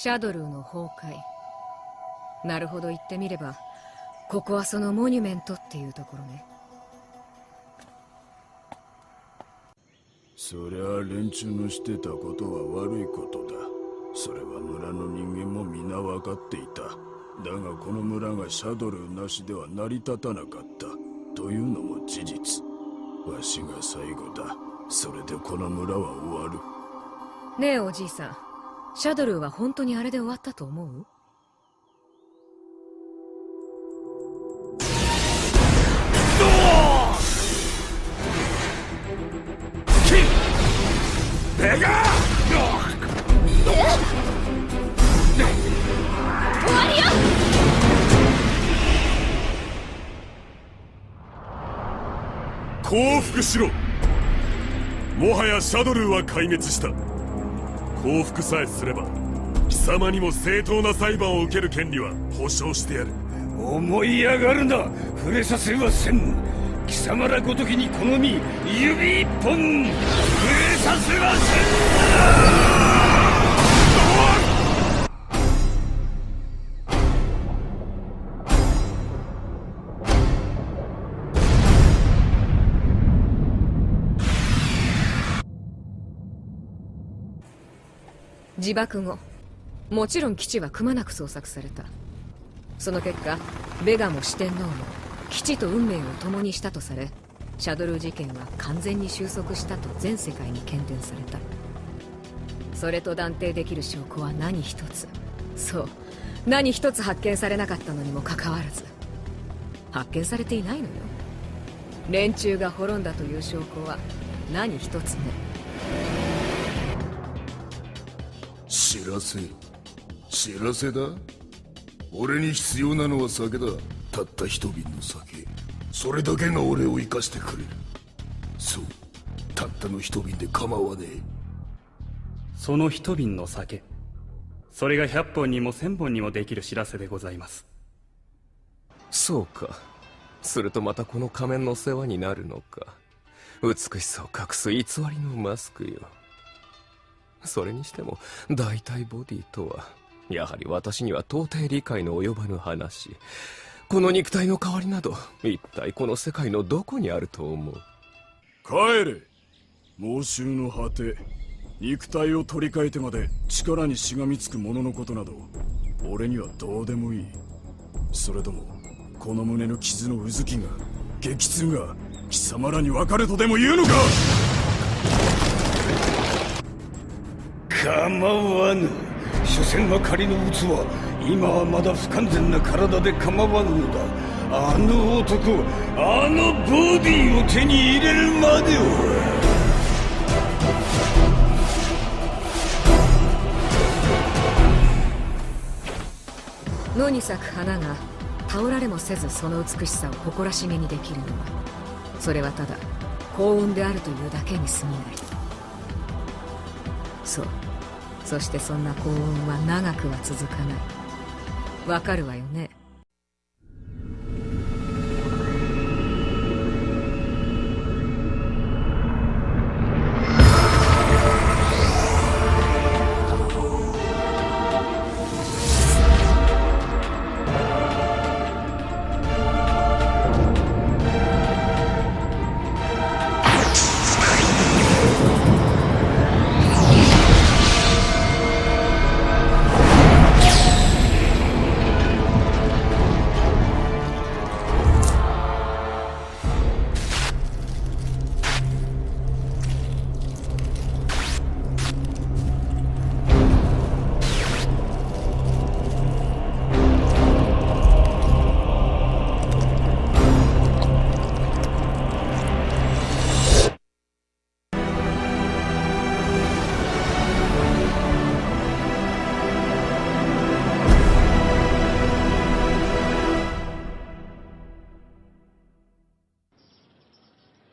シャドルーの崩壊。なるほど、言ってみればここはそのモニュメントっていうところね。そりゃあ連中のしてたことは悪いことだ。それは村の人間も皆分かっていた。だがこの村がシャドルーなしでは成り立たなかったというのも事実。わしが最後だ。それでこの村は終わる。ねえおじいさん、シャドルーは本当にあれで終わったと思う？ベガ終わりよ！降伏しろ。もはやシャドルーは壊滅した。降伏さえすれば貴様にも正当な裁判を受ける権利は保証してやる。思い上がるな。触れさせはせん。貴様らごときにこの身指一本触れさせはせん。自爆後、もちろん基地はくまなく捜索された。その結果、ベガも四天王も基地と運命を共にしたとされ、シャドルー事件は完全に収束したと全世界に検定された。それと断定できる証拠は何一つ、そう、何一つ発見されなかったのにもかかわらず、発見されていないのよ。連中が滅んだという証拠は何一つね。知らせだ。俺に必要なのは酒だ。たった一瓶の酒。それだけが俺を生かしてくれる。そう、たったの一瓶で構わねえ。その一瓶の酒、それが100本にも1000本にもできる知らせでございます。そうか。するとまたこの仮面の世話になるのか。美しさを隠す偽りのマスクよ。それにしても大体ボディとはやはり私には到底理解の及ばぬ話。この肉体の代わりなど一体この世界のどこにあると思う？帰れ。猛襲の果て、肉体を取り替えてまで力にしがみつく者のことなど俺にはどうでもいい。それともこの胸の傷のうずきが、激痛が貴様らに分かるとでも言うのか？構わぬ。所詮は仮の器。今はまだ不完全な体で構わぬのだ。あの男、あのボディを手に入れるまでは。野に咲く花が倒られもせずその美しさを誇らしげにできるのは、それはただ幸運であるというだけに過ぎない。そう、そしてそんな幸運は長くは続かない。わかるわよね。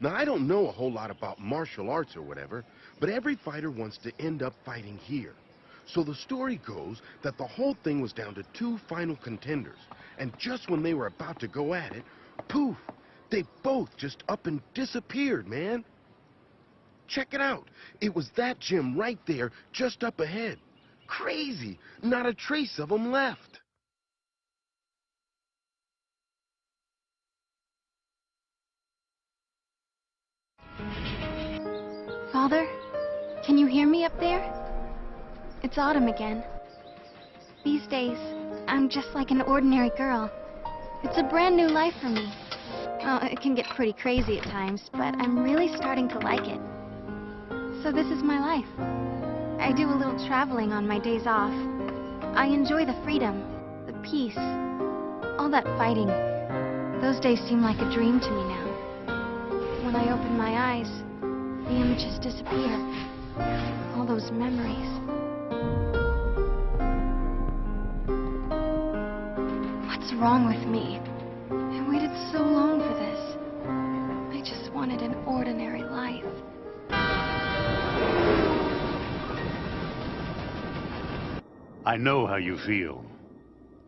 Now, I don't know a whole lot about martial arts or whatever, but every fighter wants to end up fighting here. So the story goes that the whole thing was down to two final contenders, and just when they were about to go at it, poof, they both just up and disappeared, man. Check it out. It was that gym right there, just up ahead. Crazy. Not a trace of them left. Father, can you hear me up there? It's autumn again. These days, I'm just like an ordinary girl. It's a brand new life for me. Well, it can get pretty crazy at times, but I'm really starting to like it. So this is my life. I do a little traveling on my days off. I enjoy the freedom, the peace, all that fighting. Those days seem like a dream to me now. When I open my eyes, the images disappear. All those memories. What's wrong with me? I waited so long for this. I just wanted an ordinary life. I know how you feel,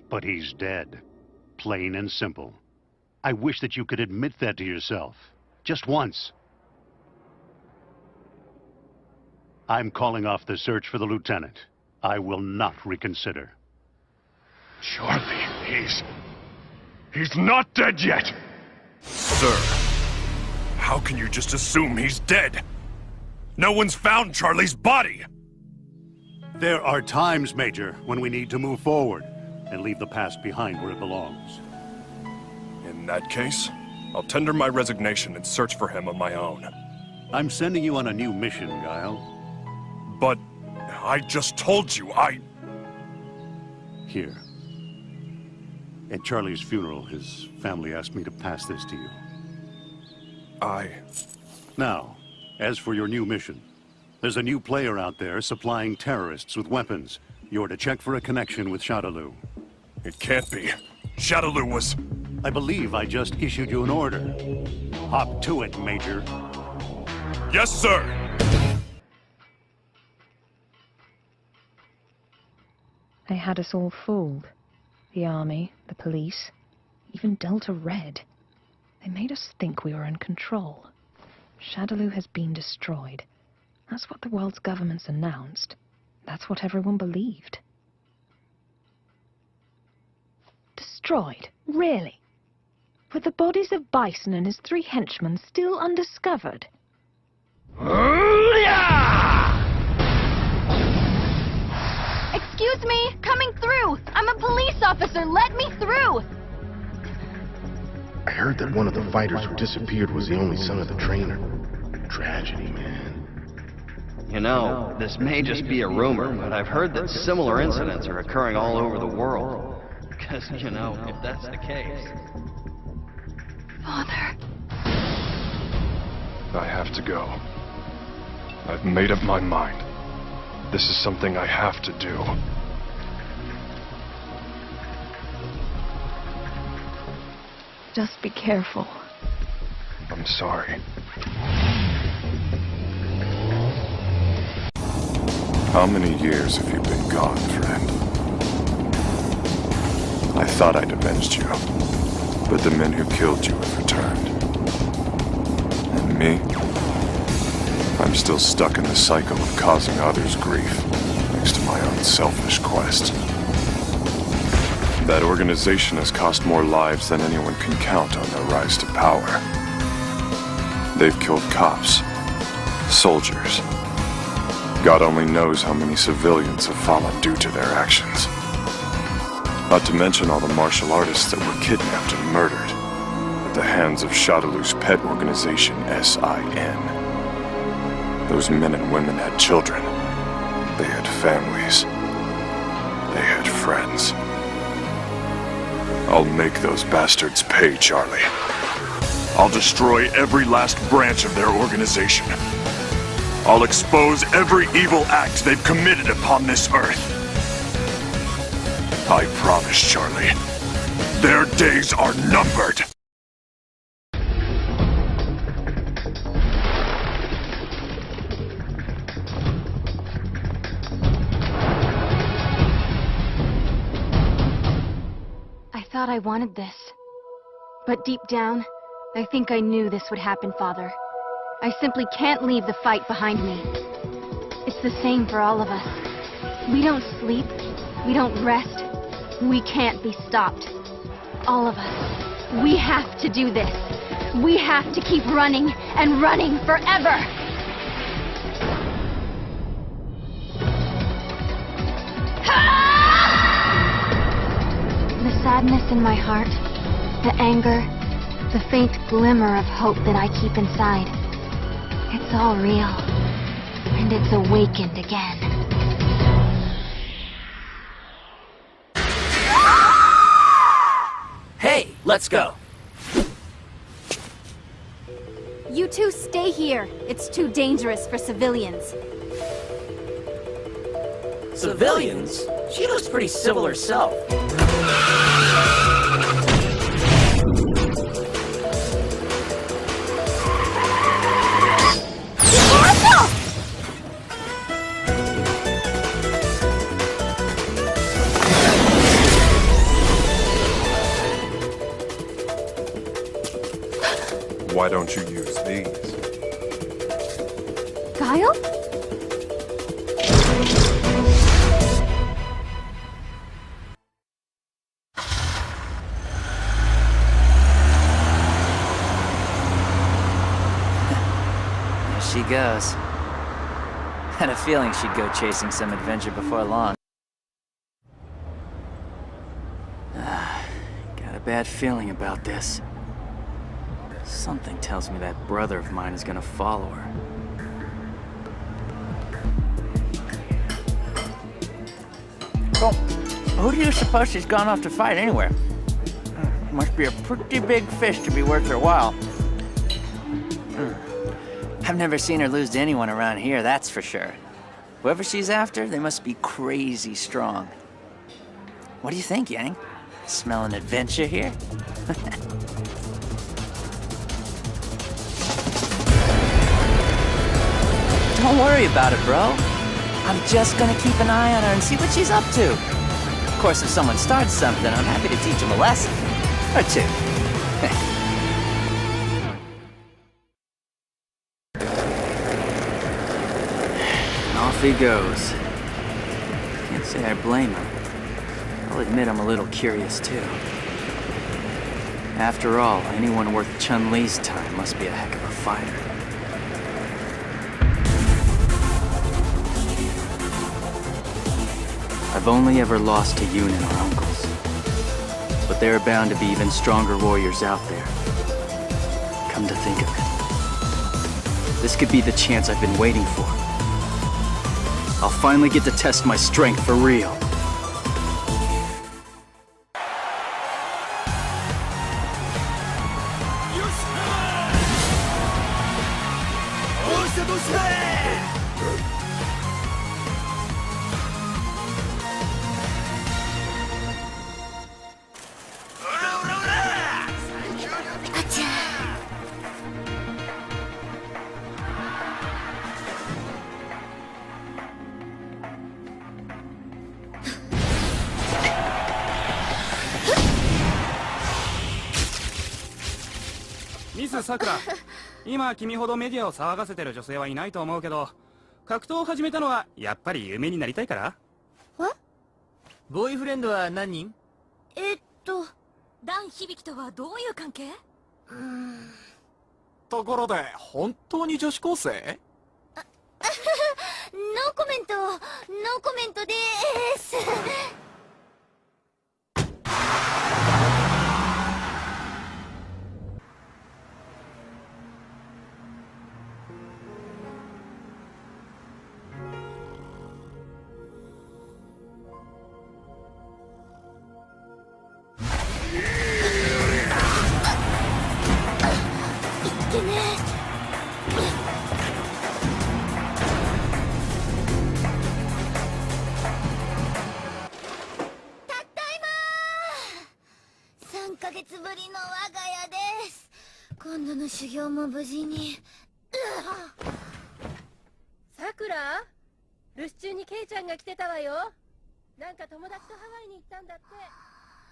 but he's dead. Plain and simple. I wish that you could admit that to yourself. Just once. I'm calling off the search for the lieutenant. I will not reconsider. Charlie, he's not dead yet! Sir, how can you just assume he's dead? No one's found Charlie's body! There are times, Major, when we need to move forward and leave the past behind where it belongs. In that case, I'll tender my resignation and search for him on my own. I'm sending you on a new mission, Guile. But I just told you, Here. At Charlie's funeral, his family asked me to pass this to you. Now, as for your new mission, there's a new player out there supplying terrorists with weapons. You're to check for a connection with Shadaloo. It can't be. Shadaloo was... I believe I just issued you an order. Hop to it, Major. Yes, sir! They had us all fooled. The army, the police, even Delta Red. They made us think we were in control. Shadaloo has been destroyed. That's what the world's governments announced. That's what everyone believed. Destroyed? Really? With the bodies of Bison and his 3 henchmen still undiscovered? Excuse me, coming through! I'm a police officer, let me through! I heard that one of the fighters who disappeared was the only son of the trainer. Tragedy, man. You know, this may just be a rumor, but I've heard that similar incidents are occurring all over the world. Because, you know, if that's the case... Father... I have to go. I've made up my mind. This is something I have to do. Just be careful. I'm sorry. How many years have you been gone, friend? I thought I'd avenged you, but the men who killed you have returned. And me? I'm still stuck in the cycle of causing others grief, thanks to my own selfish quest. That organization has cost more lives than anyone can count on their rise to power. They've killed cops, soldiers. God only knows how many civilians have fallen due to their actions. Not to mention all the martial artists that were kidnapped and murdered at the hands of Shadaloo's pet organization, SIN. Those men and women had children. They had families. They had friends. I'll make those bastards pay, Charlie. I'll destroy every last branch of their organization. I'll expose every evil act they've committed upon this earth. I promise, Charlie. Their days are numbered. I thought I wanted this. But deep down, I think I knew this would happen, Father. I simply can't leave the fight behind me. It's the same for all of us. We don't sleep. We don't rest. We can't be stopped. All of us. We have to do this. We have to keep running and running forever. The sadness in my heart, the anger, the faint glimmer of hope that I keep inside. It's all real. And it's awakened again. Hey, let's go. You two stay here. It's too dangerous for civilians. Civilians? She looks pretty civil herself. Why don't you use these? Guile? There she goes. Had a feeling she'd go chasing some adventure before long. Got a bad feeling about this. Something tells me that brother of mine is gonna follow her. Well, who do you suppose she's gone off to fight anywhere? Must be a pretty big fish to be worth her while. I've never seen her lose to anyone around here, that's for sure. Whoever she's after, they must be crazy strong. What do you think, Yang? Smell an adventure here? Don't worry about it, bro. I'm just gonna keep an eye on her and see what she's up to. Of course, if someone starts something, I'm happy to teach them a lesson. Or two. And off he goes. Can't say I blame him. I'll admit I'm a little curious, too. After all, anyone worth Chun-Li's time must be a heck of a fighter. I've only ever lost to Yoon and our uncles. But there are bound to be even stronger warriors out there. Come to think of it, this could be the chance I've been waiting for. I'll finally get to test my strength for real.ミス・さくら、今君ほどメディアを騒がせてる女性はいないと思うけど、格闘を始めたのはやっぱり有名になりたいから？ボーイフレンドは何人？ダン・ヒビキとはどういう関係？ところで、本当に女子高生？ノーコメント、ノーコメントでーす。3ヶ月ぶりの我が家です。今度の修行も無事に。さくら、留守中にケイちゃんが来てたわよ。なんか友達とハワイに行ったんだって。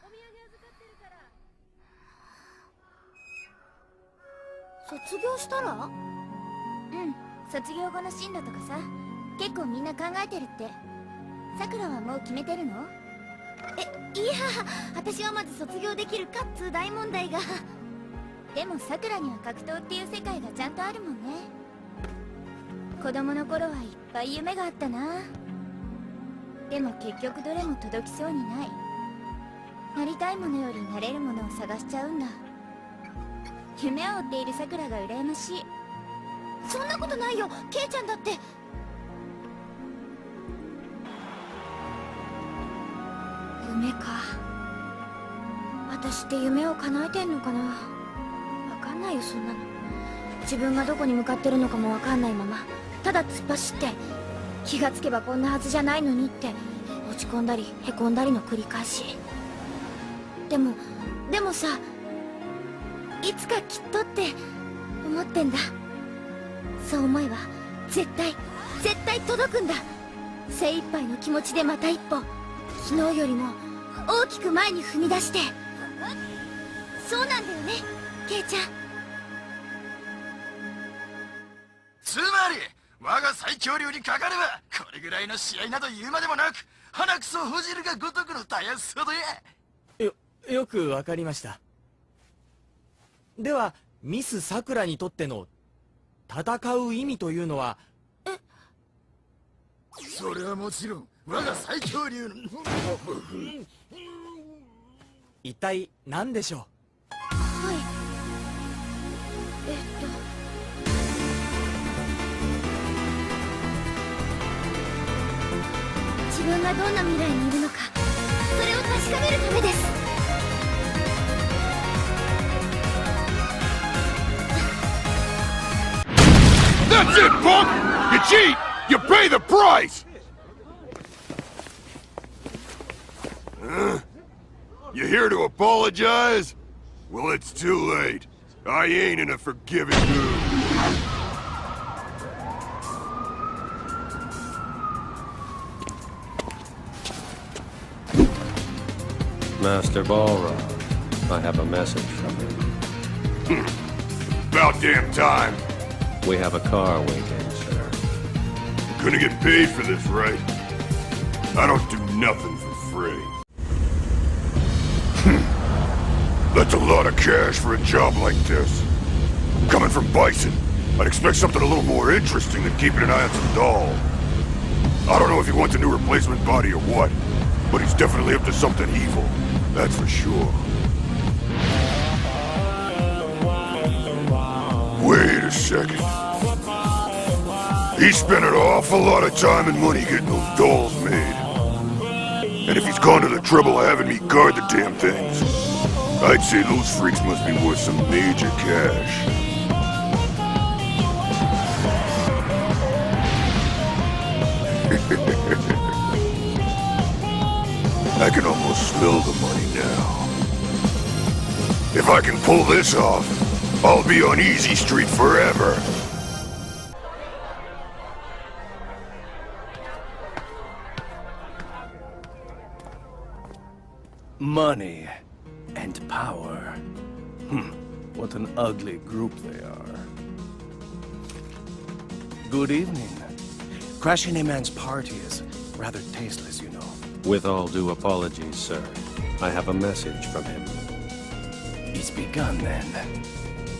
お土産預かってるから。卒業したら？うん、卒業後の進路とかさ、結構みんな考えてるって。さくらはもう決めてるの？いや、私はまず卒業できるかっつう大問題が。でもさくらには格闘っていう世界がちゃんとあるもんね。子供の頃はいっぱい夢があったな。でも結局どれも届きそうにない。なりたいものよりなれるものを探しちゃうんだ。夢を追っているさくらが羨ましい。そんなことないよ、ケイちゃんだって。夢か。私って夢を叶えてんのかな。わかんないよ、そんなの。自分がどこに向かってるのかもわかんないまま、ただ突っ走って、気がつけばこんなはずじゃないのにって落ち込んだりへこんだりの繰り返し。でもさ、いつかきっとって思ってんだ。そう思えば絶対届くんだ。精一杯の気持ちでまた一歩、昨日よりも大きく前に踏み出して。そうなんだよね、ケイちゃん。つまり我が最強流にかかればこれぐらいの試合など言うまでもなく、鼻くそほじるがごとくのたやすほどや。よくわかりました。ではミスさくらにとっての戦う意味というのは？それはもちろん我が最強流の一体何でしょう？はい、自分がどんな未来にいるのか、それを確かめるためです。That's it, punk! You cheat, you pay the price! You here to apologize? Well, it's too late. I ain't in a forgiving mood. Master Balrog, I have a message from you. About damn time. We have a car waiting, sir. Gonna get paid for this, right? I don't do nothing for free. That's a lot of cash for a job like this. Coming from Bison, I'd expect something a little more interesting than keeping an eye on some doll. I don't know if he wants a new replacement body or what, but he's definitely up to something evil, that's for sure. Wait a second. He spent an awful lot of time and money getting those dolls made. And if he's gone to the trouble of having me guard the damn things, I'd say those freaks must be worth some major cash. I can almost smell the money now. If I can pull this off, I'll be on Easy Street forever. Money and power. What an ugly group they are. Good evening. Crashing a man's party is rather tasteless, you know. With all due apologies, sir, I have a message from him. It's begun then.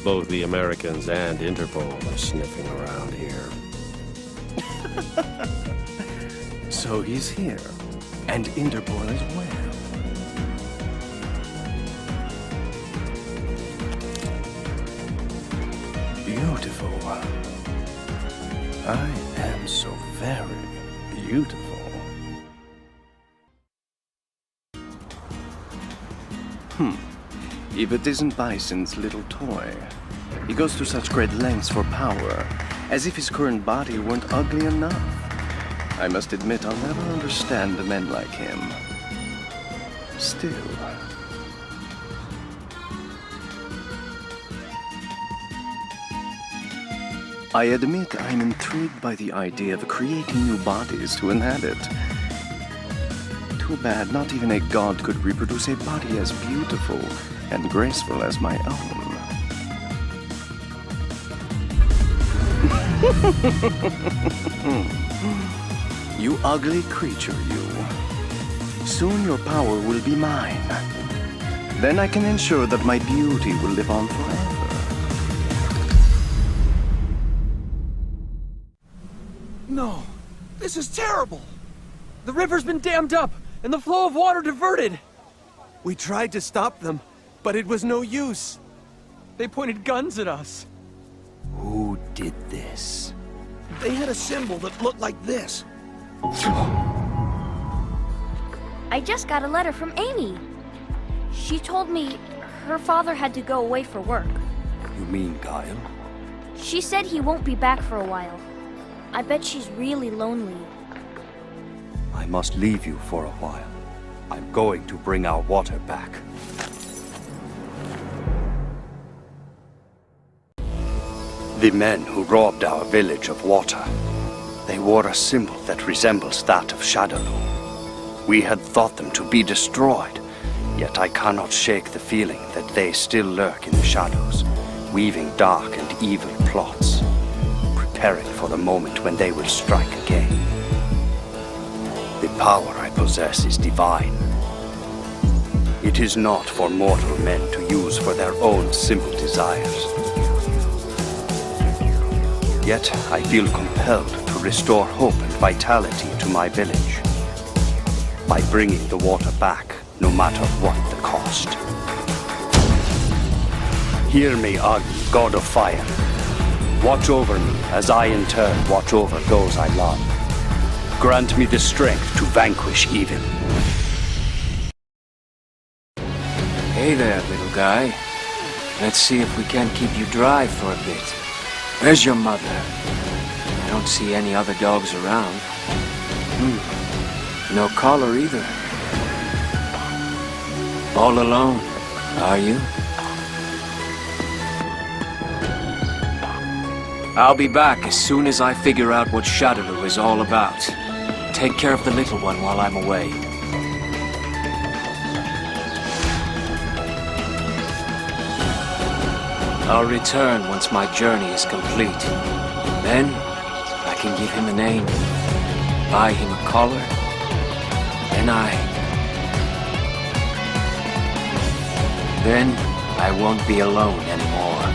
Both the Americans and Interpol are sniffing around here. So he's here, and Interpol as well. Beautiful. I am so very beautiful. If it isn't Bison's little toy. He goes to such great lengths for power, as if his current body weren't ugly enough. I must admit I'll never understand men like him. Still... I admit I'm intrigued by the idea of creating new bodies to inhabit. Too bad not even a god could reproduce a body as beautiful and graceful as my own. You ugly creature, you. Soon your power will be mine. Then I can ensure that my beauty will live on forever. No, this is terrible. The river's been dammed up, and the flow of water diverted. We tried to stop them, but it was no use. They pointed guns at us. Who did this? They had a symbol that looked like this. I just got a letter from Amy. She told me her father had to go away for work. You mean Guile? She said he won't be back for a while. I bet she's really lonely. I must leave you for a while. I'm going to bring our water back. The men who robbed our village of water, they wore a symbol that resembles that of Shadowloo. We had thought them to be destroyed, yet I cannot shake the feeling that they still lurk in the shadows, weaving dark and evil plots, preparing for the moment when they will strike again. The power I possess is divine. It is not for mortal men to use for their own simple desires. Yet I feel compelled to restore hope and vitality to my village by bringing the water back, no matter what the cost. Hear me, Agni, god of fire. Watch over me as I in turn watch over those I love. Grant me the strength to vanquish evil. Hey there, little guy. Let's see if we can't keep you dry for a bit. Where's your mother? I don't see any other dogs around. No collar either. All alone, are you? I'll be back as soon as I figure out what Shadowloo is all about. Take care of the little one while I'm away. I'll return once my journey is complete. Then, I can give him a name, buy him a collar, and Then, I won't be alone anymore.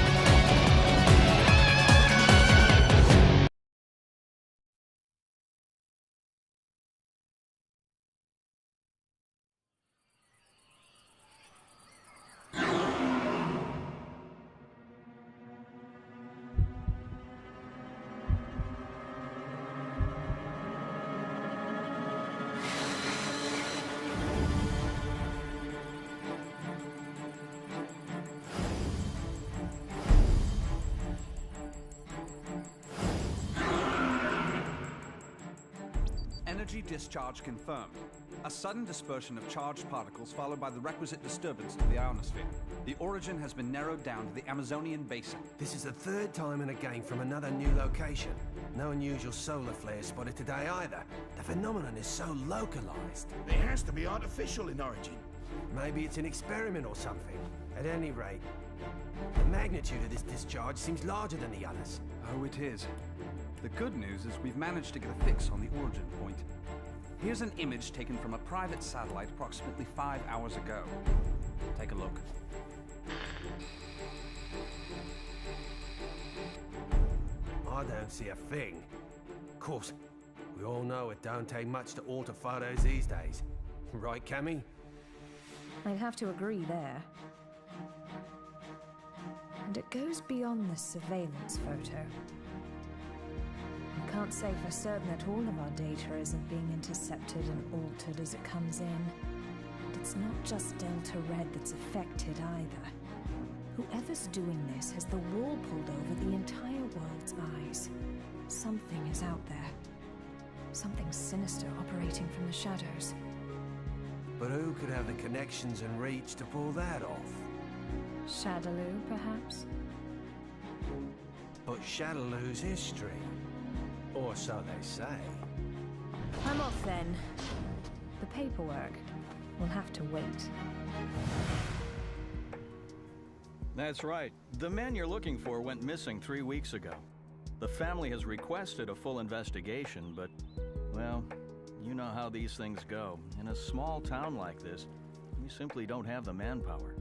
Energy discharge confirmed. A sudden dispersion of charged particles followed by the requisite disturbance to the ionosphere. The origin has been narrowed down to the Amazonian basin. This is the third time in a game from another new location. No unusual solar flares spotted today either. The phenomenon is so localized. It has to be artificial in origin. Maybe it's an experiment or something. At any rate, the magnitude of this discharge seems larger than the others. Oh, it is. The good news is we've managed to get a fix on the origin point. Here's an image taken from a private satellite approximately 5 hours ago. Take a look. I don't see a thing. Of course, we all know it don't take much to alter photos these days. Right, Cammy? I'd have to agree there. And it goes beyond the surveillance photo. We can't say for certain that all of our data isn't being intercepted and altered as it comes in. But it's not just Delta Red that's affected either. Whoever's doing this has the wool pulled over the entire world's eyes. Something is out there. Something sinister operating from the shadows. But who could have the connections and reach to pull that off? Shadowloo, perhaps? But Shadowloo's history. Or so they say. I'm off then. The paperwork will have to wait. That's right. The man you're looking for went missing 3 weeks ago. The family has requested a full investigation, but, Well, you know how these things go. In a small town like this, we simply don't have the manpower.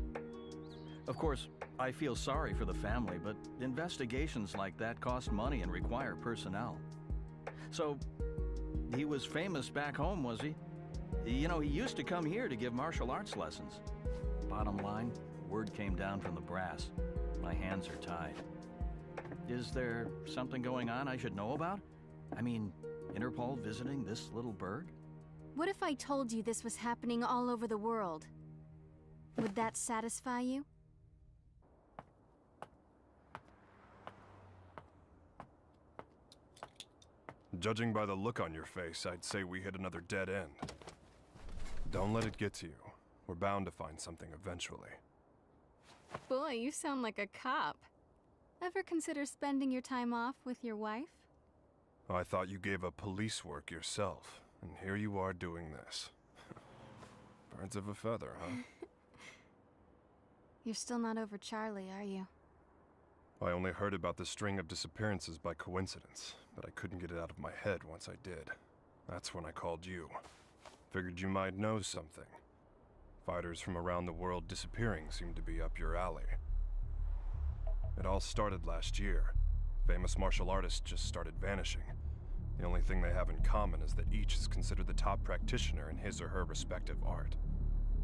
Of course, I feel sorry for the family, but investigations like that cost money and require personnel. So, he was famous back home, was he? You know, he used to come here to give martial arts lessons. Bottom line, word came down from the brass. My hands are tied. Is there something going on I should know about? I mean, Interpol visiting this little burg? What if I told you this was happening all over the world? Would that satisfy you? Judging by the look on your face, I'd say we hit another dead end. Don't let it get to you. We're bound to find something eventually. Boy, you sound like a cop. Ever consider spending your time off with your wife? Oh, I thought you gave up police work yourself, and here you are doing this. Birds of a feather, huh? You're still not over Charlie, are you? I only heard about the string of disappearances by coincidence, but I couldn't get it out of my head once I did. That's when I called you. Figured you might know something. Fighters from around the world disappearing seemed to be up your alley. It all started last year. Famous martial artists just started vanishing. The only thing they have in common is that each is considered the top practitioner in his or her respective art.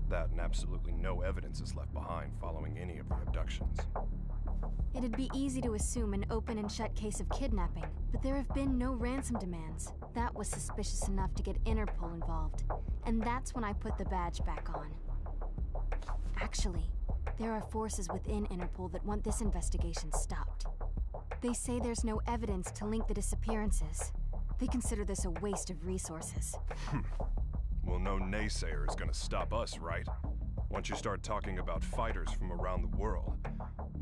That and absolutely no evidence is left behind following any of the abductions. It'd be easy to assume an open and shut case of kidnapping, but there have been no ransom demands. That was suspicious enough to get Interpol involved, and that's when I put the badge back on. Actually, there are forces within Interpol that want this investigation stopped. They say there's no evidence to link the disappearances. They consider this a waste of resources. Well, no naysayer is gonna stop us, right? Once you start talking about fighters from around the world,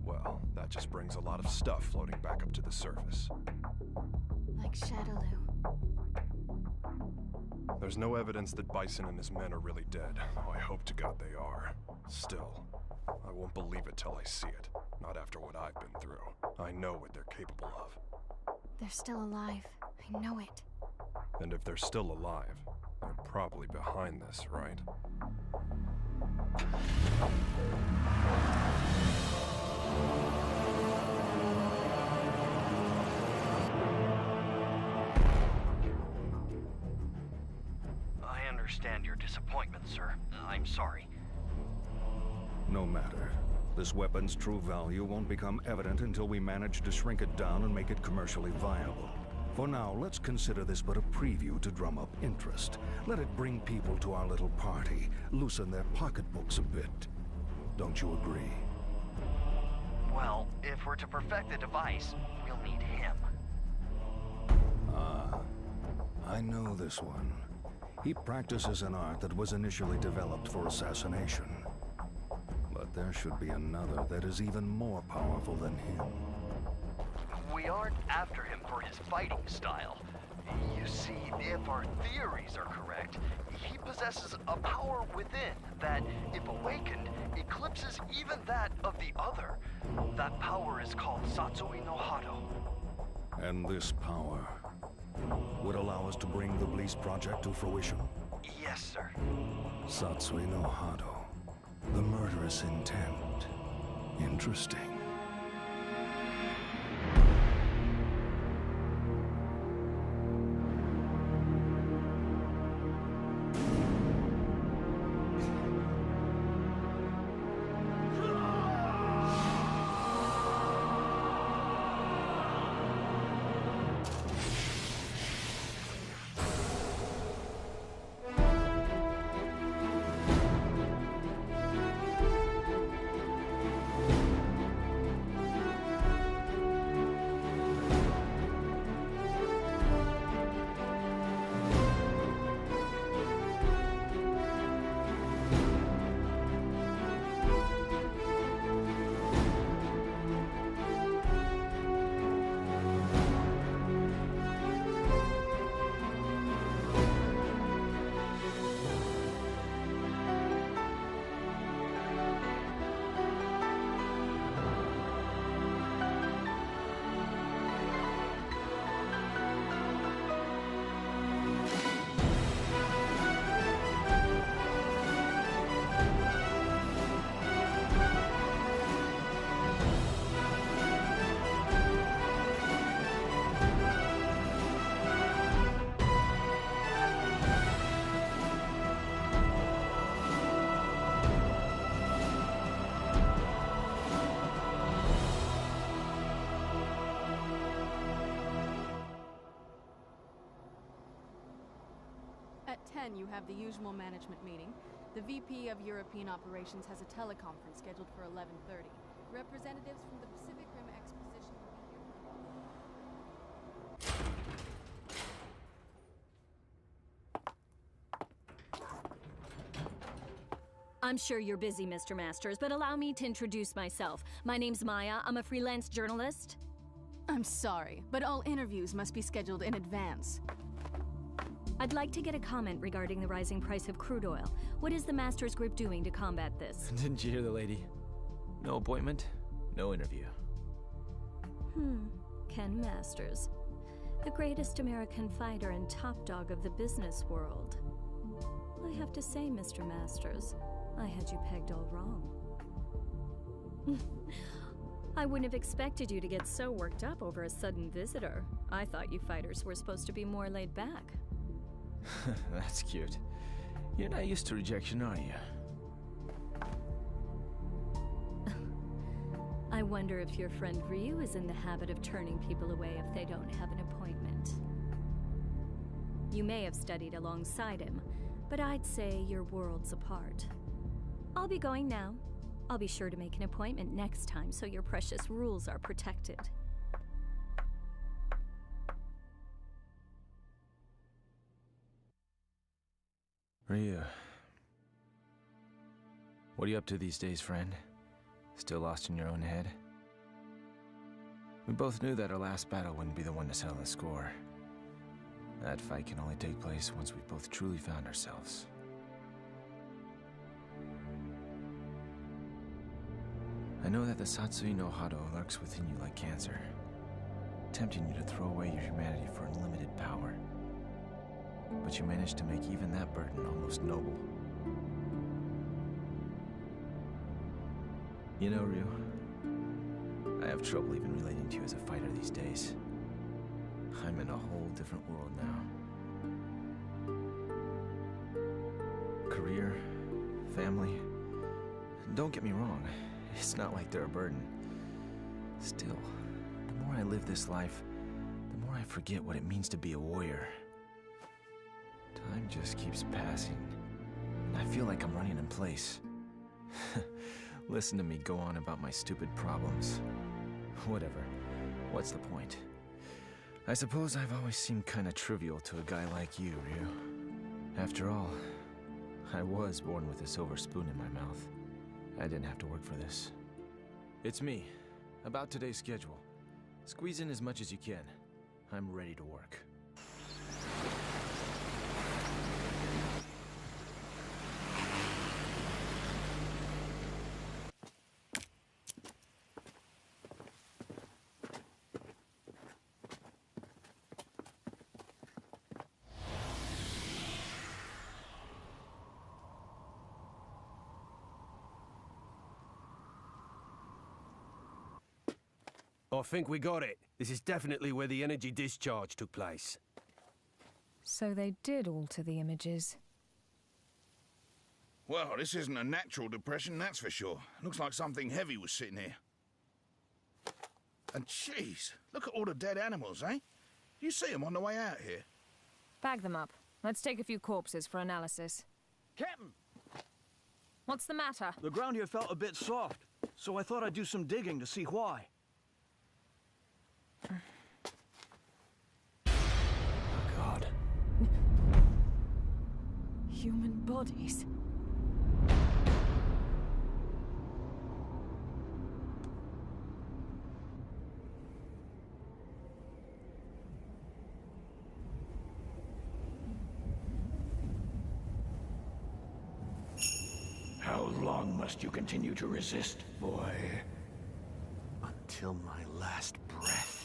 well, that just brings a lot of stuff floating back up to the surface. Like Shadaloo. There's no evidence that Bison and his men are really dead. Oh, I hope to God they are. Still, I won't believe it till I see it. Not after what I've been through. I know what they're capable of. They're still alive. I know it. And if they're still alive, they're probably behind this, right? I understand your disappointment, sir. I'm sorry. No matter. This weapon's true value won't become evident until we manage to shrink it down and make it commercially viable. For now, let's consider this but a preview to drum up interest. Let it bring people to our little party, loosen their pocketbooks a bit. Don't you agree? Well, if we're to perfect the device, we'll need him. Ah, I know this one. He practices an art that was initially developed for assassination. But there should be another that is even more powerful than him. We aren't after him for his fighting style. You see, if our theories are correct, he possesses a power within that, if awakened, eclipses even that of the other. That power is called Satsui no Hado. And this power would allow us to bring the Bleast project to fruition? Yes, sir. Satsui no Hado. The murderous intent. Interesting. 10, you have the usual management meeting. The VP of European Operations has a teleconference scheduled for 11:30. Representatives from the Pacific Rim Exposition will be here. I'm sure you're busy, Mr. Masters, but allow me to introduce myself. My name's Maya. I'm a freelance journalist. I'm sorry, but all interviews must be scheduled in advance. I'd like to get a comment regarding the rising price of crude oil. What is the Masters Group doing to combat this? Didn't you hear the lady? No appointment, no interview. Ken Masters. The greatest American fighter and top dog of the business world. I have to say, Mr. Masters, I had you pegged all wrong. I wouldn't have expected you to get so worked up over a sudden visitor. I thought you fighters were supposed to be more laid back. That's cute. You're not used to rejection, are you? I wonder if your friend Ryu is in the habit of turning people away if they don't have an appointment. You may have studied alongside him, but I'd say you're worlds apart. I'll be going now. I'll be sure to make an appointment next time so your precious rules are protected. Ryu. What are you up to these days, friend? Still lost in your own head? We both knew that our last battle wouldn't be the one to settle the score. That fight can only take place once we've both truly found ourselves. I know that the Satsui no Hado lurks within you like cancer, tempting you to throw away your humanity for unlimited power. But you managed to make even that burden almost noble. You know, Ryu, I have trouble even relating to you as a fighter these days. I'm in a whole different world now. Career, family. Don't get me wrong. It's not like they're a burden. Still, the more I live this life, the more I forget what it means to be a warrior. Time just keeps passing. I feel like I'm running in place. Listen to me go on about my stupid problems. Whatever. What's the point? I suppose I've always seemed kinda trivial to a guy like you, Ryu. After all, I was born with a silver spoon in my mouth. I didn't have to work for this. It's me, about today's schedule. Squeeze in as much as you can. I'm ready to work. I think we got it. This is definitely where the energy discharge took place. So they did alter the images. Well, this isn't a natural depression, that's for sure. Looks like something heavy was sitting here. And jeez, look at all the dead animals, eh? You see them on the way out here. Bag them up. Let's take a few corpses for analysis. Captain! What's the matter? The ground here felt a bit soft, so I thought I'd do some digging to see why. God. Human bodies. How long must you continue to resist, boy? Until my last breath.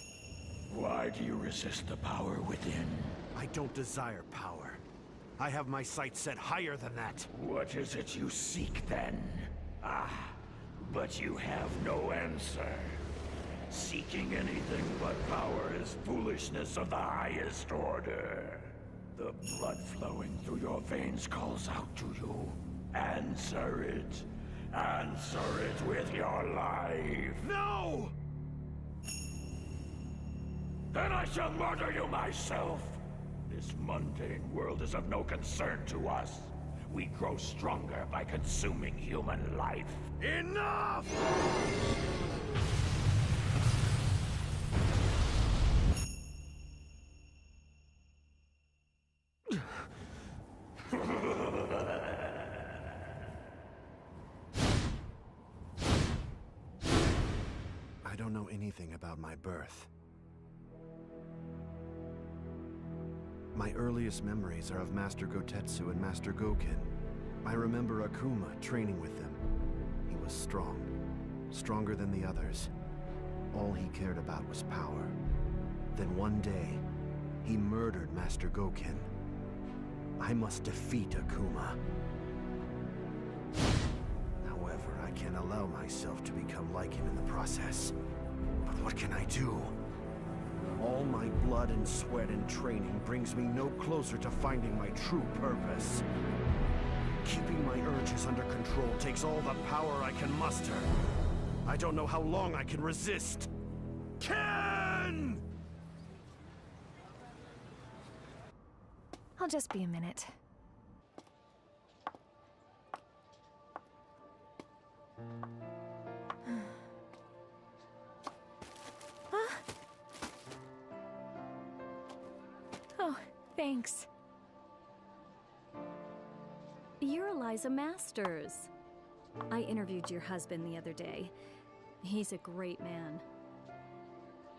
Why do you resist the power within? I don't desire power. I have my sights set higher than that. What is it you seek, then? Ah, but you have no answer. Seeking anything but power is foolishness of the highest order. The blood flowing through your veins calls out to you. Answer it. Answer it with your life. No! Then I shall murder you myself. This mundane world is of no concern to us. We grow stronger by consuming human life. Enough! I don't know anything about my birth. My earliest memories are of Master Gotetsu and Master Goken. I remember Akuma training with them. He was strong, stronger than the others. All he cared about was power. Then one day, he murdered Master Goken. I must defeat Akuma. However, I can't allow myself to become like him in the process. But what can I do? All my blood and sweat and training brings me no closer to finding my true purpose. Keeping my urges under control takes all the power I can muster. I don't know how long I can resist. Ken! I'll just be a minute. Huh? Oh, thanks. You're Eliza Masters. I interviewed your husband the other day. He's a great man.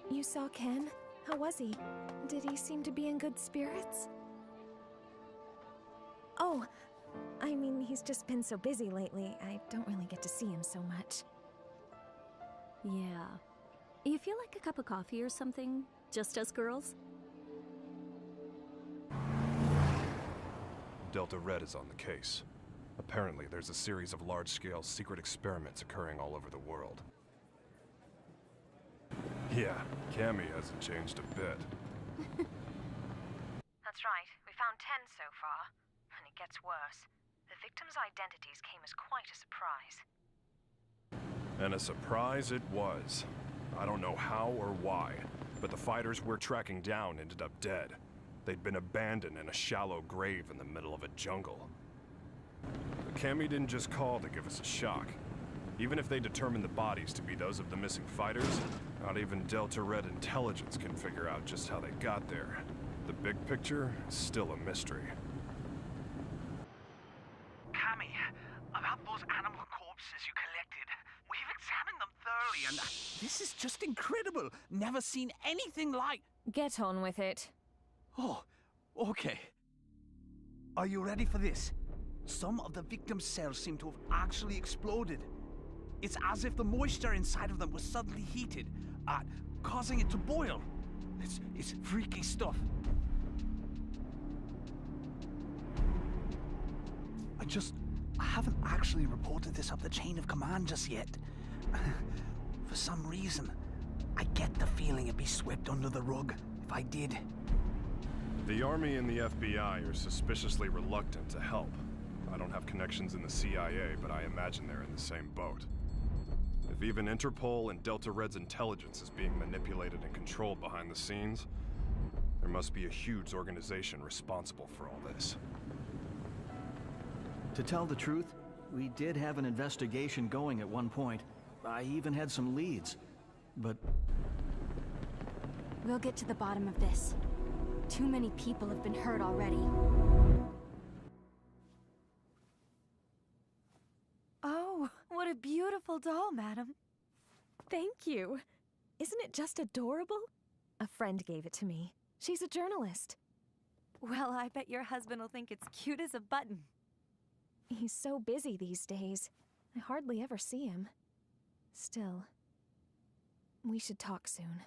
You saw Ken? How was he? Did he seem to be in good spirits? Oh, I mean, he's just been so busy lately. I don't really get to see him so much. Yeah. You feel like a cup of coffee or something? Just us girls? Delta Red is on the case. Apparently, there's a series of large-scale secret experiments occurring all over the world. Yeah, Cammy hasn't changed a bit. That's right. We found 10 so far. And it gets worse. The victims' identities came as quite a surprise. And a surprise it was. I don't know how or why, but the fighters we're tracking down ended up dead. They'd been abandoned in a shallow grave in the middle of a jungle. But Cammy didn't just call to give us a shock. Even if they determined the bodies to be those of the missing fighters, not even Delta Red intelligence can figure out just how they got there. The big picture is still a mystery. Cammy, about those animal corpses you collected, we've examined them thoroughly and this is just incredible. Never seen anything like... Get on with it. Oh, okay. Are you ready for this? Some of the victims' cells seem to have actually exploded. It's as if the moisture inside of them was suddenly heated, causing it to boil. It's freaky stuff. I haven't actually reported this up the chain of command just yet. For some reason, I get the feeling it'd be swept under the rug if I did. The Army and the FBI are suspiciously reluctant to help. I don't have connections in the CIA, but I imagine they're in the same boat. If even Interpol and Delta Red's intelligence is being manipulated and controlled behind the scenes, there must be a huge organization responsible for all this. To tell the truth, we did have an investigation going at one point. I even had some leads, but... We'll get to the bottom of this. Too many people have been hurt already. Oh, what a beautiful doll, madam. Thank you. Isn't it just adorable? A friend gave it to me. She's a journalist. Well, I bet your husband will think it's cute as a button. He's so busy these days. I hardly ever see him. Still, we should talk soon.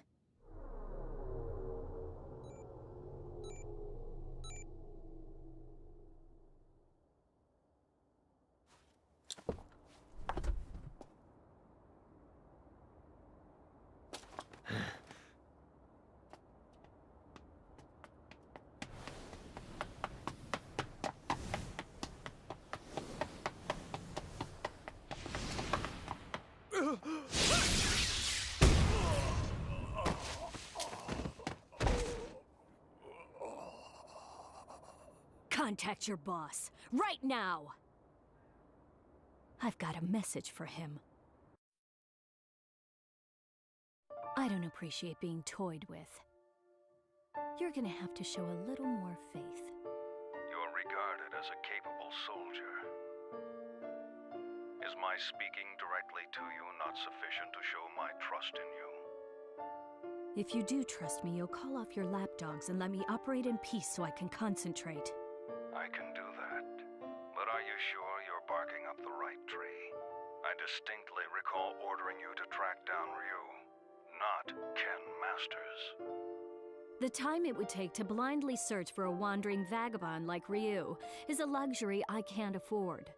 Contact your boss, right now! I've got a message for him. I don't appreciate being toyed with. You're gonna have to show a little more faith. You're regarded as a capable soldier. Is my speaking directly to you not sufficient to show my trust in you? If you do trust me, you'll call off your lapdogs and let me operate in peace so I can concentrate. I can do that. But are you sure you're barking up the right tree? I distinctly recall ordering you to track down Ryu, not Ken Masters. The time it would take to blindly search for a wandering vagabond like Ryu is a luxury I can't afford.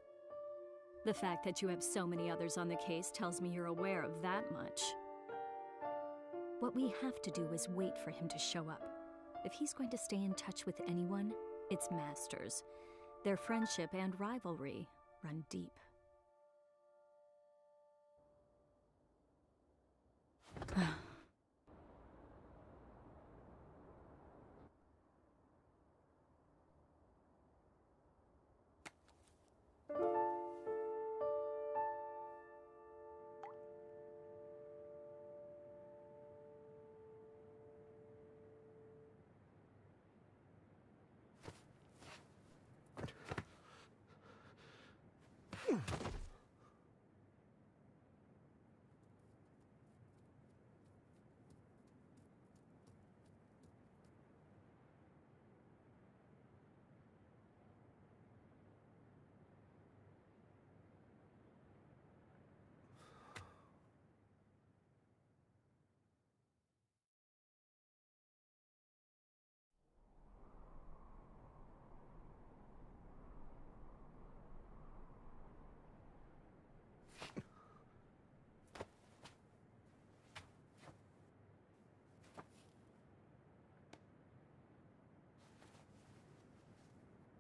The fact that you have so many others on the case tells me you're aware of that much. What we have to do is wait for him to show up. If he's going to stay in touch with anyone, it's Masters. Their friendship and rivalry run deep.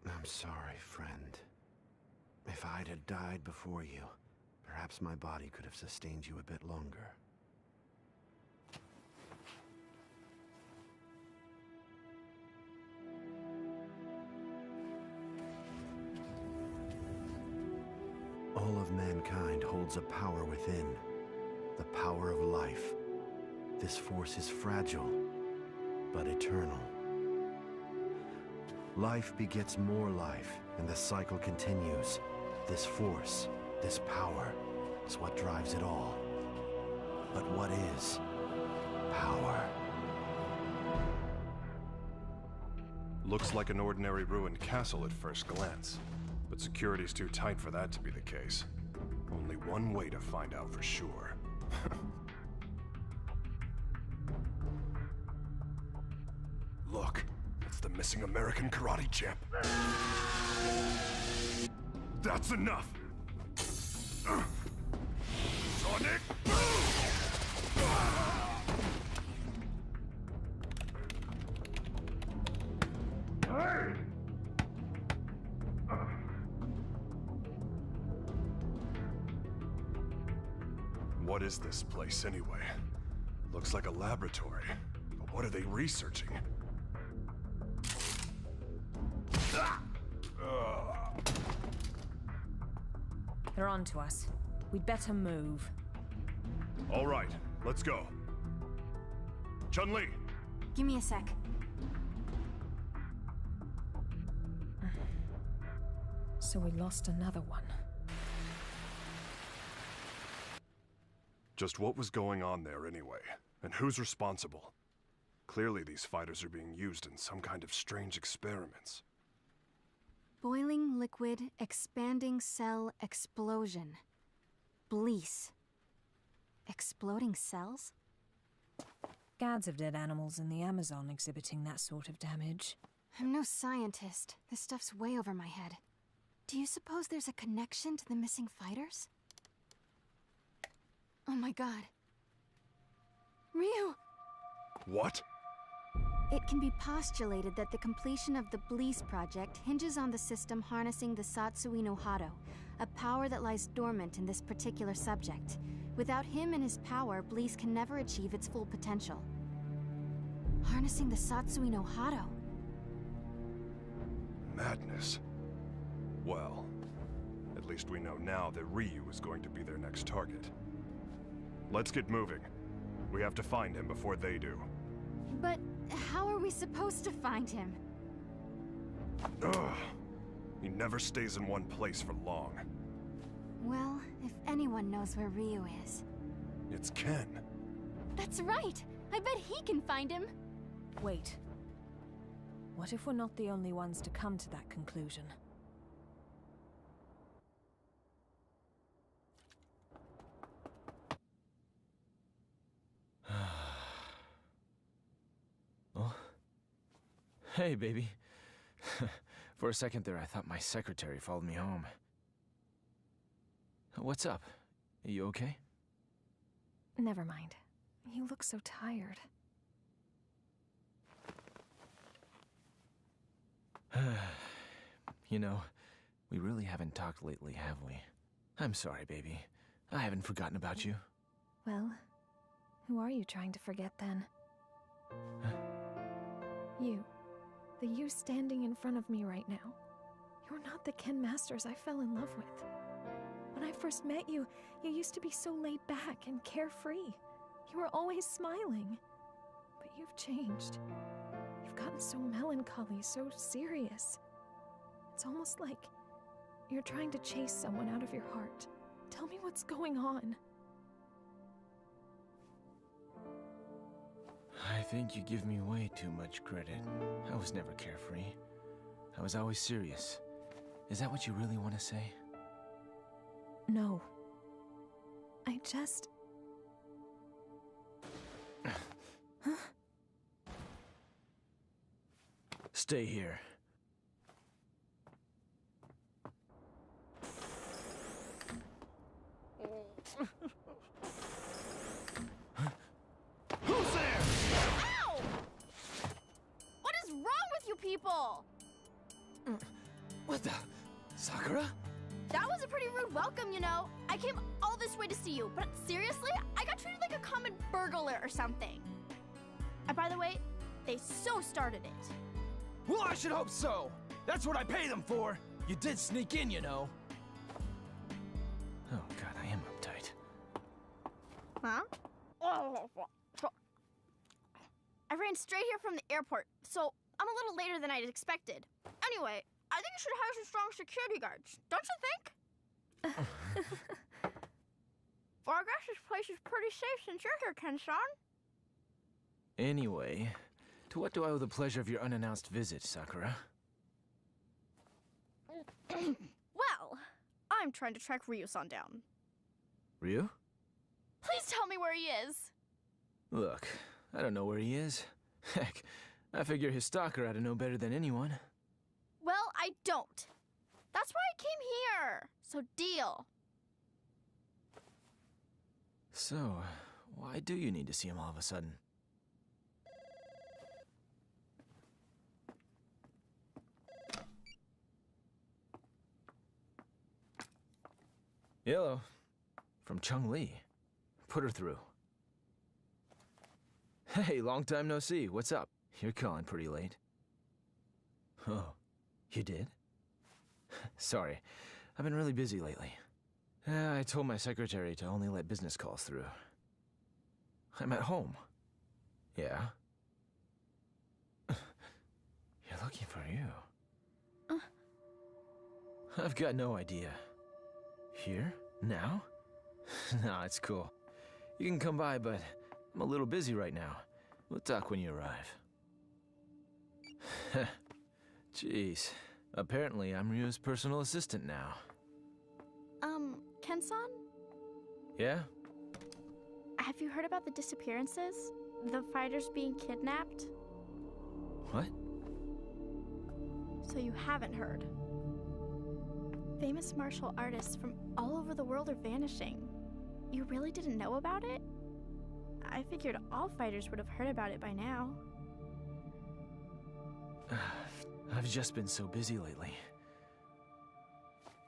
I'm sorry, friend. If I'd had died before you, perhaps my body could have sustained you a bit longer. All of mankind holds a power within, the power of life. This force is fragile, but eternal. Life begets more life, and the cycle continues. This force, this power, is what drives it all. But what is power? Looks like an ordinary ruined castle at first glance, but security's too tight for that to be the case. Only one way to find out for sure. Look, it's the missing American karate champ. That's enough! Sonic boom! Hey! What is this place anyway? Looks like a laboratory, but what are they researching? They're on to us. We'd better move. All right, let's go. Chun-Li! Give me a sec. So we lost another one. Just what was going on there anyway? And who's responsible? Clearly these fighters are being used in some kind of strange experiments. Boiling liquid, expanding cell explosion. Blease. Exploding cells? Gads of dead animals in the Amazon exhibiting that sort of damage. I'm no scientist. This stuff's way over my head. Do you suppose there's a connection to the missing fighters? Oh my god. Ryu! What? It can be postulated that the completion of the Blease project hinges on the system harnessing the Satsui no Hado, a power that lies dormant in this particular subject. Without him and his power, Blease can never achieve its full potential. Harnessing the Satsui no Hado. Madness. Well, at least we know now that Ryu is going to be their next target. Let's get moving. We have to find him before they do. But how are we supposed to find him? Ugh. He never stays in one place for long. Well, if anyone knows where Ryu is... It's Ken. That's right! I bet he can find him! Wait. What if we're not the only ones to come to that conclusion? Oh? Hey, baby. For a second there, I thought my secretary followed me home. What's up? Are you okay? Never mind. You look so tired. You know, we really haven't talked lately, have we? I'm sorry, baby. I haven't forgotten about you. Well, who are you trying to forget then? You. The you standing in front of me right now. You're not the Ken Masters I fell in love with. When I first met you, you used to be so laid back and carefree. You were always smiling. But you've changed. You've gotten so melancholy, so serious. It's almost like you're trying to chase someone out of your heart. Tell me what's going on. I think you give me way too much credit. I was never carefree. I was always serious. Is that what you really want to say? No. I just... Huh? Stay here. Who's there? Ow! What is wrong with you people? What the? Sakura? That was a pretty rude welcome, you know. I came all this way to see you, but seriously, I got treated like a common burglar or something. And by the way, they so started it. Well, I should hope so. That's what I pay them for. You did sneak in, you know. Oh god, I am uptight. Huh? I ran straight here from the airport, so I'm a little later than I'd expected. Anyway, I think you should hire some strong security guards, don't you think? Well, I guess this place is pretty safe since you're here, Ken-san. Anyway, to what do I owe the pleasure of your unannounced visit, Sakura? Well, I'm trying to track Ryu-san down. Ryu? Please tell me where he is. Look, I don't know where he is. Heck, I figure his stalker ought to know better than anyone. Well, I don't. That's why I came here. So deal. So, why do you need to see him all of a sudden? Hello. From Chung Lee. Put her through. Hey, long time no see. What's up? You're calling pretty late. Oh, you did? Sorry, I've been really busy lately. I told my secretary to only let business calls through. I'm at home. Yeah? You're looking for you. I've got no idea. Here? Now? Nah, it's cool. You can come by, but I'm a little busy right now. We'll talk when you arrive. Jeez. Apparently, I'm Ryu's personal assistant now. Ken-san? Yeah? Have you heard about the disappearances? The fighters being kidnapped? What? So you haven't heard. Famous martial artists from all over the world are vanishing. You really didn't know about it? I figured all fighters would have heard about it by now. I've just been so busy lately.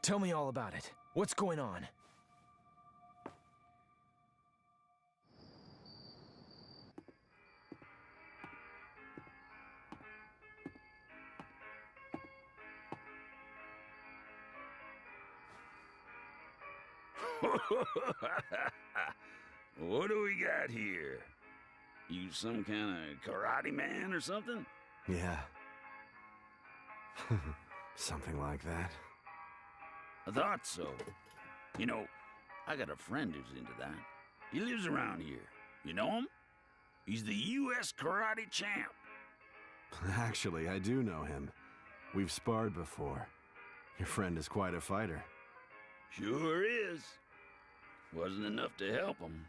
Tell me all about it. What's going on? What do we got here? You some kind of karate man or something? Yeah. Something like that. I thought so. You know, I got a friend who's into that. He lives around here. You know him? He's the U.S. karate champ. Actually, I do know him. We've sparred before. Your friend is quite a fighter. Sure is. Wasn't enough to help him.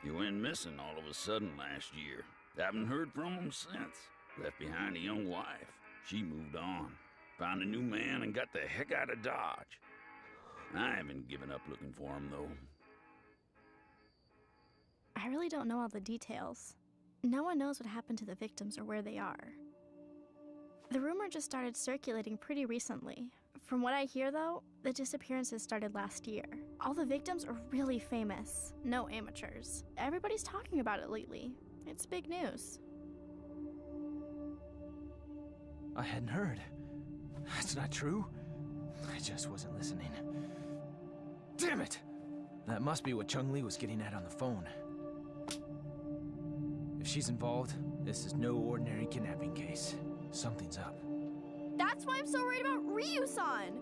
He went missing all of a sudden last year. Haven't heard from him since. Left behind a young wife. She moved on. Found a new man and got the heck out of Dodge. I haven't given up looking for him, though. I really don't know all the details. No one knows what happened to the victims or where they are. The rumor just started circulating pretty recently. From what I hear, though, the disappearances started last year. All the victims are really famous, no amateurs. Everybody's talking about it lately. It's big news. I hadn't heard. That's not true. I just wasn't listening. Damn it! That must be what Chung-Li was getting at on the phone. If she's involved, this is no ordinary kidnapping case. Something's up. That's why I'm so worried about Ryu-san!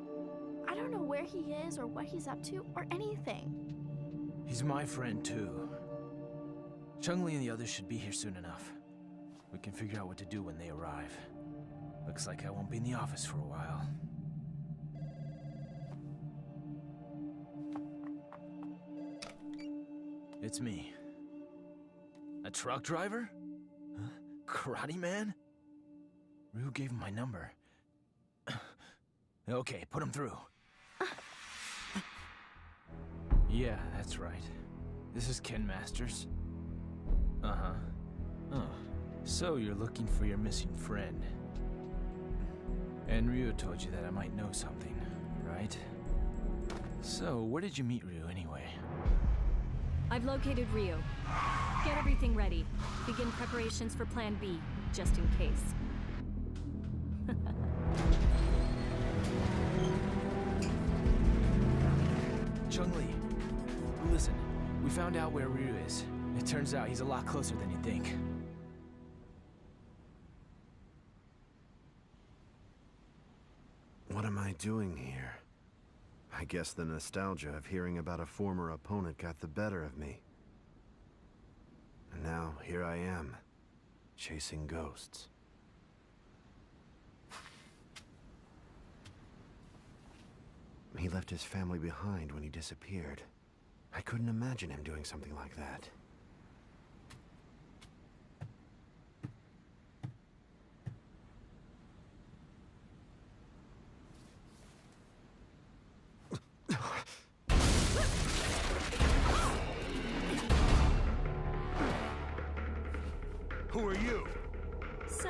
I don't know where he is or what he's up to or anything. He's my friend, too. Chung-Li and the others should be here soon enough. We can figure out what to do when they arrive. Looks like I won't be in the office for a while. It's me. A truck driver? Huh? Karate man? Ryu gave him my number. Okay, put him through. Yeah, that's right. This is Ken Masters. Uh-huh. Oh, so you're looking for your missing friend. And Ryu told you that I might know something, right? So, where did you meet Ryu anyway? I've located Ryu. Get everything ready. Begin preparations for Plan B, just in case. Chung-Li, listen. We found out where Ryu is. It turns out he's a lot closer than you think. What am I doing here? I guess the nostalgia of hearing about a former opponent got the better of me. And now, here I am, chasing ghosts. He left his family behind when he disappeared. I couldn't imagine him doing something like that. Who are you? So,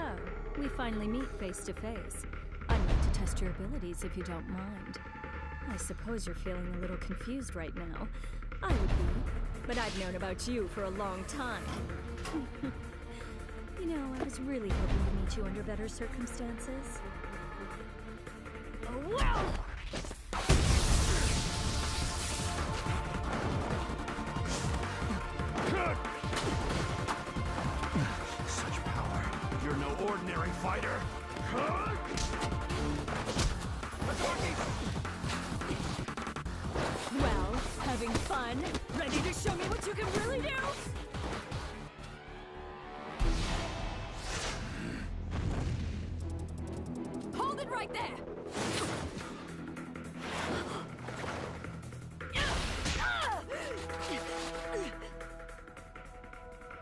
we finally meet face to face. I'd like to test your abilities if you don't mind. I suppose you're feeling a little confused right now. I would be, but I've known about you for a long time. You know, I was really hoping to meet you under better circumstances. Oh, wow! Such power. You're no ordinary fighter. Well, having fun? Ready to show me what you can really do? Hold it right there!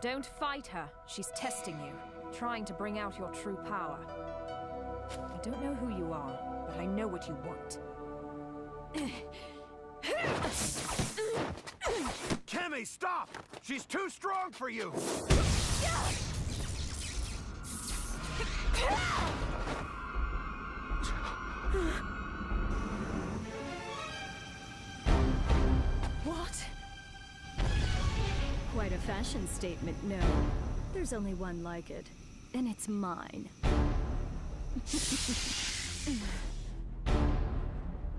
Don't fight her. She's testing you, trying to bring out your true power. I don't know who you are, but I know what you want. Kemi, stop! She's too strong for you! What? Quite a fashion statement, no. There's only one like it, and it's mine.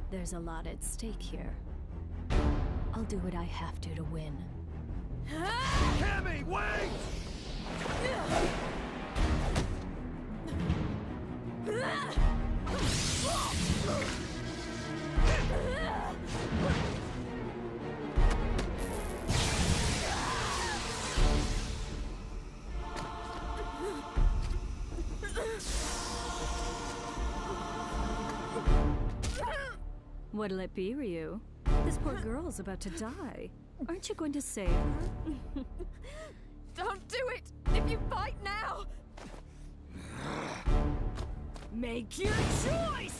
There's a lot at stake here. I'll do what I have to win. Cammy, wait! What'll it be, Ryu? This poor girl's about to die. Aren't you going to save her? Don't do it! If you fight now! Make your choice!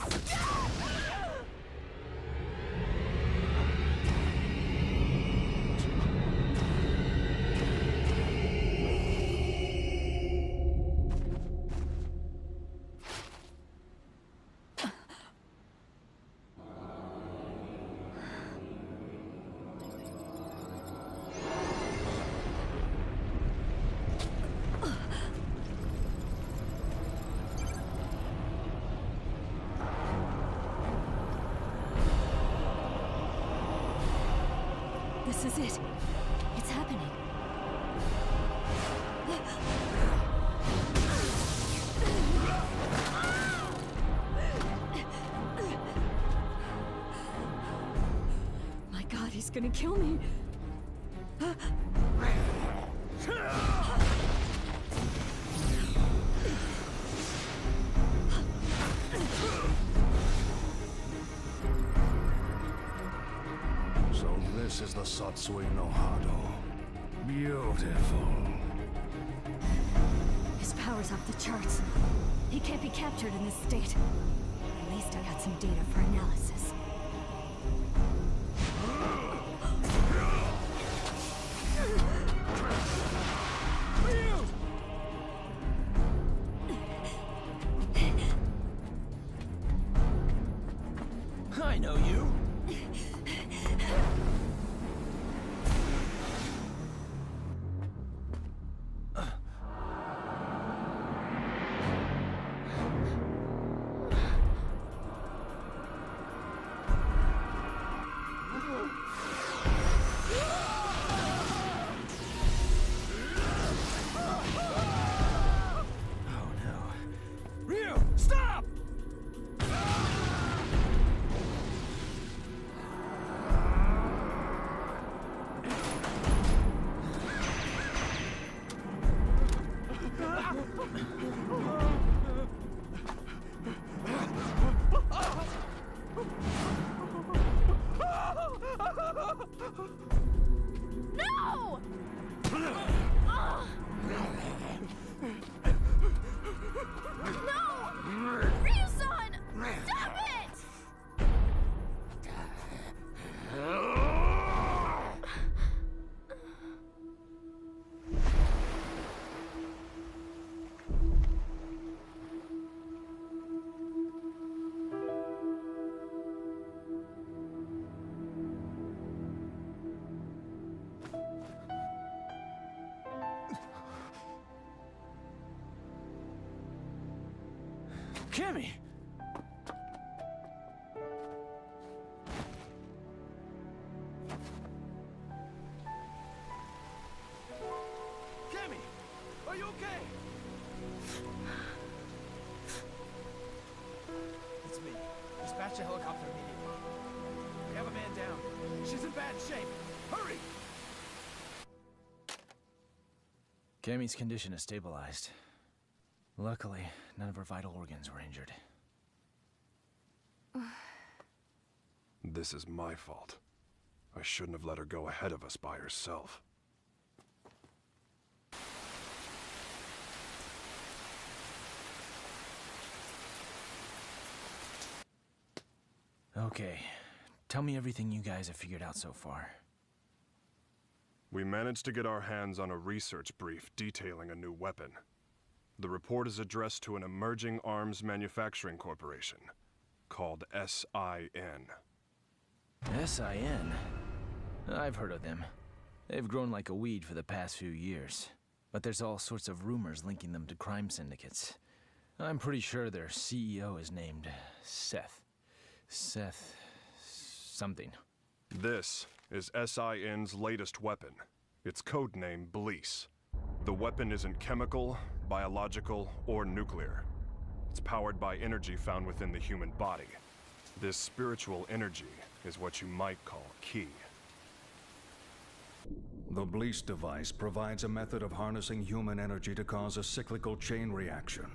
This is it. It's happening. My God, he's gonna kill me. So this is the Satsui no Hado. Beautiful. His power's off the charts. He can't be captured in this state. At least I got some data for analysis. I know you. No! No! Ryu-san! Stop it! Cammy! Cammy, are you okay? It's me. Dispatch a helicopter immediately. We have a man down. She's in bad shape. Hurry! Cammy's condition is stabilized. Luckily, none of her vital organs were injured. This is my fault. I shouldn't have let her go ahead of us by herself. Okay, tell me everything you guys have figured out so far. We managed to get our hands on a research brief detailing a new weapon. The report is addressed to an emerging arms manufacturing corporation called SIN. SIN? I've heard of them. They've grown like a weed for the past few years. But there's all sorts of rumors linking them to crime syndicates. I'm pretty sure their CEO is named Seth. Seth something. This is SIN's latest weapon. Its codename Bleece. The weapon isn't chemical, biological, or nuclear. It's powered by energy found within the human body. This spiritual energy is what you might call ki. The Bleece device provides a method of harnessing human energy to cause a cyclical chain reaction.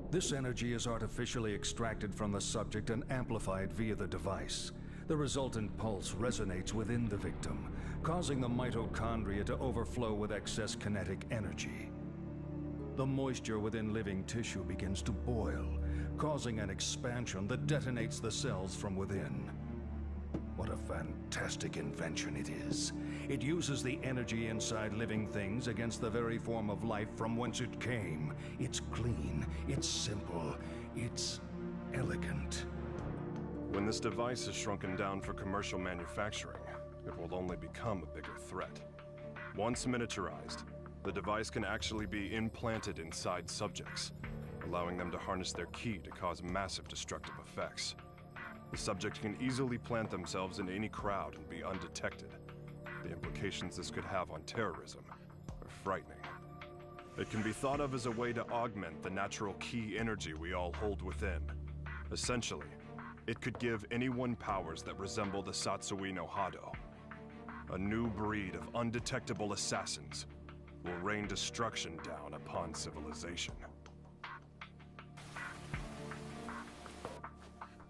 This energy is artificially extracted from the subject and amplified via the device. The resultant pulse resonates within the victim, causing the mitochondria to overflow with excess kinetic energy. The moisture within living tissue begins to boil, causing an expansion that detonates the cells from within. What a fantastic invention it is. It uses the energy inside living things against the very form of life from whence it came. It's clean, it's simple, it's elegant. When this device is shrunken down for commercial manufacturing, it will only become a bigger threat. Once miniaturized, the device can actually be implanted inside subjects, allowing them to harness their ki to cause massive destructive effects. The subject can easily plant themselves in any crowd and be undetected. The implications this could have on terrorism are frightening. It can be thought of as a way to augment the natural ki energy we all hold within. Essentially, it could give anyone powers that resemble the Satsui no Hado. A new breed of undetectable assassins will rain destruction down upon civilization.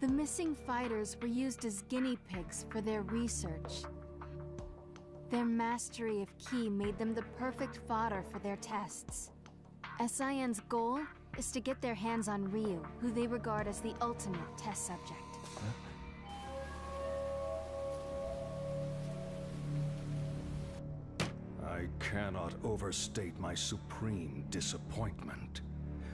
The missing fighters were used as guinea pigs for their research. Their mastery of ki made them the perfect fodder for their tests. SIN's goal is to get their hands on Ryu, who they regard as the ultimate test subject. I cannot overstate my supreme disappointment.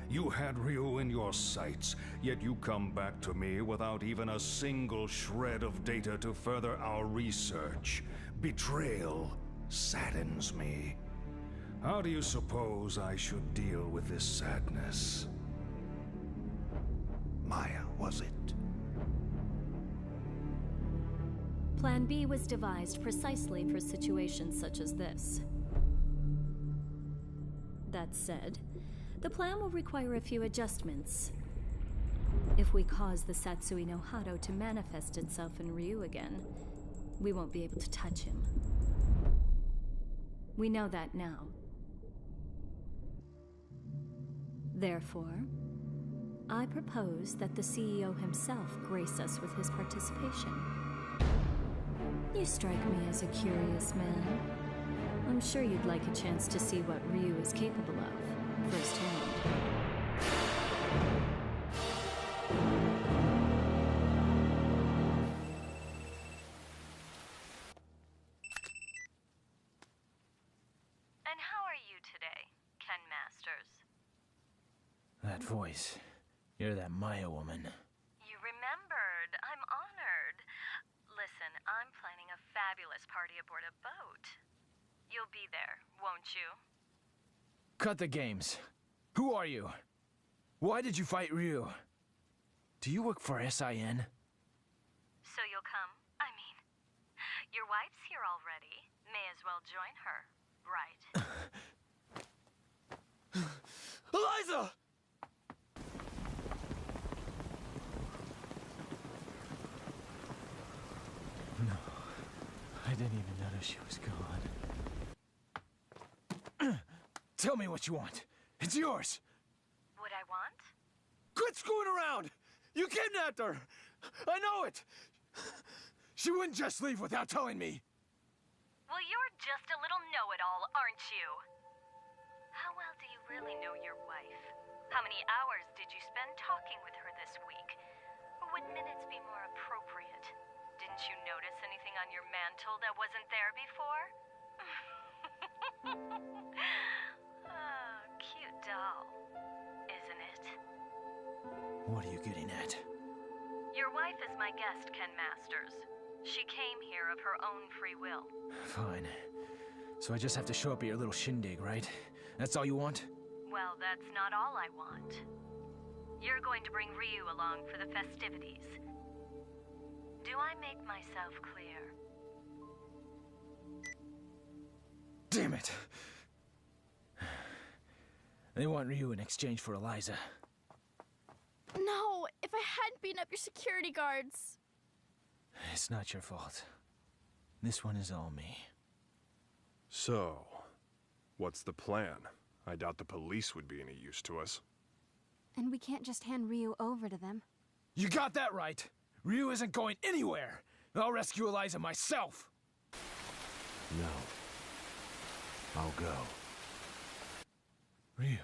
You had Ryu in your sights, yet you come back to me without even a single shred of data to further our research. Betrayal saddens me. How do you suppose I should deal with this sadness? Maya, was it? Plan B was devised precisely for situations such as this. That said, the plan will require a few adjustments. If we cause the Satsui no Hado to manifest itself in Ryu again, we won't be able to touch him. We know that now. Therefore, I propose that the CEO himself grace us with his participation. You strike me as a curious man. I'm sure you'd like a chance to see what Ryu is capable of, firsthand. And how are you today, Ken Masters? That voice. You're that Maya woman. You remembered. I'm honored. Listen, I'm planning a fabulous party aboard a boat. You'll be there, won't you? Cut the games. Who are you? Why did you fight Ryu? Do you work for SIN? So you'll come? I mean, your wife's here already. May as well join her, right? Eliza! No. I didn't even notice she was gone. Tell me what you want. It's yours. What I want? Quit screwing around! You kidnapped her! I know it! She wouldn't just leave without telling me. Well, you're just a little know-it-all, aren't you? How well do you really know your wife? How many hours did you spend talking with her this week? Or would minutes be more appropriate? Didn't you notice anything on your mantle that wasn't there before? Oh, cute doll, isn't it? What are you getting at? Your wife is my guest, Ken Masters. She came here of her own free will. Fine. So I just have to show up at your little shindig, right? That's all you want? Well, that's not all I want. You're going to bring Ryu along for the festivities. Do I make myself clear? Damn it! They want Ryu in exchange for Eliza. No, if I hadn't beaten up your security guards. It's not your fault. This one is all me. So, what's the plan? I doubt the police would be any use to us. And we can't just hand Ryu over to them. You got that right! Ryu isn't going anywhere! I'll rescue Eliza myself! No. I'll go. Ryu.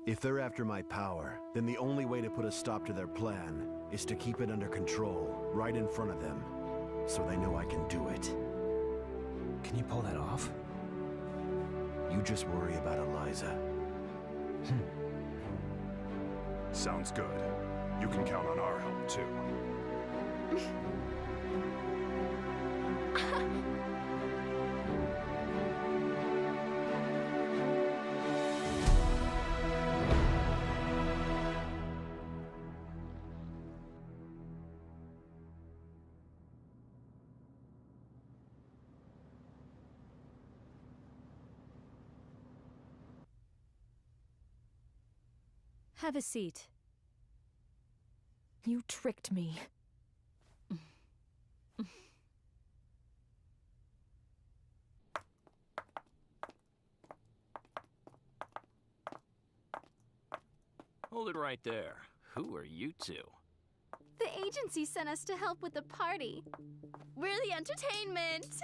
If they're after my power, then the only way to put a stop to their plan is to keep it under control, right in front of them, so they know I can do it. Can you pull that off? You just worry about Eliza. Sounds good. You can count on our help, too. Have a seat. You tricked me. Hold it right there. Who are you two? The agency sent us to help with the party. We're the entertainment.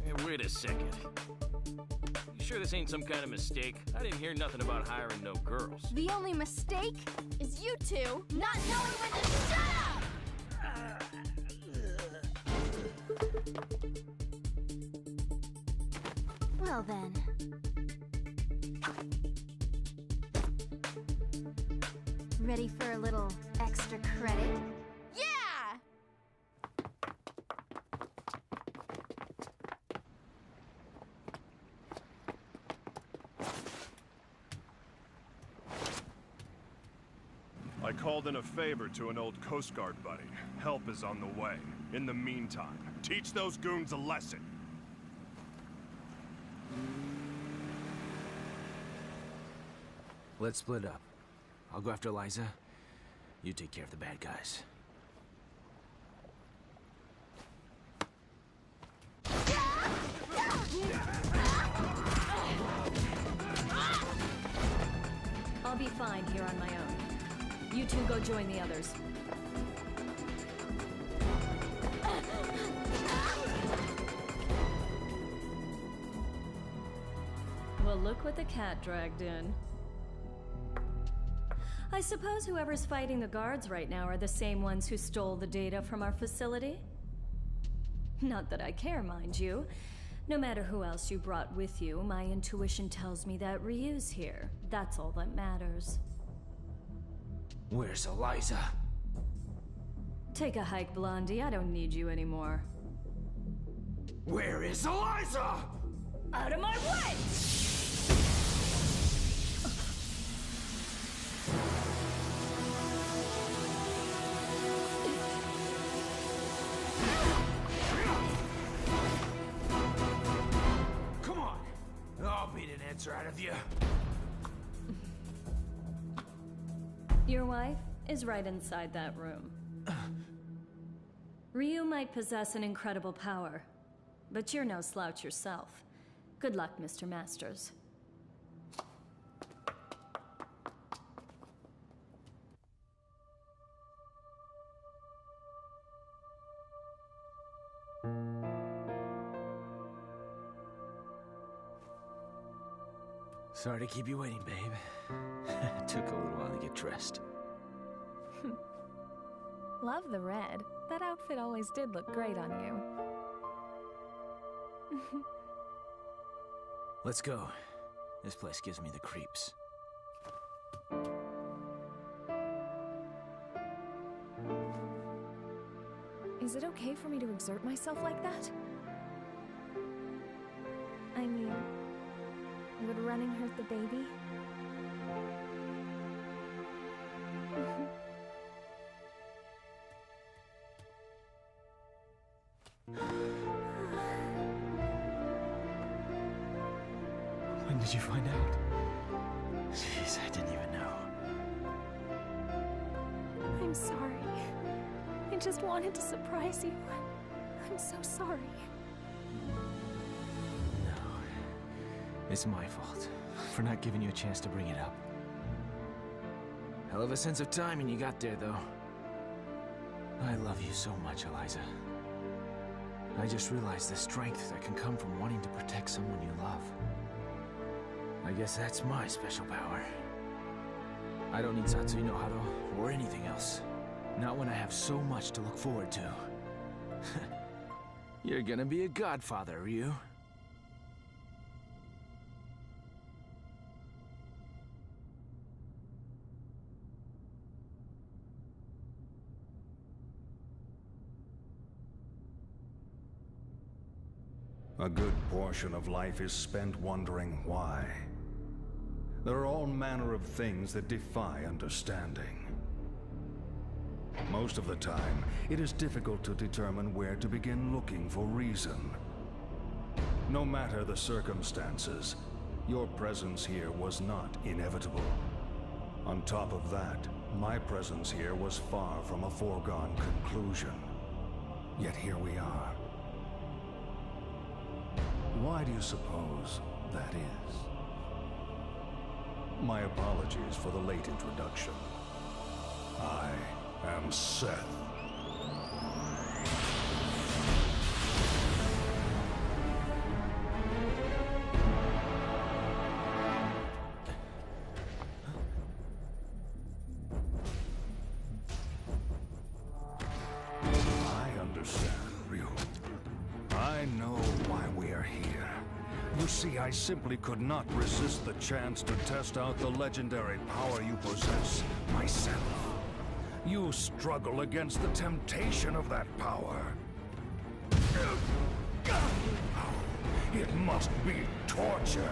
Hey, wait a second. You sure this ain't some kind of mistake? I didn't hear nothing about hiring no girls. The only mistake is you two not knowing when to shut up! Well then. Ready for a little extra credit? Yeah! I called in a favor to an old Coast Guard buddy. Help is on the way. In the meantime, teach those goons a lesson. Let's split up. I'll go after Eliza. You take care of the bad guys. I'll be fine here on my own. You two go join the others. Well, look what the cat dragged in. I suppose whoever's fighting the guards right now are the same ones who stole the data from our facility? Not that I care, mind you. No matter who else you brought with you, my intuition tells me that Ryu's here. That's all that matters. Where's Eliza? Take a hike, Blondie. I don't need you anymore. Where is Eliza? Out of my way! Come on! I'll beat an answer out of you. Your wife is right inside that room. Ryu might possess an incredible power, but you're no slouch yourself. Good luck, Mr. Masters. Sorry to keep you waiting, babe. It took a little while to get dressed. Love the red. That outfit always did look great on you. Let's go. This place gives me the creeps. Is it okay for me to exert myself like that? I mean, would running hurt the baby? When did you find out? Jeez, I didn't even know. I'm sorry. I just wanted to surprise you. I'm so sorry. No. It's my fault for not giving you a chance to bring it up. Hell of a sense of timing you got there, though. I love you so much, Eliza. I just realized the strength that can come from wanting to protect someone you love. I guess that's my special power. I don't need Satsui no Hado or anything else. Not when I have so much to look forward to. You're gonna be a godfather, Ryu. A good portion of life is spent wondering why. There are all manner of things that defy understanding. Most of the time, it is difficult to determine where to begin looking for reason. No matter the circumstances, your presence here was not inevitable. On top of that, my presence here was far from a foregone conclusion. Yet here we are. Why do you suppose that is? My apologies for the late introduction. I am Seth. I understand, Ryu. I know why we are here. You see, I simply could not resist the chance to test out the legendary power you possess myself. You struggle against the temptation of that power. It must be torture.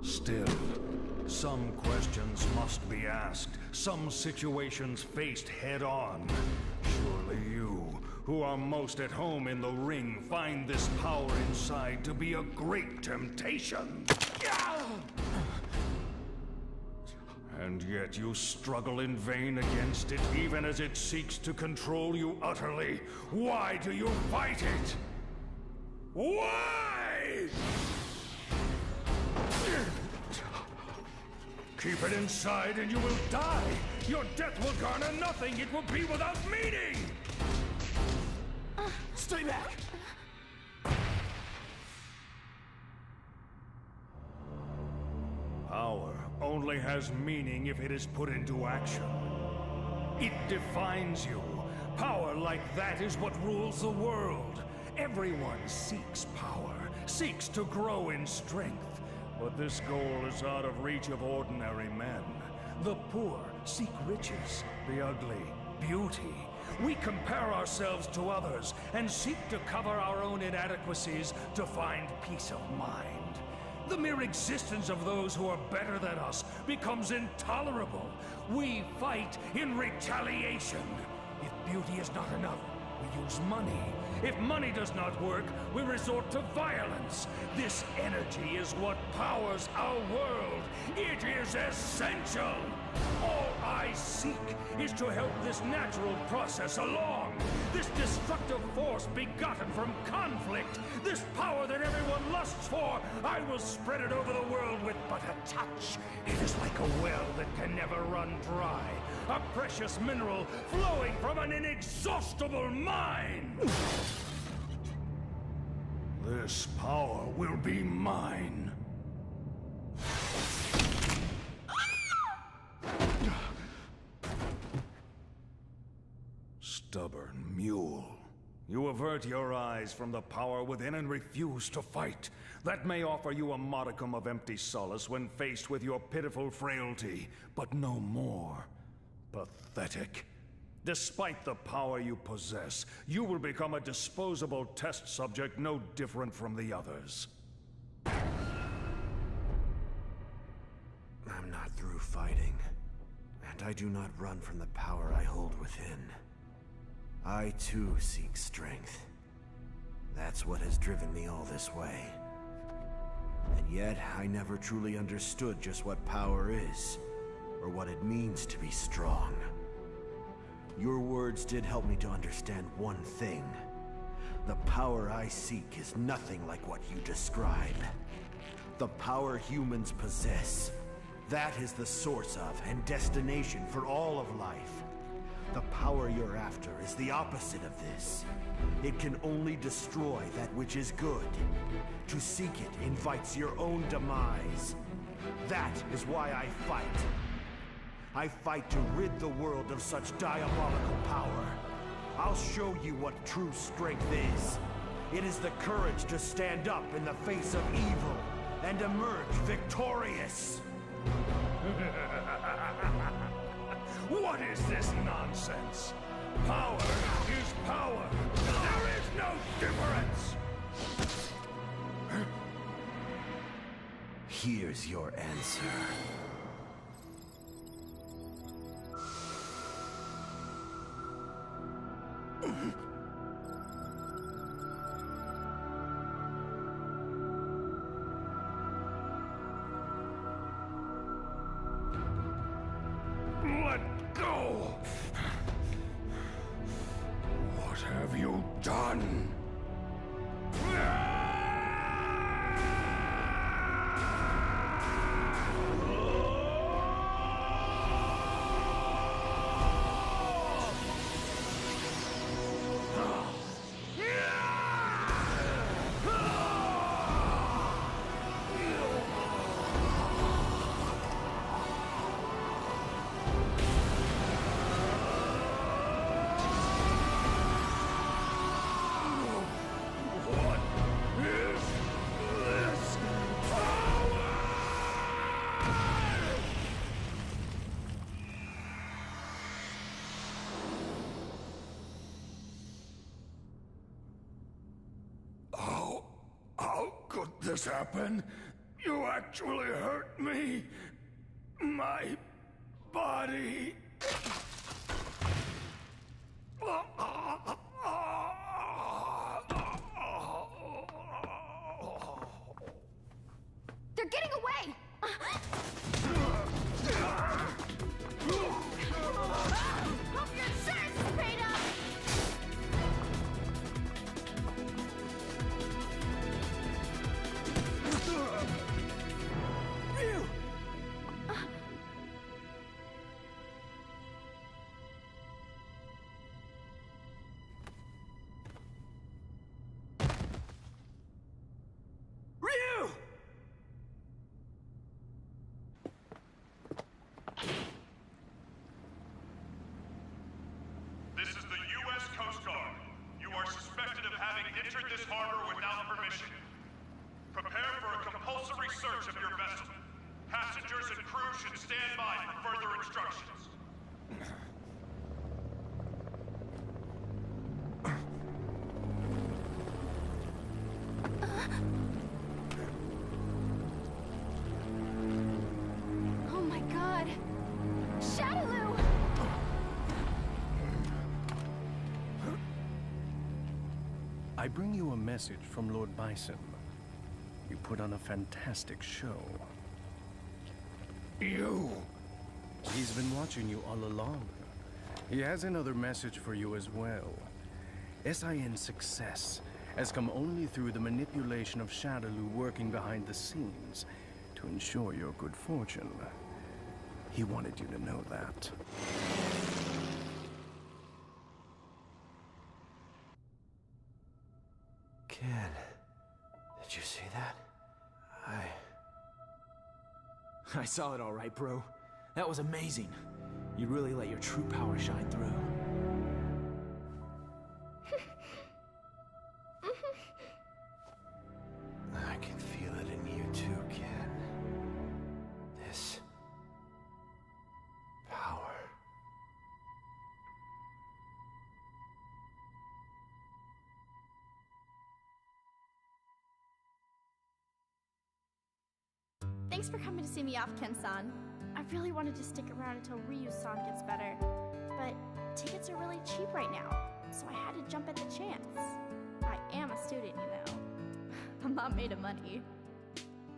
Still, some questions must be asked, some situations faced head-on. Surely you, who are most at home in the ring, find this power inside to be a great temptation. And yet you struggle in vain against it, even as it seeks to control you utterly. Why do you fight it? Why? Keep it inside and you will die. Your death will garner nothing. It will be without meaning. Stay back. Power only has meaning if it is put into action. It defines you. Power like that is what rules the world. Everyone seeks power, seeks to grow in strength. But this goal is out of reach of ordinary men. The poor seek riches, the ugly, beauty. We compare ourselves to others and seek to cover our own inadequacies to find peace of mind. The mere existence of those who are better than us becomes intolerable. We fight in retaliation. If beauty is not enough, we use money. If money does not work, we resort to violence. This energy is what powers our world. It is essential. All I seek is to help this natural process along. This destructive force begotten from conflict. This power that everyone lusts for. I will spread it over the world with but a touch. It is like a well that can never run dry. A precious mineral flowing from an inexhaustible mine. This power will be mine. Stubborn mule. You avert your eyes from the power within and refuse to fight. That may offer you a modicum of empty solace when faced with your pitiful frailty, but no more. Pathetic. Despite the power you possess, you will become a disposable test subject no different from the others. I'm not through fighting, and I do not run from the power I hold within. I too seek strength. That's what has driven me all this way. And yet, I never truly understood just what power is, or what it means to be strong. Your words did help me to understand one thing. The power I seek is nothing like what you describe. The power humans possess. That is the source of and destination for all of life. The power you're after is the opposite of this. It can only destroy that which is good. To seek it invites your own demise. That is why I fight. I fight to rid the world of such diabolical power. I'll show you what true strength is. It is the courage to stand up in the face of evil and emerge victorious. What is this nonsense? Power is power. There is no difference. Here's your answer. Let go! What have you done? This happened? You actually hurt me? My body? They're getting away! Hope your insurance is paid up! This is the U.S. Coast Guard. You are suspected of having entered this harbor without permission. Prepare for a compulsory search of your vessel. Passengers and crew should stand by for further instructions. Oh my god! Shadaloo! I bring you a message from Lord Bison. You put on a fantastic show. You? He's been watching you all along. He has another message for you as well. SIN success has come only through the manipulation of Shadaloo working behind the scenes to ensure your good fortune. He wanted you to know that. Ken, did you see that? I saw it all right, bro. That was amazing. You really let your true power shine through. I can feel it in you too, Ken. This power. Thanks for coming to see me off, Ken-san. I really wanted to stick around until Ryu-san gets better, but tickets are really cheap right now, so I had to jump at the chance. I am a student, you know. I'm not made of money.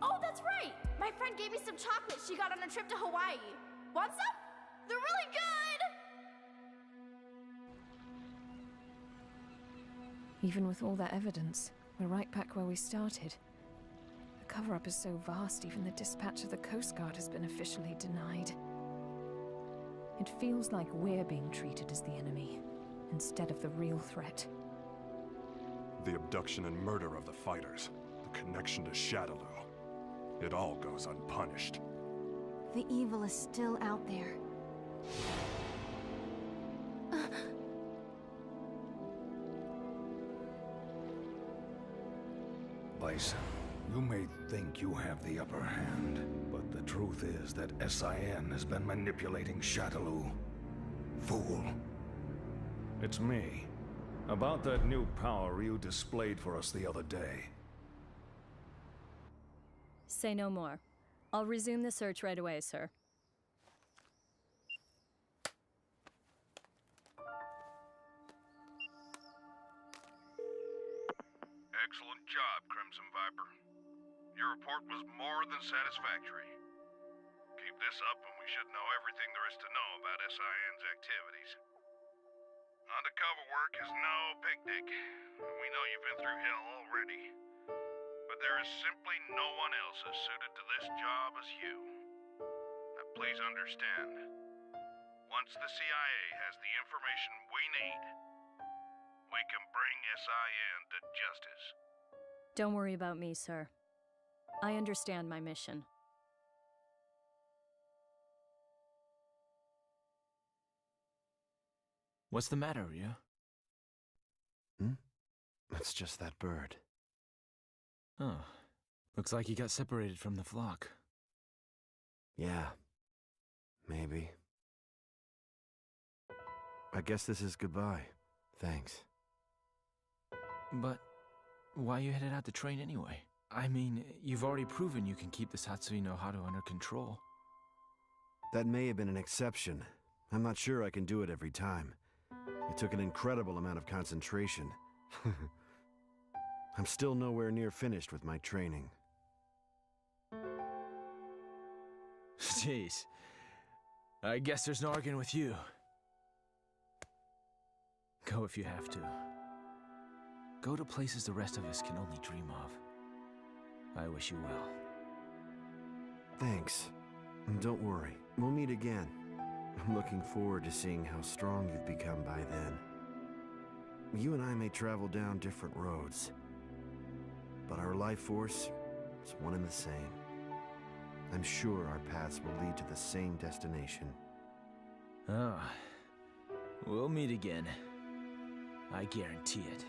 Oh, that's right! My friend gave me some chocolates she got on a trip to Hawaii. Want some? They're really good! Even with all that evidence, we're right back where we started. The cover-up is so vast, even the dispatch of the Coast Guard has been officially denied. It feels like we're being treated as the enemy, instead of the real threat. The abduction and murder of the fighters, the connection to Shadaloo. It all goes unpunished. The evil is still out there. Bison, you may think you have the upper hand, but the truth is that SIN has been manipulating Shadaloo. Fool. It's me. About that new power you displayed for us the other day. Say no more. I'll resume the search right away, sir. Excellent job, Crimson Viper. Your report was more than satisfactory. Keep this up and we should know everything there is to know about SIN's activities. Undercover work is no picnic. We know you've been through hell already. But there is simply no one else as suited to this job as you. Now please understand, once the CIA has the information we need, we can bring SIN to justice. Don't worry about me, sir. I understand my mission. What's the matter, Ryu? It's just that bird. Oh. Looks like he got separated from the flock. Yeah. Maybe. I guess this is goodbye. Thanks. But why you headed out to train anyway? I mean, you've already proven you can keep this Hatsui no Haru under control. That may have been an exception. I'm not sure I can do it every time. It took an incredible amount of concentration. I'm still nowhere near finished with my training. Jeez. I guess there's no arguing with you. Go if you have to. Go to places the rest of us can only dream of. I wish you well. Thanks. And don't worry, we'll meet again. I'm looking forward to seeing how strong you've become by then. You and I may travel down different roads, but our life force is one and the same. I'm sure our paths will lead to the same destination. Ah, we'll meet again. I guarantee it.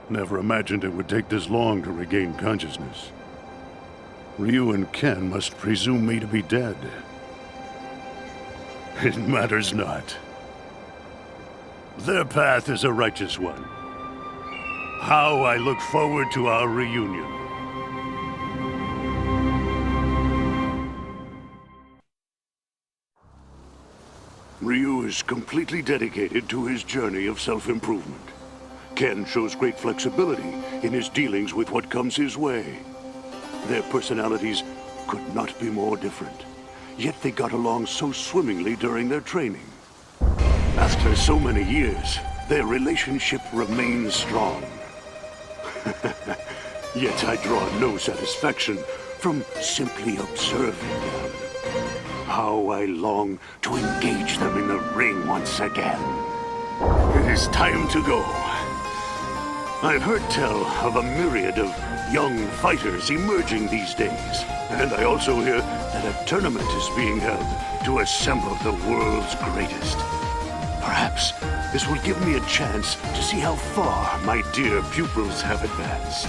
Never imagined it would take this long to regain consciousness. Ryu and Ken must presume me to be dead. It matters not. Their path is a righteous one. How I look forward to our reunion. Ryu is completely dedicated to his journey of self-improvement. Ken shows great flexibility in his dealings with what comes his way. Their personalities could not be more different, yet they got along so swimmingly during their training. After so many years, their relationship remains strong. Yet I draw no satisfaction from simply observing them. How I long to engage them in the ring once again. It is time to go. I've heard tell of a myriad of young fighters emerging these days, and I also hear that a tournament is being held to assemble the world's greatest. Perhaps this will give me a chance to see how far my dear pupils have advanced.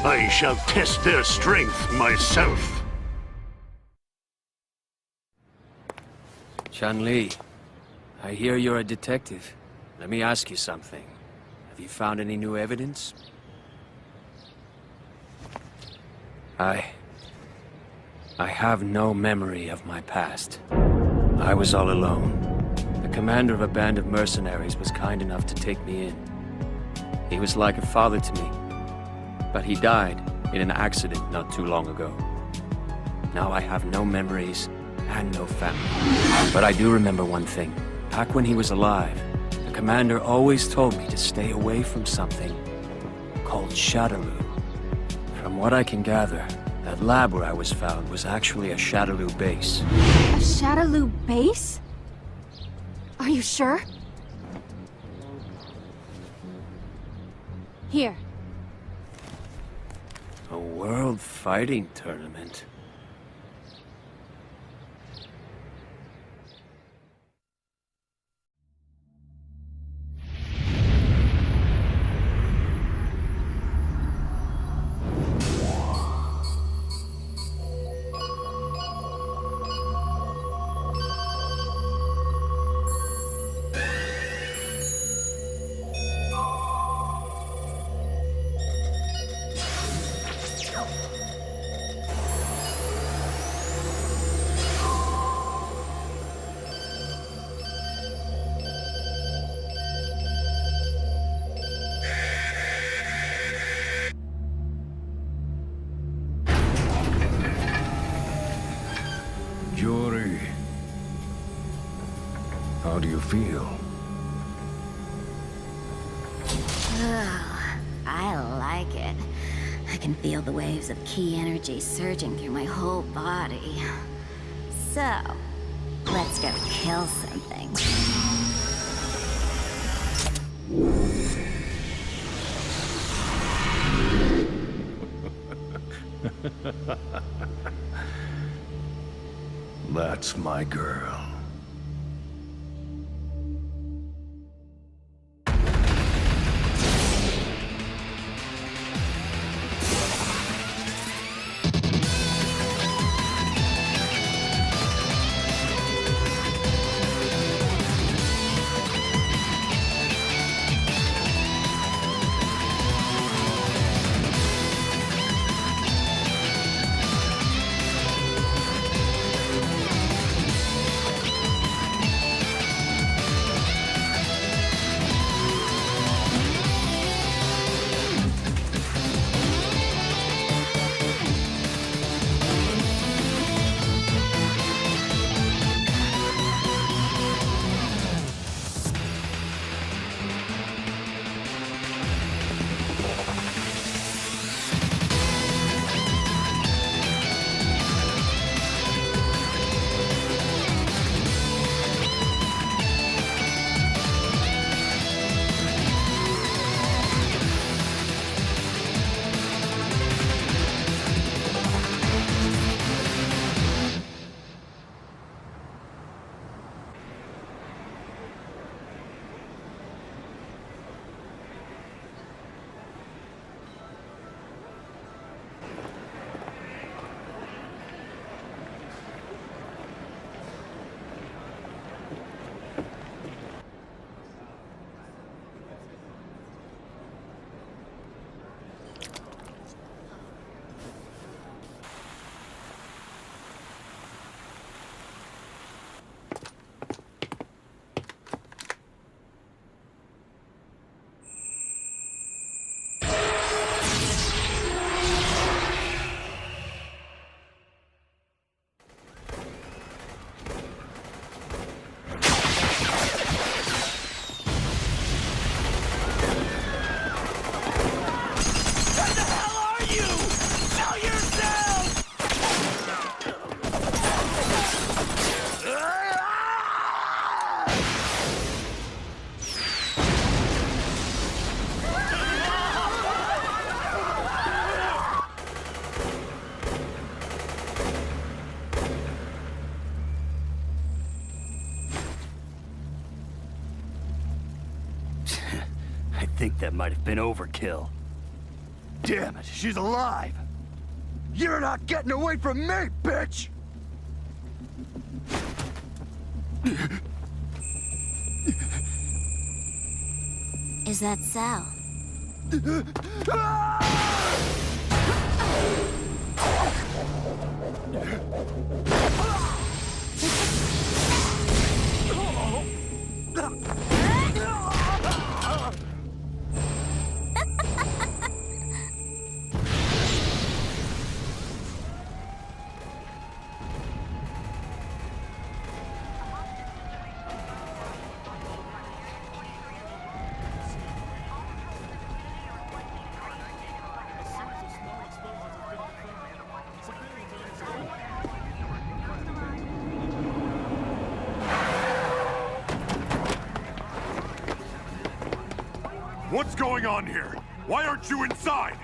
I shall test their strength myself. Chun-Li, I hear you're a detective. Let me ask you something. Have you found any new evidence? I have no memory of my past. I was all alone. The commander of a band of mercenaries was kind enough to take me in. He was like a father to me, but he died in an accident not too long ago. Now I have no memories and no family. But I do remember one thing. Back when he was alive, the commander always told me to stay away from something called Shadaloo. From what I can gather, that lab where I was found was actually a Shadaloo base. A Shadaloo base? Are you sure? Here. A world fighting tournament. Yuri, how do you feel? Oh, I like it. I can feel the waves of ki energy surging through my whole body. So, let's go kill something. That's my girl. that might have been overkill. Damn it, she's alive! You're not getting away from me, bitch! Is that so? What's going on here? Why aren't you inside?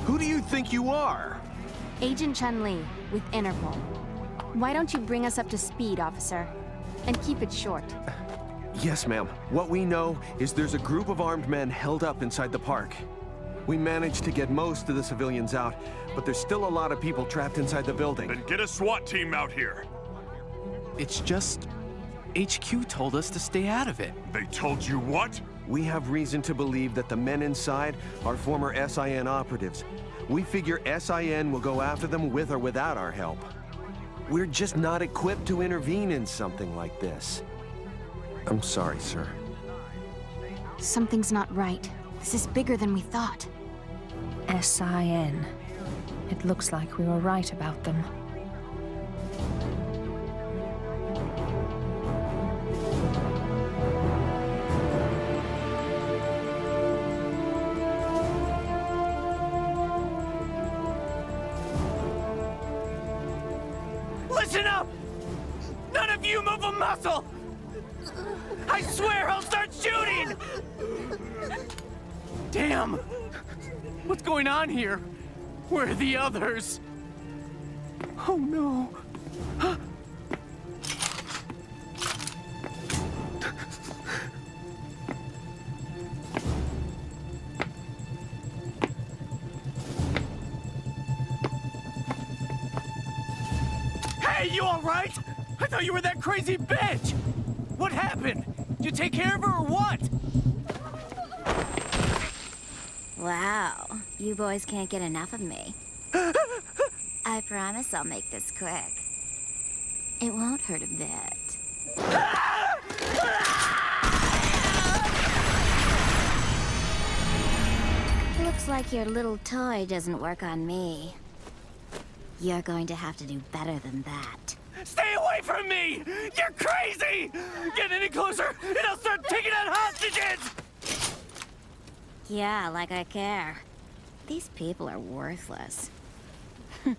Who do you think you are? Agent Chun-Li, with Interpol. Why don't you bring us up to speed, officer? And keep it short. Yes, ma'am. What we know is there's a group of armed men held up inside the park. We managed to get most of the civilians out, but there's still a lot of people trapped inside the building. Then get a SWAT team out here. It's just... HQ told us to stay out of it. They told you what? We have reason to believe that the men inside are former SIN operatives. We figure SIN will go after them with or without our help. We're just not equipped to intervene in something like this. I'm sorry, sir. Something's not right. This is bigger than we thought. SIN. It looks like we were right about them. Listen up! None of you move a muscle! I swear I'll start shooting! Damn! What's going on here? Where are the others? Oh no! Hey, you all right? I thought you were that crazy bitch! What happened? Did you take care of her or what? Wow, you boys can't get enough of me. I promise I'll make this quick. It won't hurt a bit. Looks like your little toy doesn't work on me. You're going to have to do better than that. Stay away from me! You're crazy! Get any closer and I'll start taking out hostages! Yeah, like I care. These people are worthless. But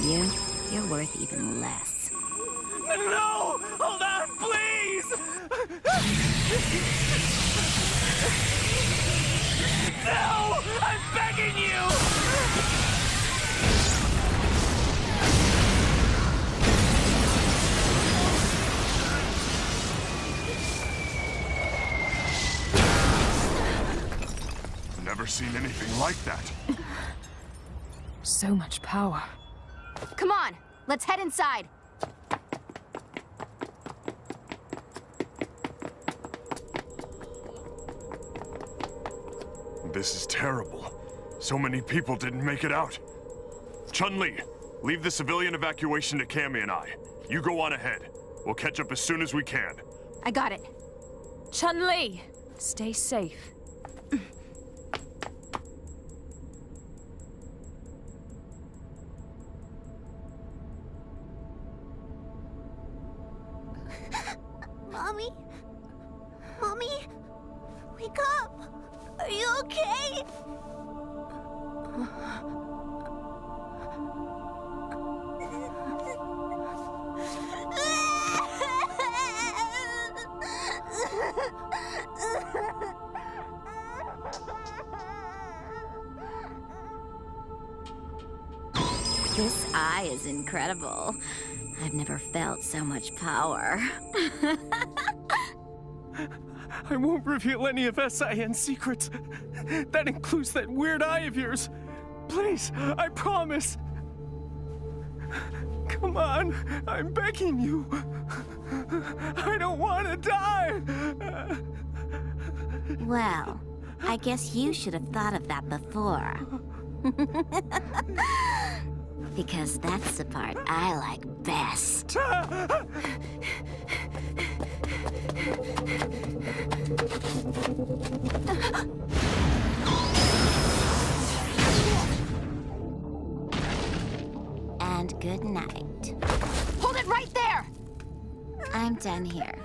you're worth even less. No! Hold on, please! No! I'm begging you! Never seen anything like that. So much power. Come on, let's head inside. This is terrible. So many people didn't make it out. Chun-Li, leave the civilian evacuation to Cammy and I. You go on ahead. We'll catch up as soon as we can. I got it. Chun-Li, stay safe. Mommy? Mommy? Wake up! Are you okay? This eye is incredible. I've never felt so much power. I won't reveal any of SIN's secrets. That includes that weird eye of yours. Please, I promise. Come on, I'm begging you. I don't want to die. Well, I guess you should have thought of that before. Because that's the part I like best. And good night. Hold it right there! I'm done here.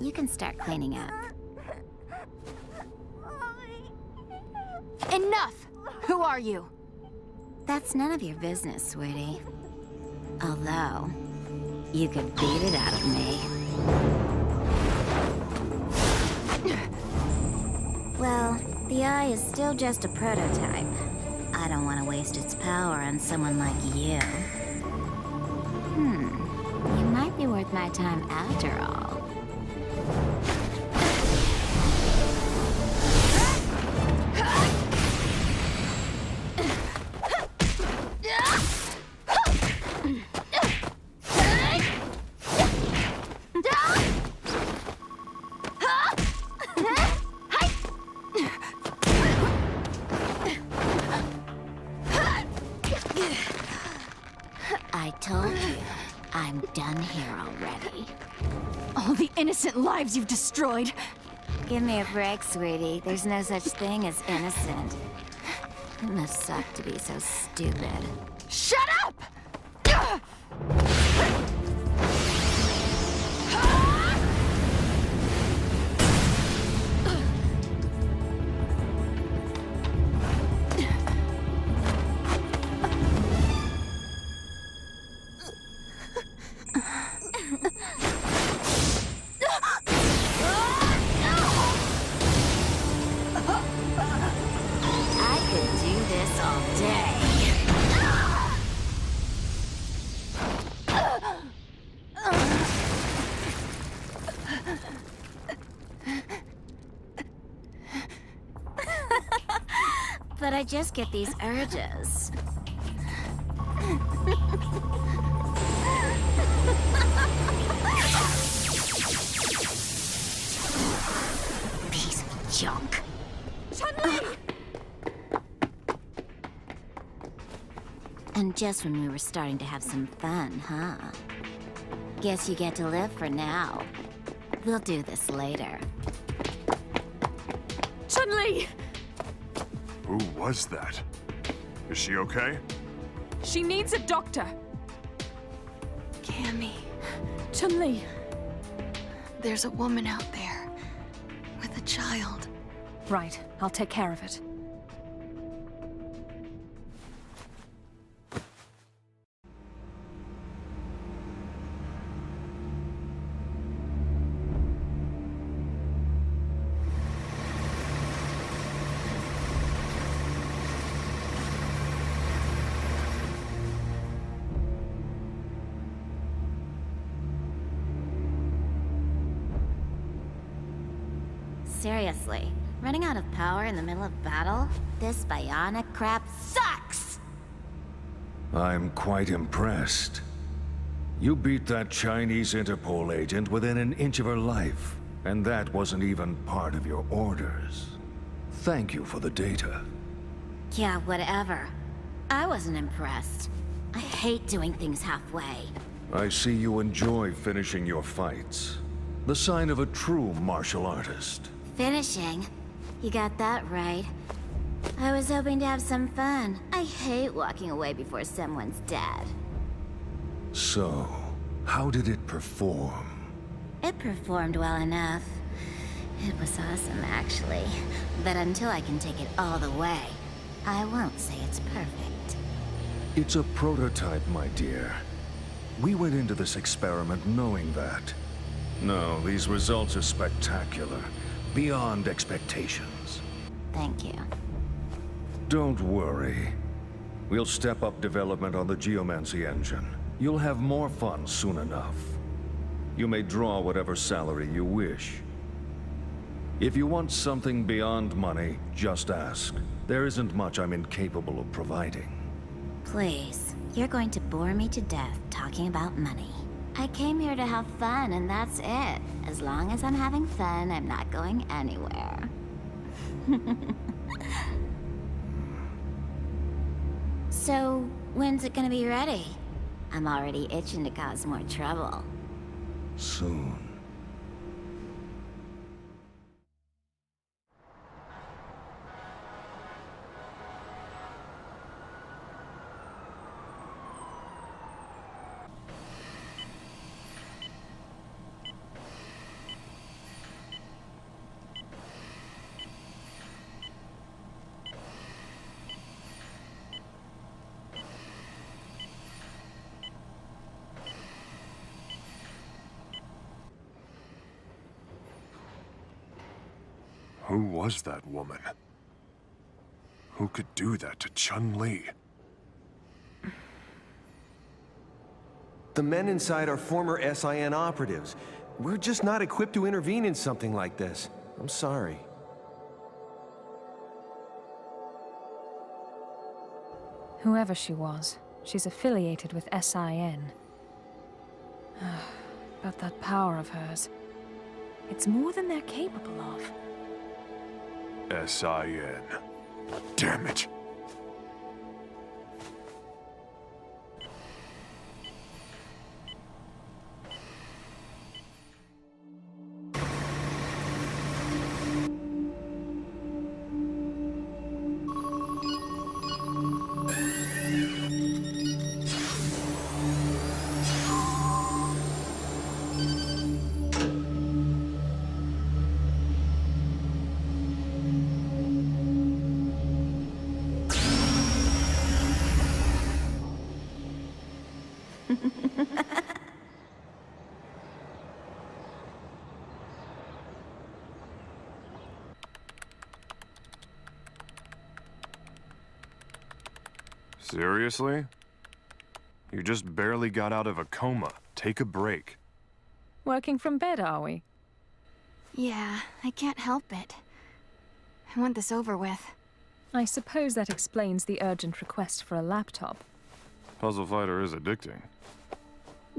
You can start cleaning up. Enough! Who are you? That's none of your business, sweetie. Although, you could beat it out of me. Well, the eye is still just a prototype. I don't want to waste its power on someone like you. You might be worth my time after all. I told you, I'm done here already. All the innocent lives you've destroyed. Give me a break, sweetie. There's no such thing as innocent. It must suck to be so stupid. Shut up! But I just get these urges. Piece of junk. And just when we were starting to have some fun, huh? Guess you get to live for now. We'll do this later. Chun-Li! Who was that? Is she okay? She needs a doctor. Cammy. Chun-Li. There's a woman out there. With a child. Right, I'll take care of it. Seriously, running out of power in the middle of battle? This bionic crap sucks! I'm quite impressed. You beat that Chinese Interpol agent within an inch of her life, and that wasn't even part of your orders. Thank you for the data. Yeah, whatever. I wasn't impressed. I hate doing things halfway. I see you enjoy finishing your fights. The sign of a true martial artist. Finishing? You got that right. I was hoping to have some fun. I hate walking away before someone's dead. So, how did it perform? It performed well enough. It was awesome, actually. But until I can take it all the way, I won't say it's perfect. It's a prototype, my dear. We went into this experiment knowing that. No, these results are spectacular. Beyond expectations. Thank you. Don't worry. We'll step up development on the geomancy engine. You'll have more fun soon enough. You may draw whatever salary you wish. If you want something beyond money, just ask. There isn't much I'm incapable of providing. Please, you're going to bore me to death talking about money. I came here to have fun, and that's it. As long as I'm having fun, I'm not going anywhere. So, when's it gonna be ready? I'm already itching to cause more trouble. Soon. Who was that woman? Who could do that to Chun-Li? The men inside are former SIN operatives. We're just not equipped to intervene in something like this. I'm sorry. Whoever she was, she's affiliated with SIN. But that power of hers, it's more than they're capable of. SIN. Damn it. Seriously? You just barely got out of a coma. Take a break. Working from bed, are we? Yeah, I can't help it. I want this over with. I suppose that explains the urgent request for a laptop. Puzzle Fighter is addicting.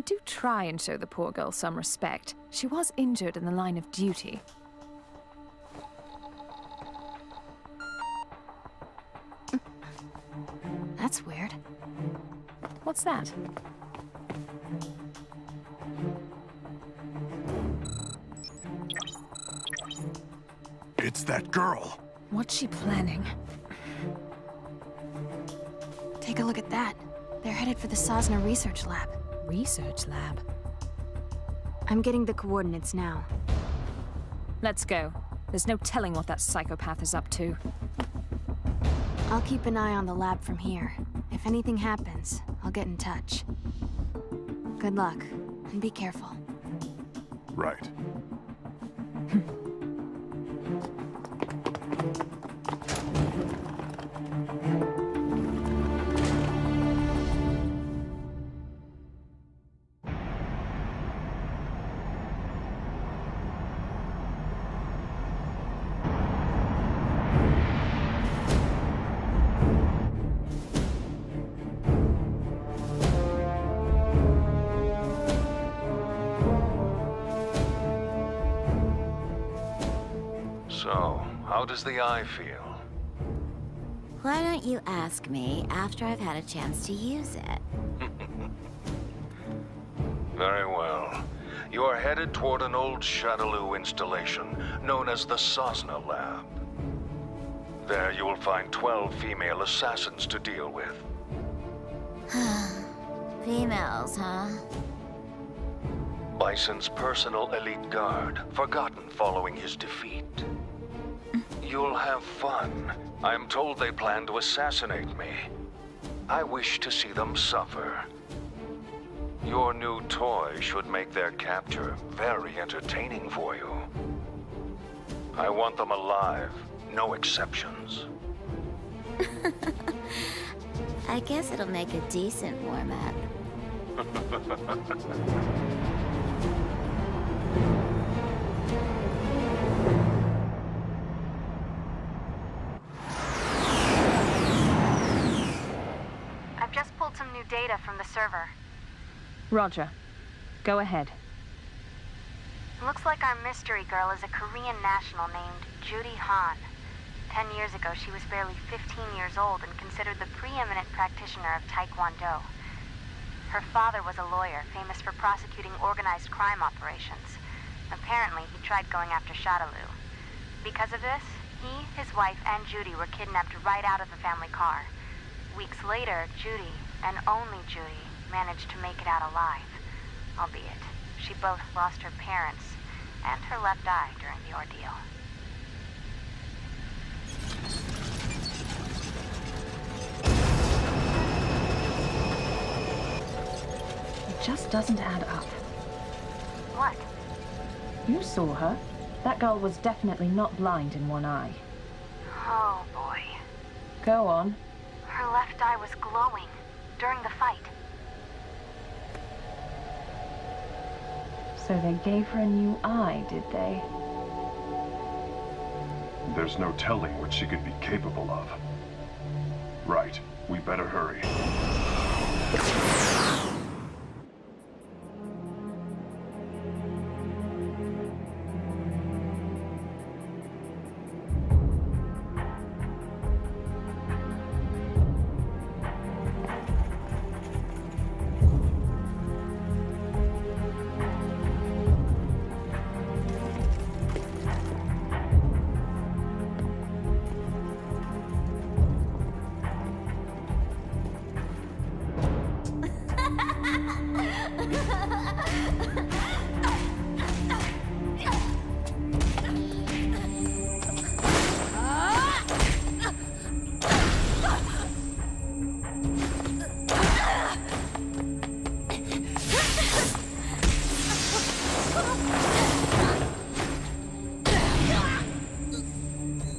Do try and show the poor girl some respect. She was injured in the line of duty. That's weird. What's that? It's that girl. What's she planning? Take a look at that. They're headed for the Sosna Research Lab. Research lab? I'm getting the coordinates now. Let's go. There's no telling what that psychopath is up to. I'll keep an eye on the lab from here. If anything happens, I'll get in touch. Good luck, and be careful. Right. So, how does the eye feel? Why don't you ask me after I've had a chance to use it? Very well. You are headed toward an old Shadaloo installation known as the Sosna Lab. There you will find 12 female assassins to deal with. Females, huh? Bison's personal elite guard, forgotten following his defeat. You'll have fun. I am told they plan to assassinate me. I wish to see them suffer. Your new toy should make their capture very entertaining for you. I want them alive, no exceptions. I guess it'll make a decent warm-up. data from the server. Roger. Go ahead. Looks like our mystery girl is a Korean national named Judy Han. 10 years ago, she was barely 15 years old and considered the preeminent practitioner of Taekwondo. Her father was a lawyer, famous for prosecuting organized crime operations. Apparently, he tried going after Shadaloo. Because of this, he, his wife, and Judy were kidnapped right out of the family car. Weeks later, Judy, and only Judy, managed to make it out alive. Albeit, she both lost her parents and her left eye during the ordeal. It just doesn't add up. What? You saw her. That girl was definitely not blind in one eye. Oh, boy. Go on. Her left eye was glowing during the fight. So they gave her a new eye, did they? There's no telling what she could be capable of. Right, we better hurry.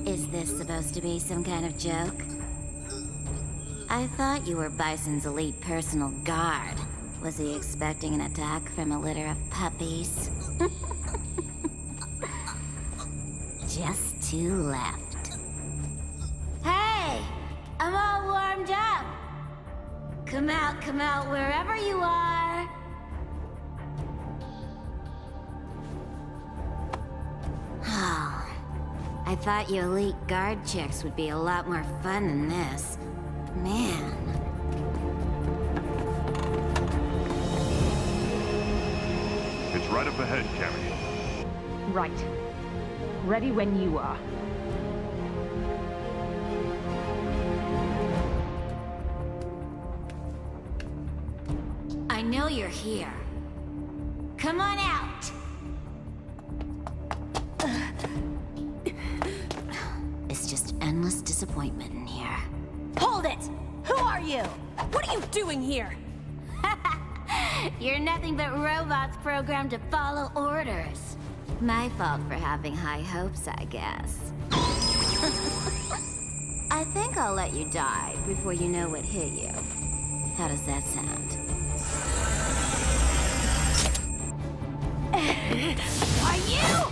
Is this supposed to be some kind of joke? I thought you were Bison's elite personal guard. Was he expecting an attack from a litter of puppies? Just two left. Hey! I'm all warmed up! Come out, wherever you are! Oh, I thought you elite guard chicks would be a lot more fun than this. Man. It's right up ahead, Cammy. Right. Ready when you are. I know you're here. Come on out! It's just endless disappointment in here. Hold it! Who are you? What are you doing here? You're nothing but robots programmed to follow orders. My fault for having high hopes, I guess. I think I'll let you die before you know what hit you. How does that sound? Are you?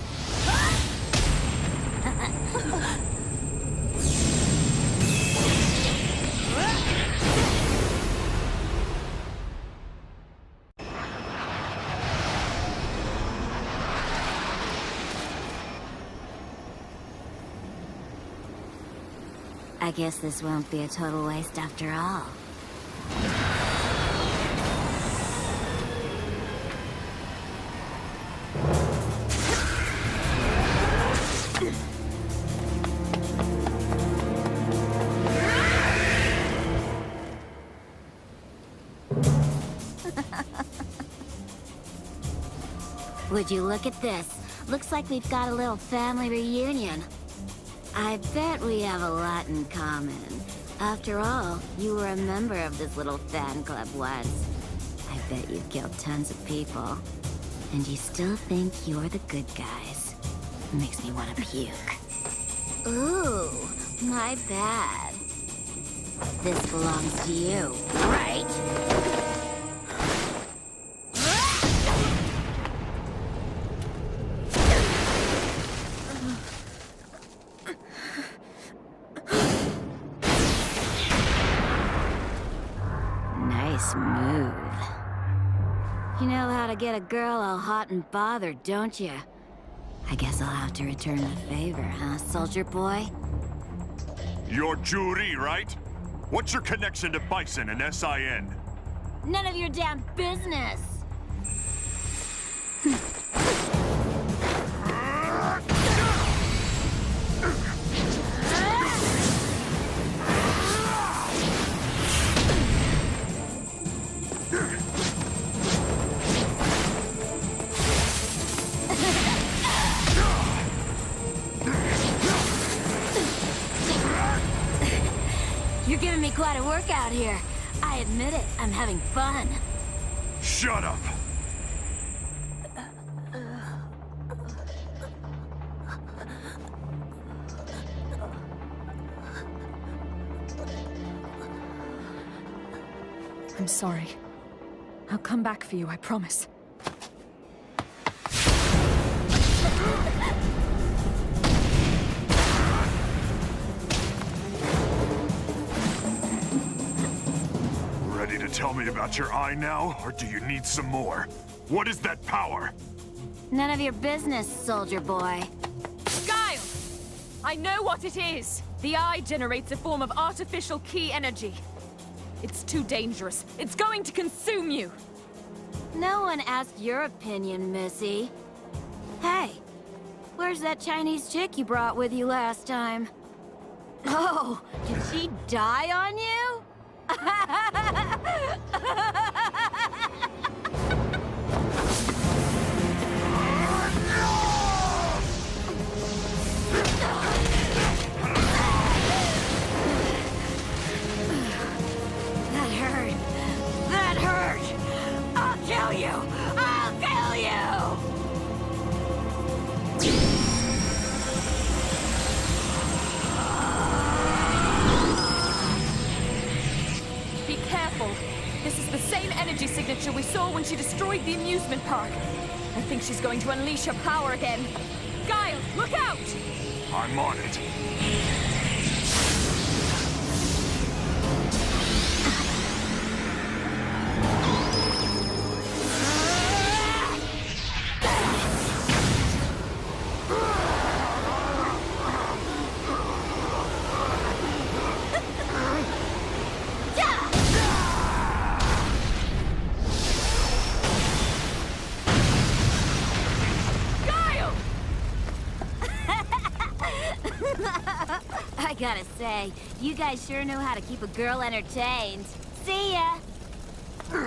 I guess this won't be a total waste after all. Would you look at this? Looks like we've got a little family reunion. I bet we have a lot in common. After all, you were a member of this little fan club once. I bet you've killed tons of people. And you still think you're the good guys. Makes me want to puke. Ooh, my bad. This belongs to you, right? Nice smooth. You know how to get a girl all hot and bothered, don't you? I guess I'll have to return the favor, huh, soldier boy? You're Judy, right? What's your connection to Bison and SIN? None of your damn business! You're giving me quite a workout here. I admit it, I'm having fun. Shut up! I'm sorry. I'll come back for you, I promise. Ready to tell me about your eye now, or do you need some more? What is that power? None of your business, soldier boy. Guile! I know what it is! The eye generates a form of artificial key energy. It's too dangerous. It's going to consume you! No one asked your opinion, Missy. Hey, where's that Chinese chick you brought with you last time? Oh, did she die on you? That hurt. That hurt. I'll kill you. I'll kill you. Be careful. This is the same energy signature we saw when she destroyed the amusement park. I think she's going to unleash her power again. Guile, look out! I'm on it. I gotta say, you guys sure know how to keep a girl entertained. See ya!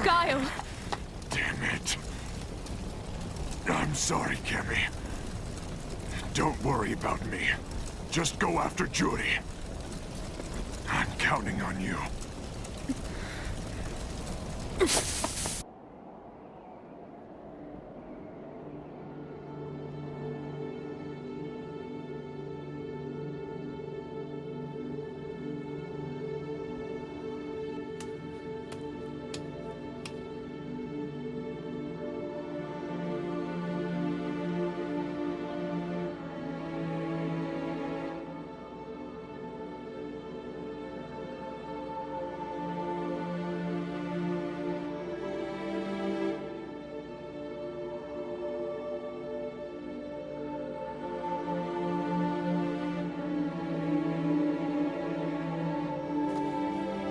Guile! Damn it. I'm sorry, Kemi. Don't worry about me. Just go after Judy. I'm counting on you.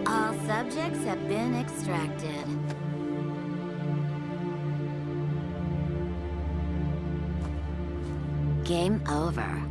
All subjects have been extracted. Game over.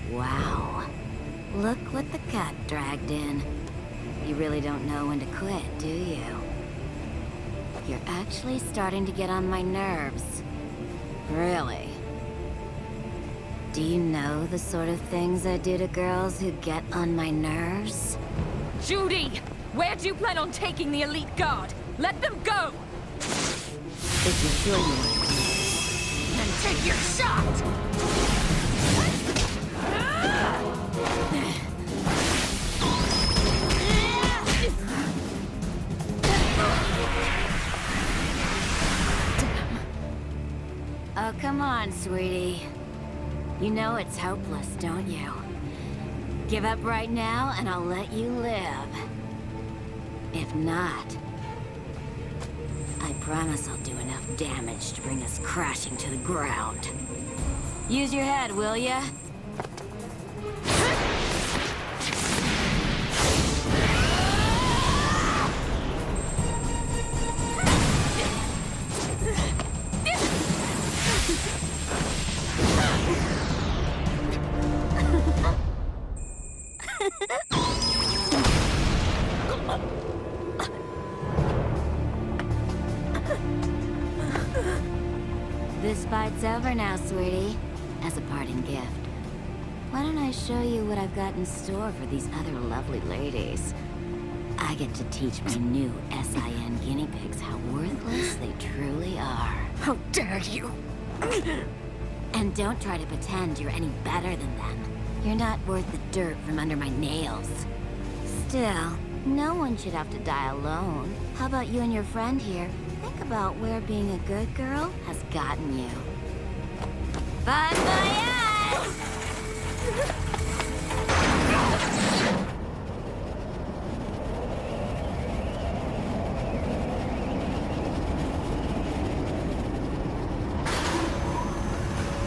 Wow. Look what the cat dragged in. You really don't know when to quit, do you? You're actually starting to get on my nerves. Really? Do you know the sort of things I do to girls who get on my nerves? Judy! Where do you plan on taking the elite guard? Let them go! If you're sure you want to. And Take your shot! Oh, come on, sweetie. You know it's hopeless, don't you? Give up right now, and I'll let you live. If not, I promise I'll do enough damage to bring us crashing to the ground. Use your head, will ya? This fight's over now, sweetie. As a parting gift, why don't I show you what I've got in store for these other lovely ladies? I get to teach my new SIN guinea pigs how worthless they truly are. How dare you! And don't try to pretend you're any better than them. You're not worth the dirt from under my nails. Still, no one should have to die alone. How about you and your friend here? Think about where being a good girl has gotten you. Bye bye!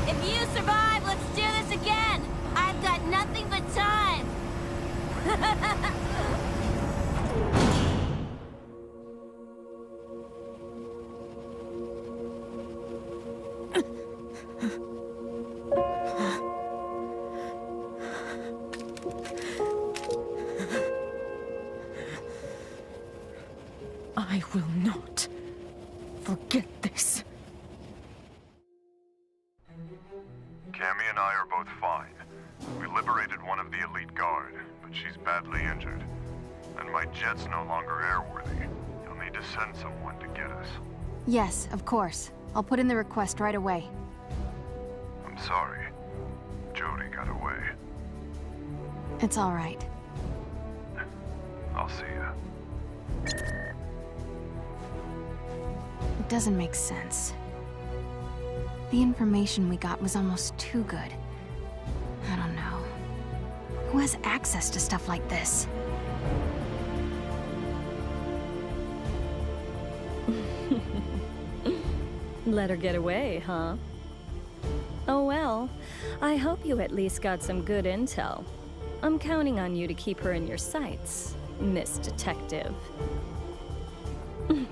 If you survive, let's do this again! I've got nothing but time! I will not forget this. Cammy and I are both fine. We liberated one of the elite guard, but she's badly injured. And my jet's no longer airworthy. You'll need to send someone to get us. Yes, of course. I'll put in the request right away. I'm sorry. Jody got away. It's all right. I'll see ya. It doesn't make sense. The information we got was almost too good. I don't know. Who has access to stuff like this? Let her get away, huh? Oh well, I hope you at least got some good intel. I'm counting on you to keep her in your sights, Miss Detective. I'm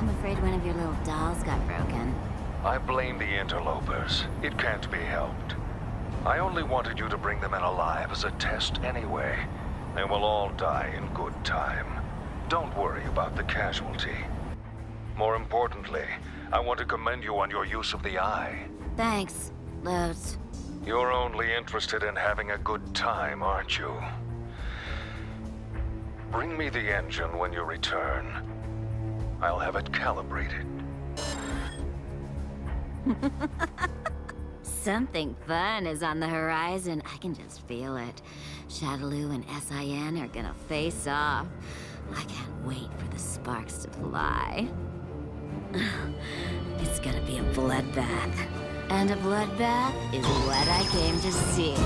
afraid one of your little dolls got broken. I blame the interlopers. It can't be helped. I only wanted you to bring them in alive as a test anyway. They will all die in good time. Don't worry about the casualty. More importantly, I want to commend you on your use of the eye. Thanks, Loads. You're only interested in having a good time, aren't you? Bring me the engine when you return. I'll have it calibrated. Something fun is on the horizon. I can just feel it. Shadaloo and SIN are gonna face off. I can't wait for the sparks to fly. It's gonna be a bloodbath. And a bloodbath is what I came to see.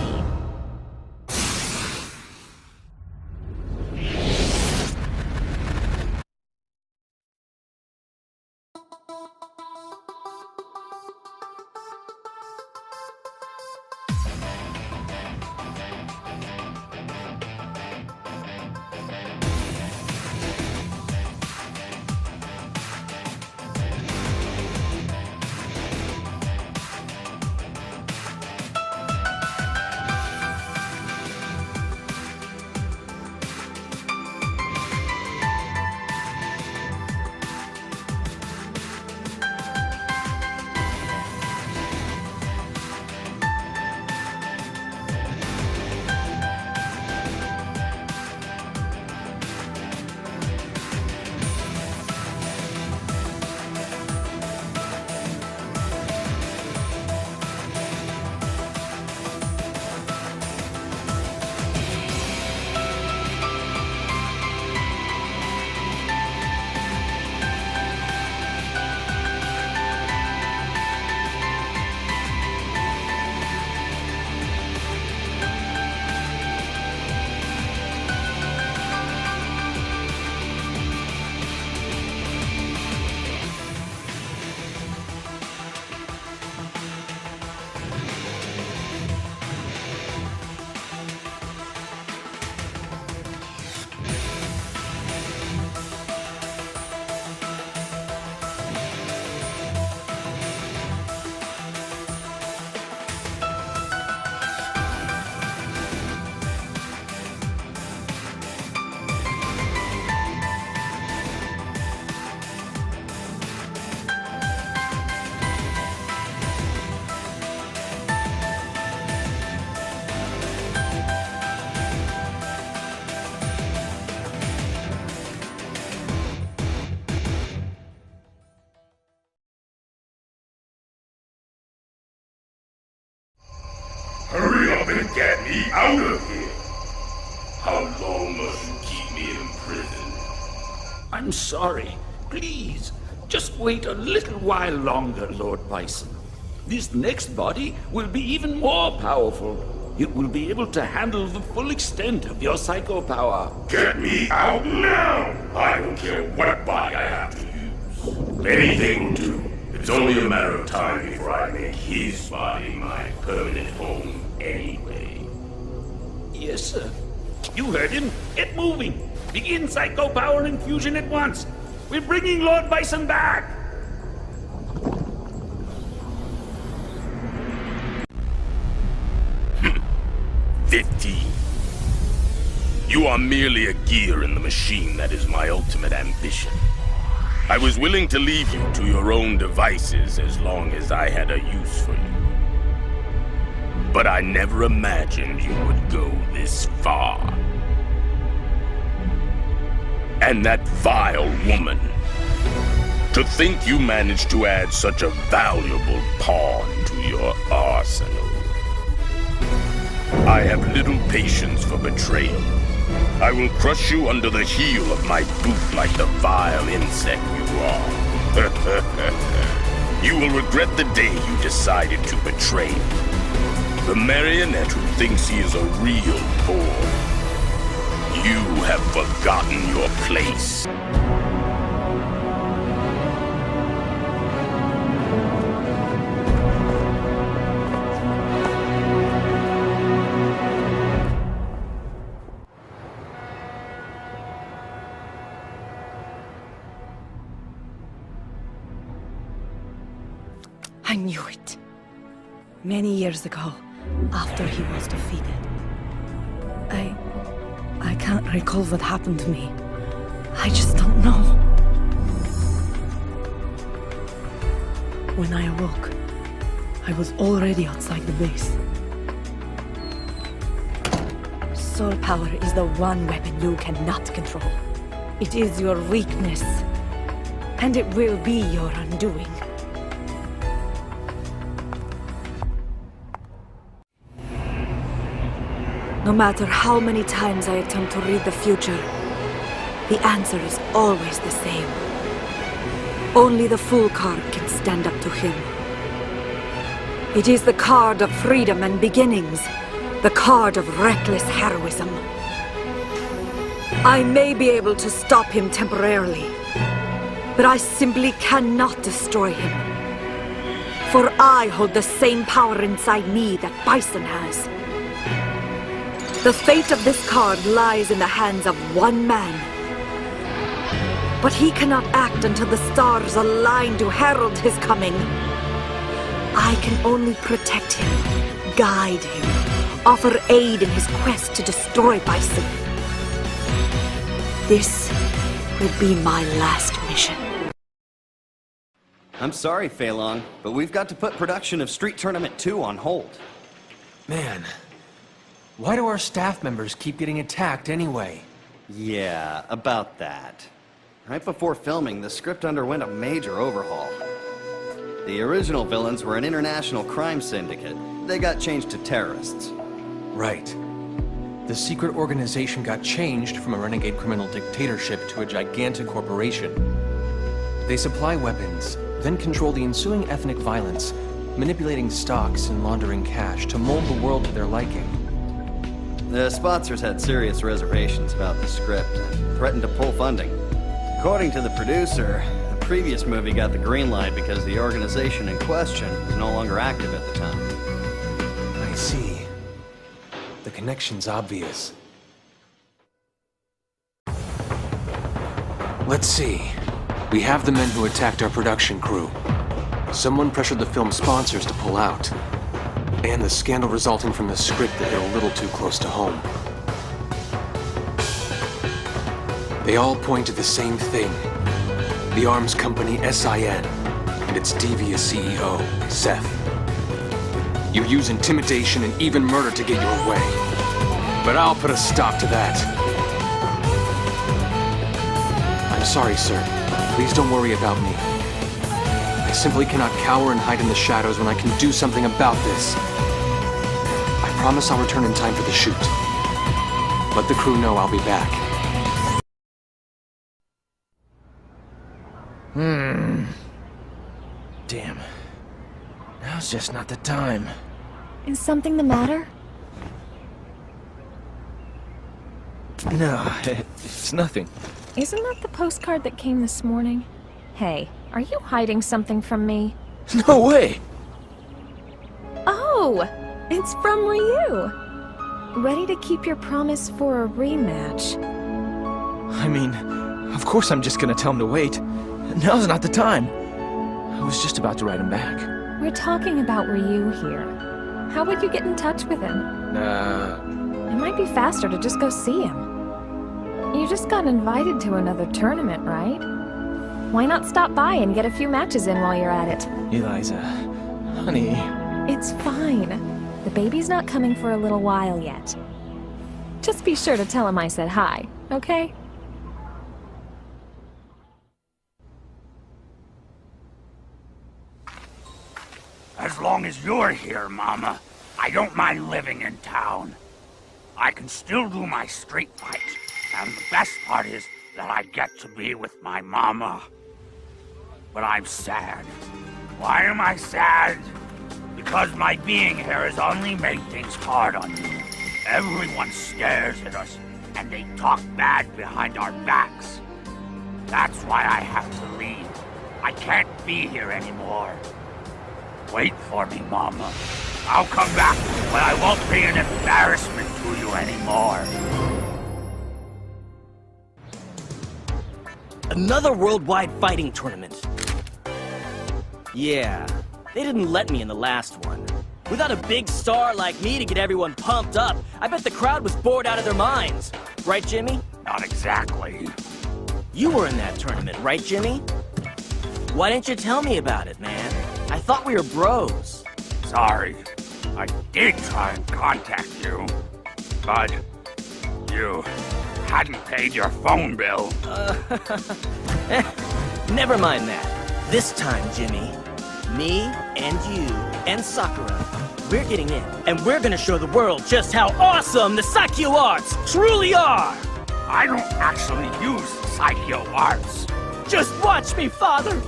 up and get me out of here. How long must you keep me in prison? I'm sorry. Please, just wait a little while longer, Lord Bison. This next body will be even more powerful. It will be able to handle the full extent of your psycho power. Get me out now! I don't care what body I have to use. Anything will do. It's only a matter of time before I make his body my permanent home anyway. Yes, sir. You heard him. Get moving. Begin psycho power infusion at once. We're bringing Lord Bison back. 15. You are merely a gear in the machine that is my ultimate ambition. I was willing to leave you to your own devices as long as I had a use for you. But I never imagined you would go this far. And that vile woman. To think you managed to add such a valuable pawn to your arsenal. I have little patience for betrayal. I will crush you under the heel of my boot like the vile insect you are. You will regret the day you decided to betray me. The marionette who thinks he is a real boy. You have forgotten your place. I knew it. Many years ago, after he was defeated. I can't recall what happened to me. I just don't know. When I awoke, I was already outside the base. Soul power is the one weapon you cannot control. It is your weakness, and it will be your undoing. No matter how many times I attempt to read the future, the answer is always the same. Only the Fool card can stand up to him. It is the card of freedom and beginnings, the card of reckless heroism. I may be able to stop him temporarily, but I simply cannot destroy him. For I hold the same power inside me that Bison has. The fate of this card lies in the hands of one man. But he cannot act until the stars align to herald his coming. I can only protect him, guide him, offer aid in his quest to destroy Bison. This will be my last mission. I'm sorry, Fei Long, but we've got to put production of Street Tournament 2 on hold. Man, why do our staff members keep getting attacked anyway? Yeah, about that. Right before filming, the script underwent a major overhaul. The original villains were an international crime syndicate. They got changed to terrorists. Right. The secret organization got changed from a renegade criminal dictatorship to a gigantic corporation. They supply weapons, then control the ensuing ethnic violence, manipulating stocks and laundering cash to mold the world to their liking. The sponsors had serious reservations about the script and threatened to pull funding. According to the producer, the previous movie got the green light because the organization in question was no longer active at the time. I see. The connection's obvious. Let's see. We have the men who attacked our production crew. Someone pressured the film sponsors to pull out. And the scandal resulting from the script that hit a little too close to home. They all point to the same thing. The arms company SIN and its devious CEO, Seth. You use intimidation and even murder to get your way. But I'll put a stop to that. I'm sorry, sir. Please don't worry about me. I simply cannot cower and hide in the shadows when I can do something about this. I promise I'll return in time for the shoot. Let the crew know I'll be back. Damn. Now's just not the time. Is something the matter? No, it's nothing. Isn't that the postcard that came this morning? Hey, are you hiding something from me? No way! Oh, it's from Ryu. Ready to keep your promise for a rematch. I mean, of course I'm just gonna tell him to wait. Now's not the time. I was just about to write him back. We're talking about Ryu here. How would you get in touch with him? It might be faster to just go see him. You just got invited to another tournament, right? Why not stop by and get a few matches in while you're at it? Eliza, honey... It's fine. The baby's not coming for a little while yet. Just be sure to tell him I said hi, okay? As long as you're here, Mama, I don't mind living in town. I can still do my street fight, and the best part is that I get to be with my Mama. But I'm sad. Why am I sad? Because my being here has only made things hard on you. Everyone stares at us, and they talk bad behind our backs. That's why I have to leave. I can't be here anymore. Wait for me, Mama. I'll come back, but I won't be an embarrassment to you anymore. Another worldwide fighting tournament. Yeah, they didn't let me in the last one. Without a big star like me to get everyone pumped up, I bet the crowd was bored out of their minds. Right, Jimmy? Not exactly. You were in that tournament, right, Jimmy? Why didn't you tell me about it, man? I thought we were bros. Sorry. I did try and contact you, but you hadn't paid your phone bill. Never mind that. This time, Jimmy, me and you and Sakura, we're getting in, and we're gonna show the world just how awesome the Saikyo arts truly are! I don't actually use Saikyo arts. Just watch me, Father!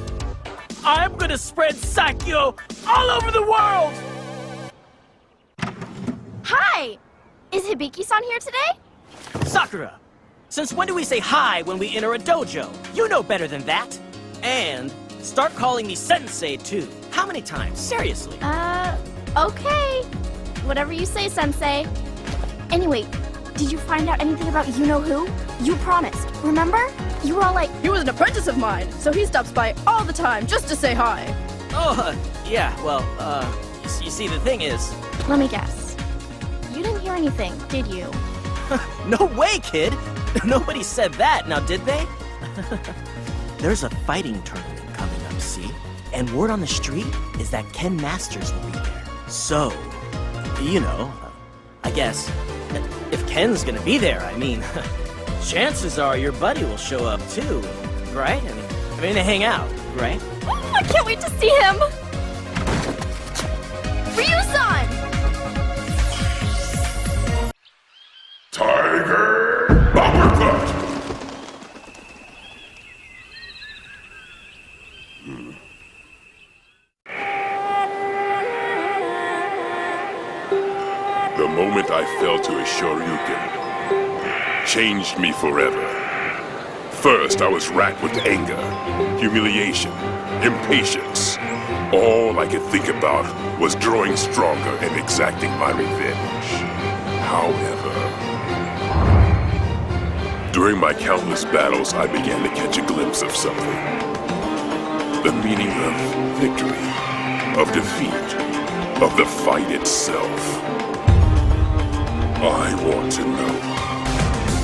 I'm gonna spread Saikyo all over the world! Hi! Is Hibiki-san here today? Sakura! Since when do we say hi when we enter a dojo? You know better than that! And start calling me Sensei, too. How many times? Seriously. Okay. Whatever you say, Sensei. Anyway, did you find out anything about you-know-who? You promised, remember? You were all like, he was an apprentice of mine, so he stops by all the time just to say hi. Oh, yeah, well, you see, the thing is... Let me guess. You didn't hear anything, did you? No way, kid! Nobody said that, now did they? There's a fighting tournament coming up, see? And word on the street is that Ken Masters will be there. So, you know, I guess, if Ken's gonna be there, I mean, chances are your buddy will show up too, right? I mean, they hang out, right? Oh, I can't wait to see him! Ryu-san! Tiger uppercut! The moment I fell to a Shoryuken changed me forever. First, I was racked with anger, humiliation, impatience. All I could think about was growing stronger and exacting my revenge. However, during my countless battles, I began to catch a glimpse of something. The meaning of victory, of defeat, of the fight itself. I want to know.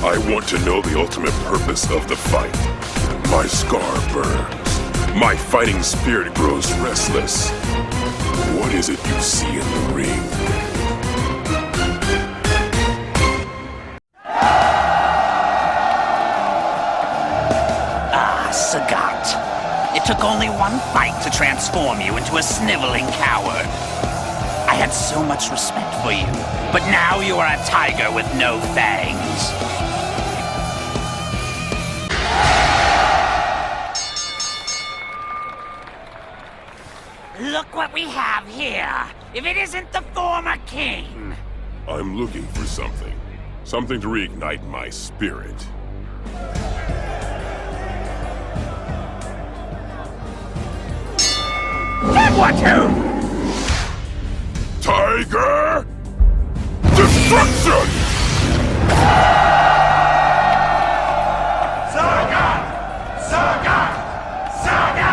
I want to know the ultimate purpose of the fight. My scar burns. My fighting spirit grows restless. What is it you see in the ring? Ah, Sagat. It took only one fight to transform you into a sniveling coward. I I had so much respect for you, but now you are a tiger with no fangs. Look what we have here. If it isn't the former king. I'm looking for something. Something to reignite my spirit. That one too! Tiger! Destruction! Saga! Saga! Saga!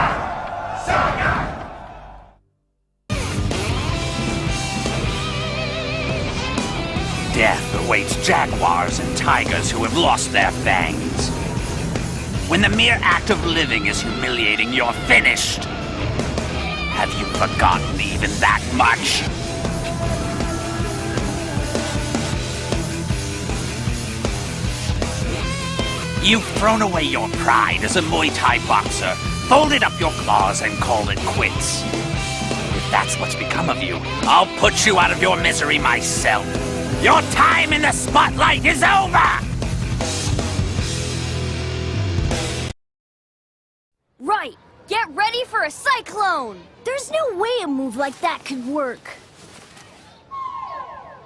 Saga! Death awaits jaguars and tigers who have lost their fangs. When the mere act of living is humiliating, you're finished. Have you forgotten even that much? You've thrown away your pride as a Muay Thai boxer, folded up your claws and called it quits. If that's what's become of you, I'll put you out of your misery myself. Your time in the spotlight is over! Right! Get ready for a cyclone! There's no way a move like that could work.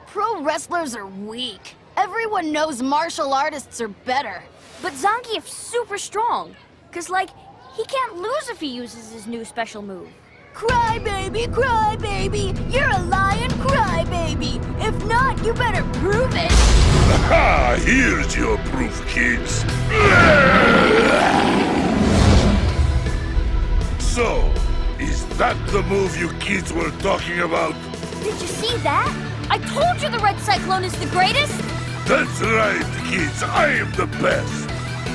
Pro wrestlers are weak. Everyone knows martial artists are better. But Zangief's super strong. Cause like, he can't lose if he uses his new special move. Cry baby, you're a lion, cry baby. If not, you better prove it. Aha! Here's your proof, kids. So, is that the move you kids were talking about? Did you see that? I told you the Red Cyclone is the greatest! That's right, kids. I am the best.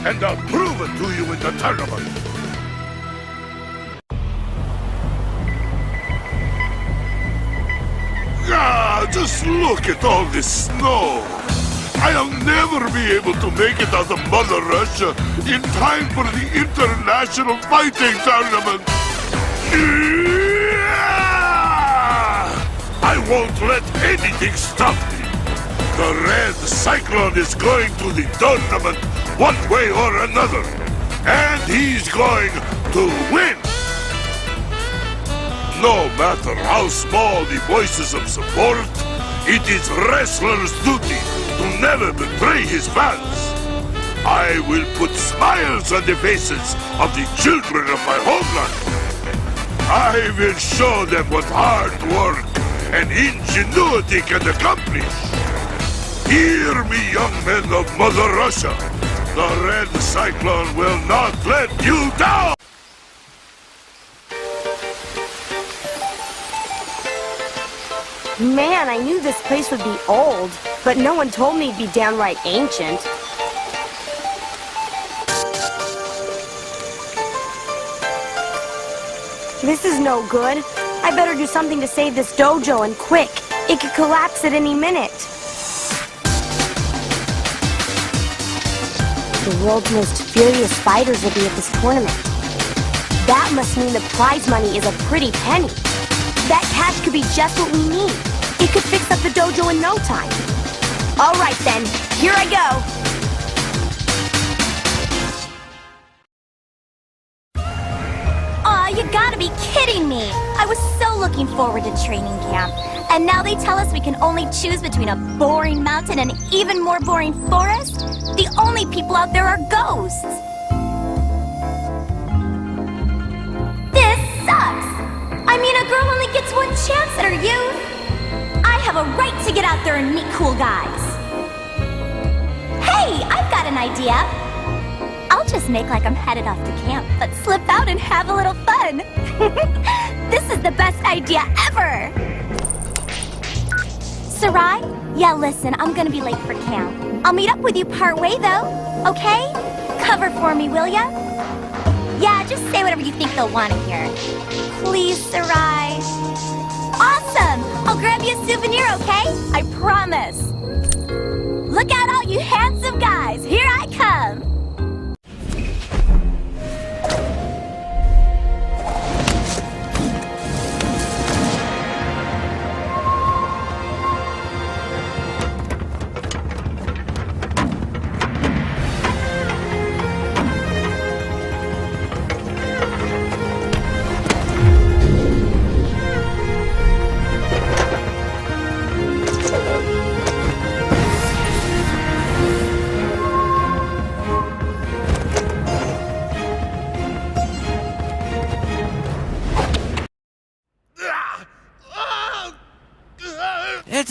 And I'll prove it to you in the tournament. Ah, just look at all this snow. I'll never be able to make it out of Mother Russia in time for the International Fighting Tournament. I won't let anything stop me. The Red Cyclone is going to the tournament one way or another. And he's going to win. No matter how small the voices of support, it is wrestler's duty to never betray his fans. I will put smiles on the faces of the children of my homeland. I will show them what hard work and ingenuity can accomplish. Hear me, young men of Mother Russia. The Red Cyclone will not let you down! Man, I knew this place would be old, but no one told me it'd be downright ancient. This is no good. I better do something to save this dojo, and quick. It could collapse at any minute. The world's most furious fighters will be at this tournament. That must mean the prize money is a pretty penny. That cash could be just what we need. It could fix up the dojo in no time. All right then, here I go. Aw, you gotta be kidding me! I was so looking forward to training camp. And now they tell us we can only choose between a boring mountain and an even more boring forest? The only people out there are ghosts! This sucks! I mean, a girl only gets one chance at her youth! I have a right to get out there and meet cool guys! Hey, I've got an idea! I'll just make like I'm headed off to camp, but slip out and have a little fun! This is the best idea ever! Sarai? Yeah, listen, I'm gonna be late for camp. I'll meet up with you part way, though, okay? Cover for me, will ya? Yeah, just say whatever you think they'll want to hear. Please, Sarai. Awesome! I'll grab you a souvenir, okay? I promise. Look out, all you handsome guys! Here I come!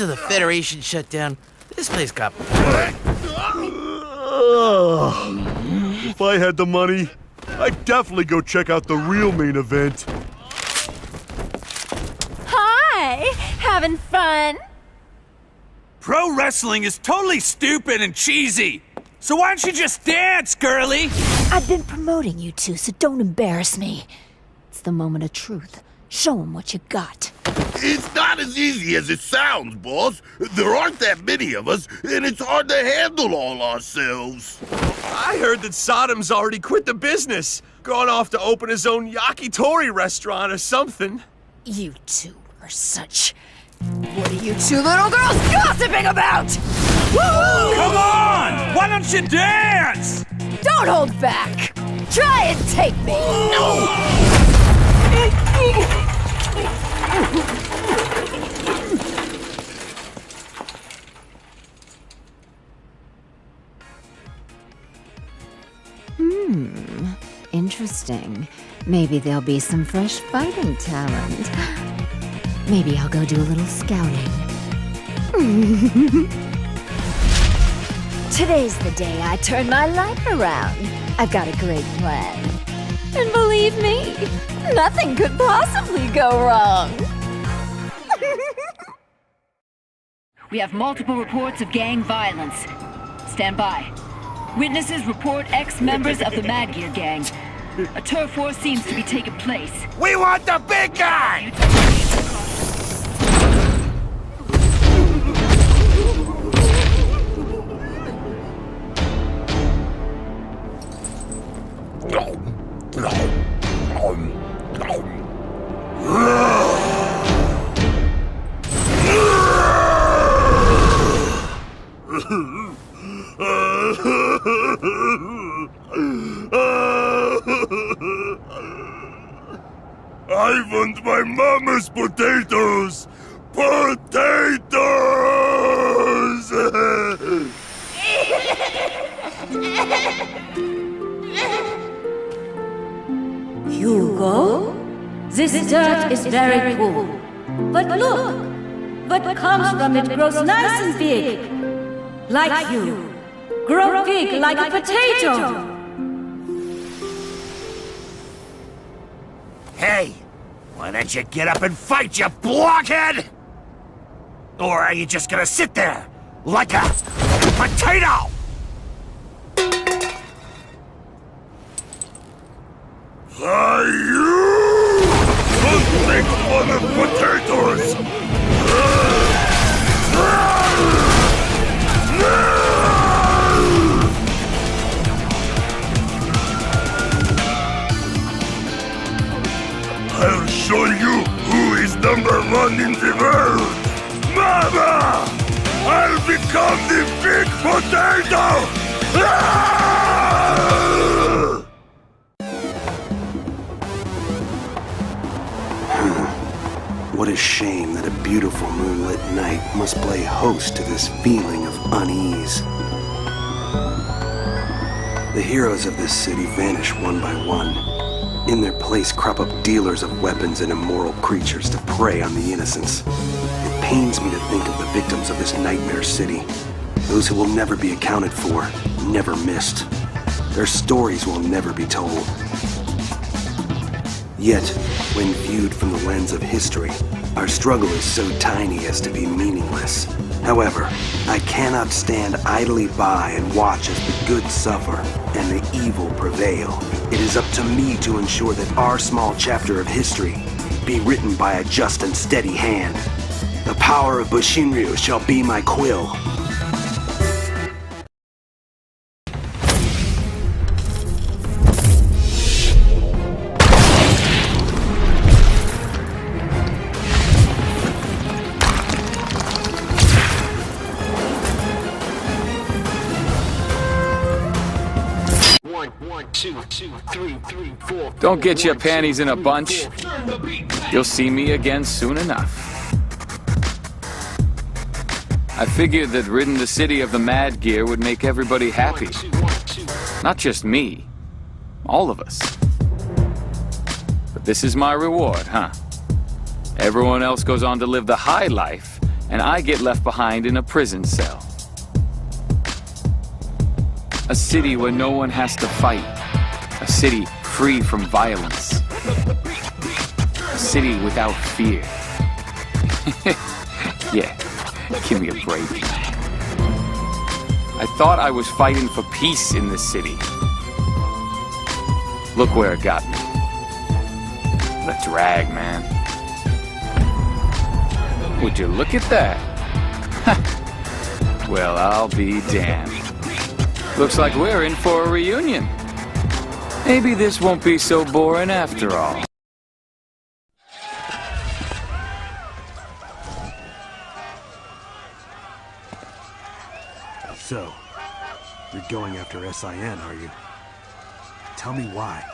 After the Federation shut down, this place got If I had the money, I'd definitely go check out the real main event. Hi! Having fun? Pro wrestling is totally stupid and cheesy. So why don't you just dance, girly? I've been promoting you two, so don't embarrass me. It's the moment of truth. Show them what you got. It's not as easy as it sounds, boss. There aren't that many of us, and it's hard to handle all ourselves. I heard that Sodom's already quit the business. Gone off to open his own yakitori restaurant or something. You two are such... What are you two little girls gossiping about? Woo! Come on! Why don't you dance? Don't hold back! Try and take me! No! Interesting. Maybe there'll be some fresh fighting talent. Maybe I'll go do a little scouting. Today's the day I turn my life around. I've got a great plan. And believe me, nothing could possibly go wrong. We have multiple reports of gang violence. Stand by. Witnesses report ex-members of the Mad Gear gang. A turf war seems to be taking place. We want the big guy! I want my mama's potatoes! Potatoes! Hugo? This dirt is very cool. But look, what comes from it grows nice and big. Like you. Grow big like a potato. Hey, why don't you get up and fight, you blockhead? Or are you just gonna sit there like a potato? You! Don't make fun of potatoes! I'll show you who is #1 in the world! Mama! I'll become the big potato! What a shame that a beautiful moonlit night must play host to this feeling of unease. The heroes of this city vanish one by one. In their place crop up dealers of weapons and immoral creatures to prey on the innocents. It pains me to think of the victims of this nightmare city. Those who will never be accounted for, never missed. Their stories will never be told. Yet, when viewed from the lens of history, our struggle is so tiny as to be meaningless. However, I cannot stand idly by and watch as the good suffer and the evil prevail. It is up to me to ensure that our small chapter of history be written by a just and steady hand. The power of Bushinryu shall be my quill. Don't get your panties in a bunch. You'll see me again soon enough. I figured that ridding the city of the Mad Gear would make everybody happy. Not just me. All of us. But this is my reward, huh? Everyone else goes on to live the high life, and I get left behind in a prison cell. A city where no one has to fight. A city free from violence. A city without fear. Yeah, give me a break. I thought I was fighting for peace in this city. Look where it got me. The drag, man. Would you look at that? Well, I'll be damned. Looks like we're in for a reunion. Maybe this won't be so boring after all. So, you're going after SIN, are you? Tell me why.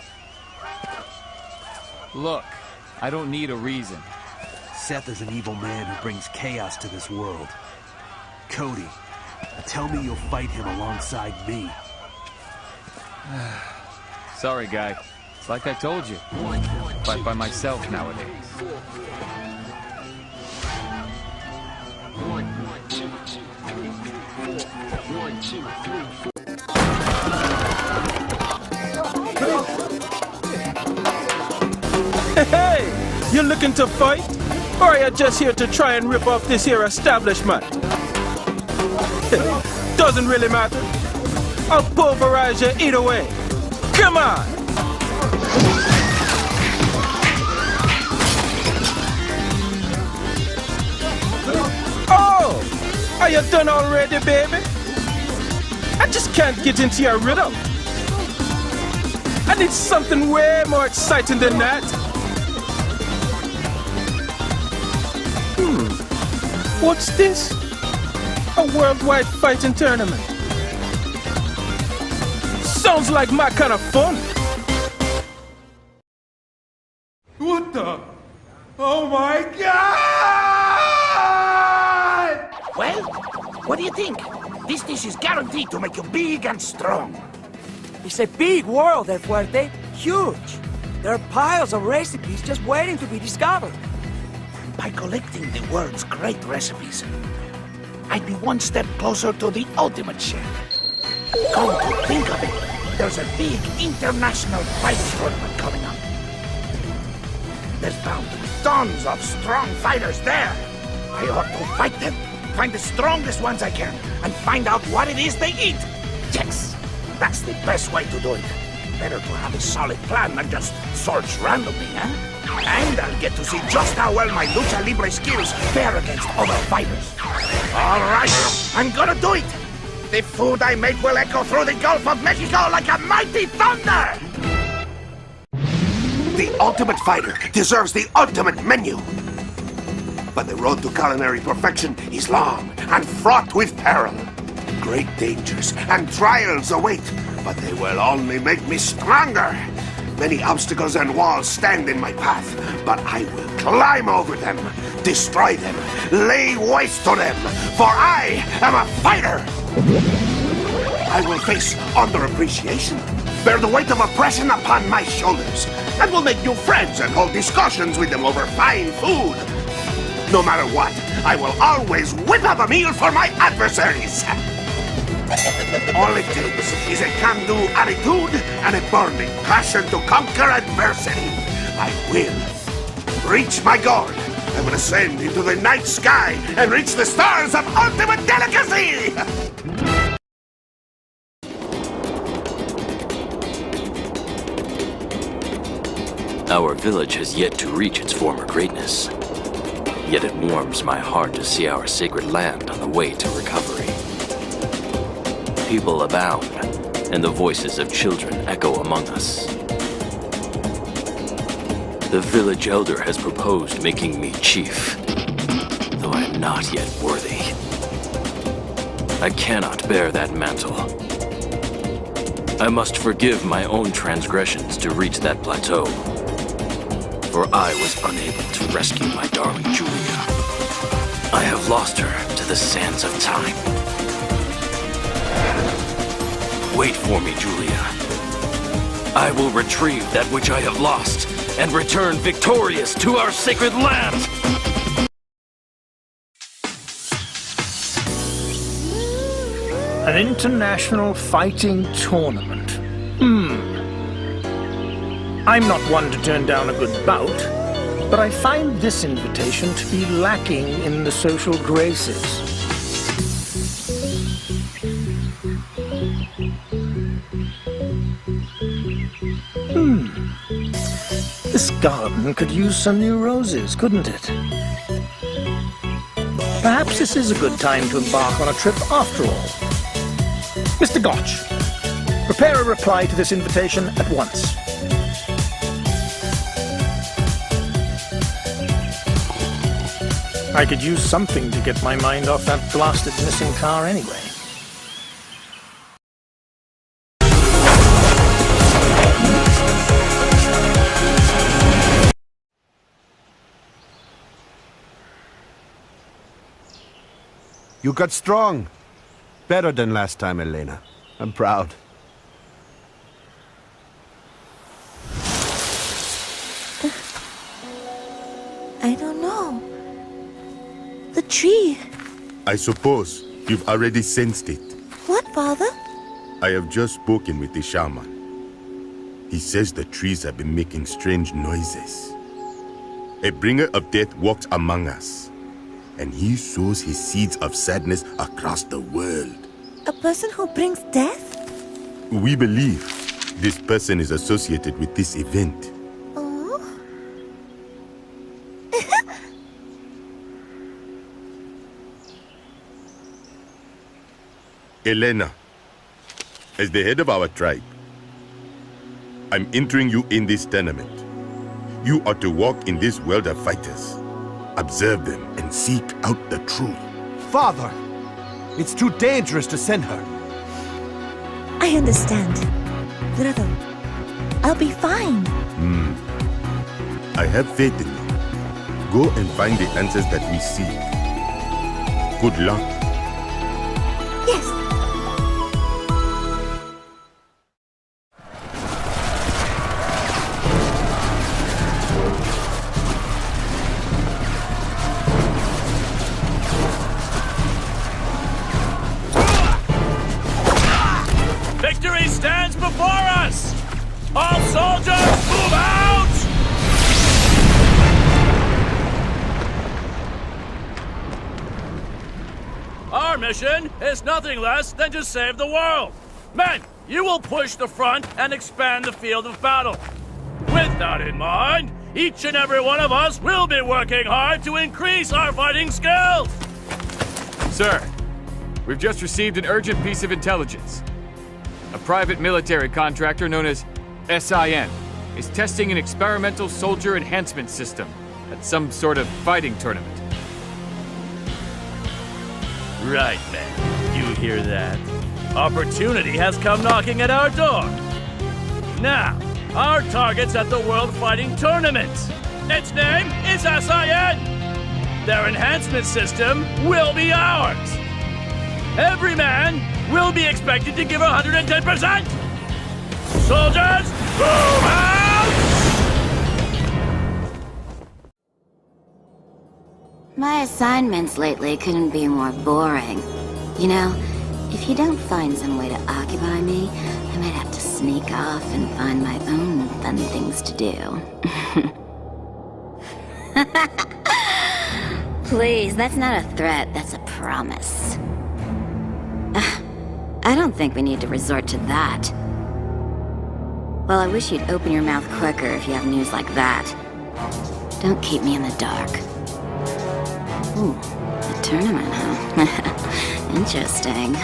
Look, I don't need a reason. Seth is an evil man who brings chaos to this world. Cody, tell me you'll fight him alongside me. Sorry, guy. It's like I told you. Fight by myself nowadays. Hey! You looking to fight? Or are you just here to try and rip off this here establishment? Doesn't really matter. I'll pulverize you either way. Come on! Oh! Are you done already, baby? I just can't get into your rhythm. I need something way more exciting than that. What's this? A worldwide fighting tournament. Sounds like my kind of fun. What the? Oh my God! Well, what do you think? This dish is guaranteed to make you big and strong. It's a big world, El Fuerte. Huge. There are piles of recipes just waiting to be discovered. By collecting the world's great recipes, I'd be one step closer to the ultimate chef. Come to think of it, there's a big international fighting tournament coming up. There's bound to be tons of strong fighters there. I ought to fight them, find the strongest ones I can, and find out what it is they eat. Yes, that's the best way to do it. Better to have a solid plan than just search randomly, huh? And I'll get to see just how well my lucha libre skills fare against other fighters. All right, I'm gonna do it! The food I make will echo through the Gulf of Mexico like a mighty thunder! The ultimate fighter deserves the ultimate menu. But the road to culinary perfection is long and fraught with peril. Great dangers and trials await, but they will only make me stronger. Many obstacles and walls stand in my path, but I will climb over them, destroy them, lay waste to them, for I am a fighter! I will face underappreciation, bear the weight of oppression upon my shoulders, and will make new friends and hold discussions with them over fine food. No matter what, I will always whip up a meal for my adversaries. All it takes is a can-do attitude and a burning passion to conquer adversity. I will reach my goal. I will ascend into the night sky and reach the stars of ultimate delicacy! Our village has yet to reach its former greatness. Yet it warms my heart to see our sacred land on the way to recovery. People abound, and the voices of children echo among us. The village elder has proposed making me chief, though I am not yet worthy. I cannot bear that mantle. I must forgive my own transgressions to reach that plateau, for I was unable to rescue my darling Julia. I have lost her to the sands of time. Wait for me, Julia. I will retrieve that which I have lost and return victorious to our sacred land! An international fighting tournament. I'm not one to turn down a good bout, but I find this invitation to be lacking in the social graces. This garden could use some new roses, couldn't it? Perhaps this is a good time to embark on a trip after all. Mr. Gotch, prepare a reply to this invitation at once. I could use something to get my mind off that blasted missing car anyway. You got strong. Better than last time, Elena. I'm proud. I don't know. The tree. I suppose you've already sensed it. What, Father? I have just spoken with the shaman. He says the trees have been making strange noises. A bringer of death walks among us, and he sows his seeds of sadness across the world. A person who brings death? We believe this person is associated with this event. Oh? Elena, as the head of our tribe, I'm entering you in this tournament. You are to walk in this world of fighters, observe them, and seek out the truth. Father! It's too dangerous to send her. I understand. Brother, I'll be fine. I have faith in you. Go and find the answers that we seek. Good luck. Yes. Victory stands before us! All soldiers, move out! Our mission is nothing less than to save the world. Men, you will push the front and expand the field of battle. With that in mind, each and every one of us will be working hard to increase our fighting skills. Sir, we've just received an urgent piece of intelligence. A private military contractor known as SIN is testing an experimental soldier enhancement system at some sort of fighting tournament. Right, man. You hear that? Opportunity has come knocking at our door. Now, our target's at the World Fighting Tournament. Its name is SIN. Their enhancement system will be ours. Every man will be expected to give 110%. Soldiers, move out! My assignments lately couldn't be more boring. You know, if you don't find some way to occupy me, I might have to sneak off and find my own fun things to do. Please, that's not a threat, that's a promise. I don't think we need to resort to that. Well, I wish you'd open your mouth quicker if you have news like that. Don't keep me in the dark. Ooh, a tournament, huh? Interesting.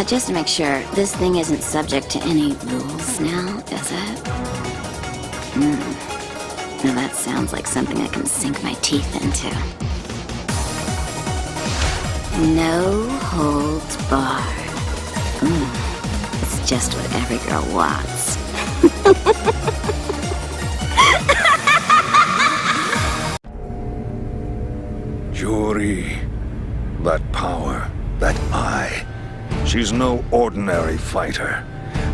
Just to make sure, this thing isn't subject to any rules now, is it? Now that sounds like something I can sink my teeth into. No holds barred. It's just what every girl wants. Yuri, that power, that eye, she's no ordinary fighter.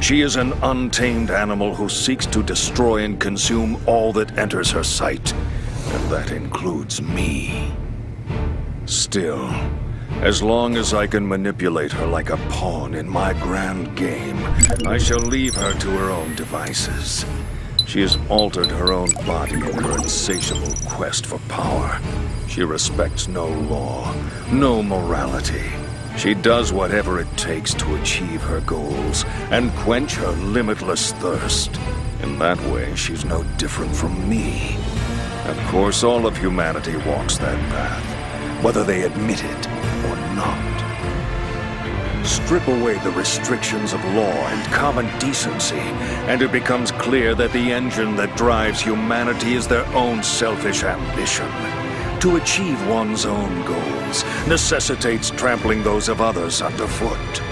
She is an untamed animal who seeks to destroy and consume all that enters her sight, and that includes me. Still, As long as I can manipulate her like a pawn in my grand game, I shall leave her to her own devices. She has altered her own body in her insatiable quest for power. She respects no law, no morality. She does whatever it takes to achieve her goals and quench her limitless thirst. In that way, she's no different from me. Of course, all of humanity walks that path, whether they admit it or not. Strip away the restrictions of law and common decency, and it becomes clear that the engine that drives humanity is their own selfish ambition. To achieve one's own goals necessitates trampling those of others underfoot.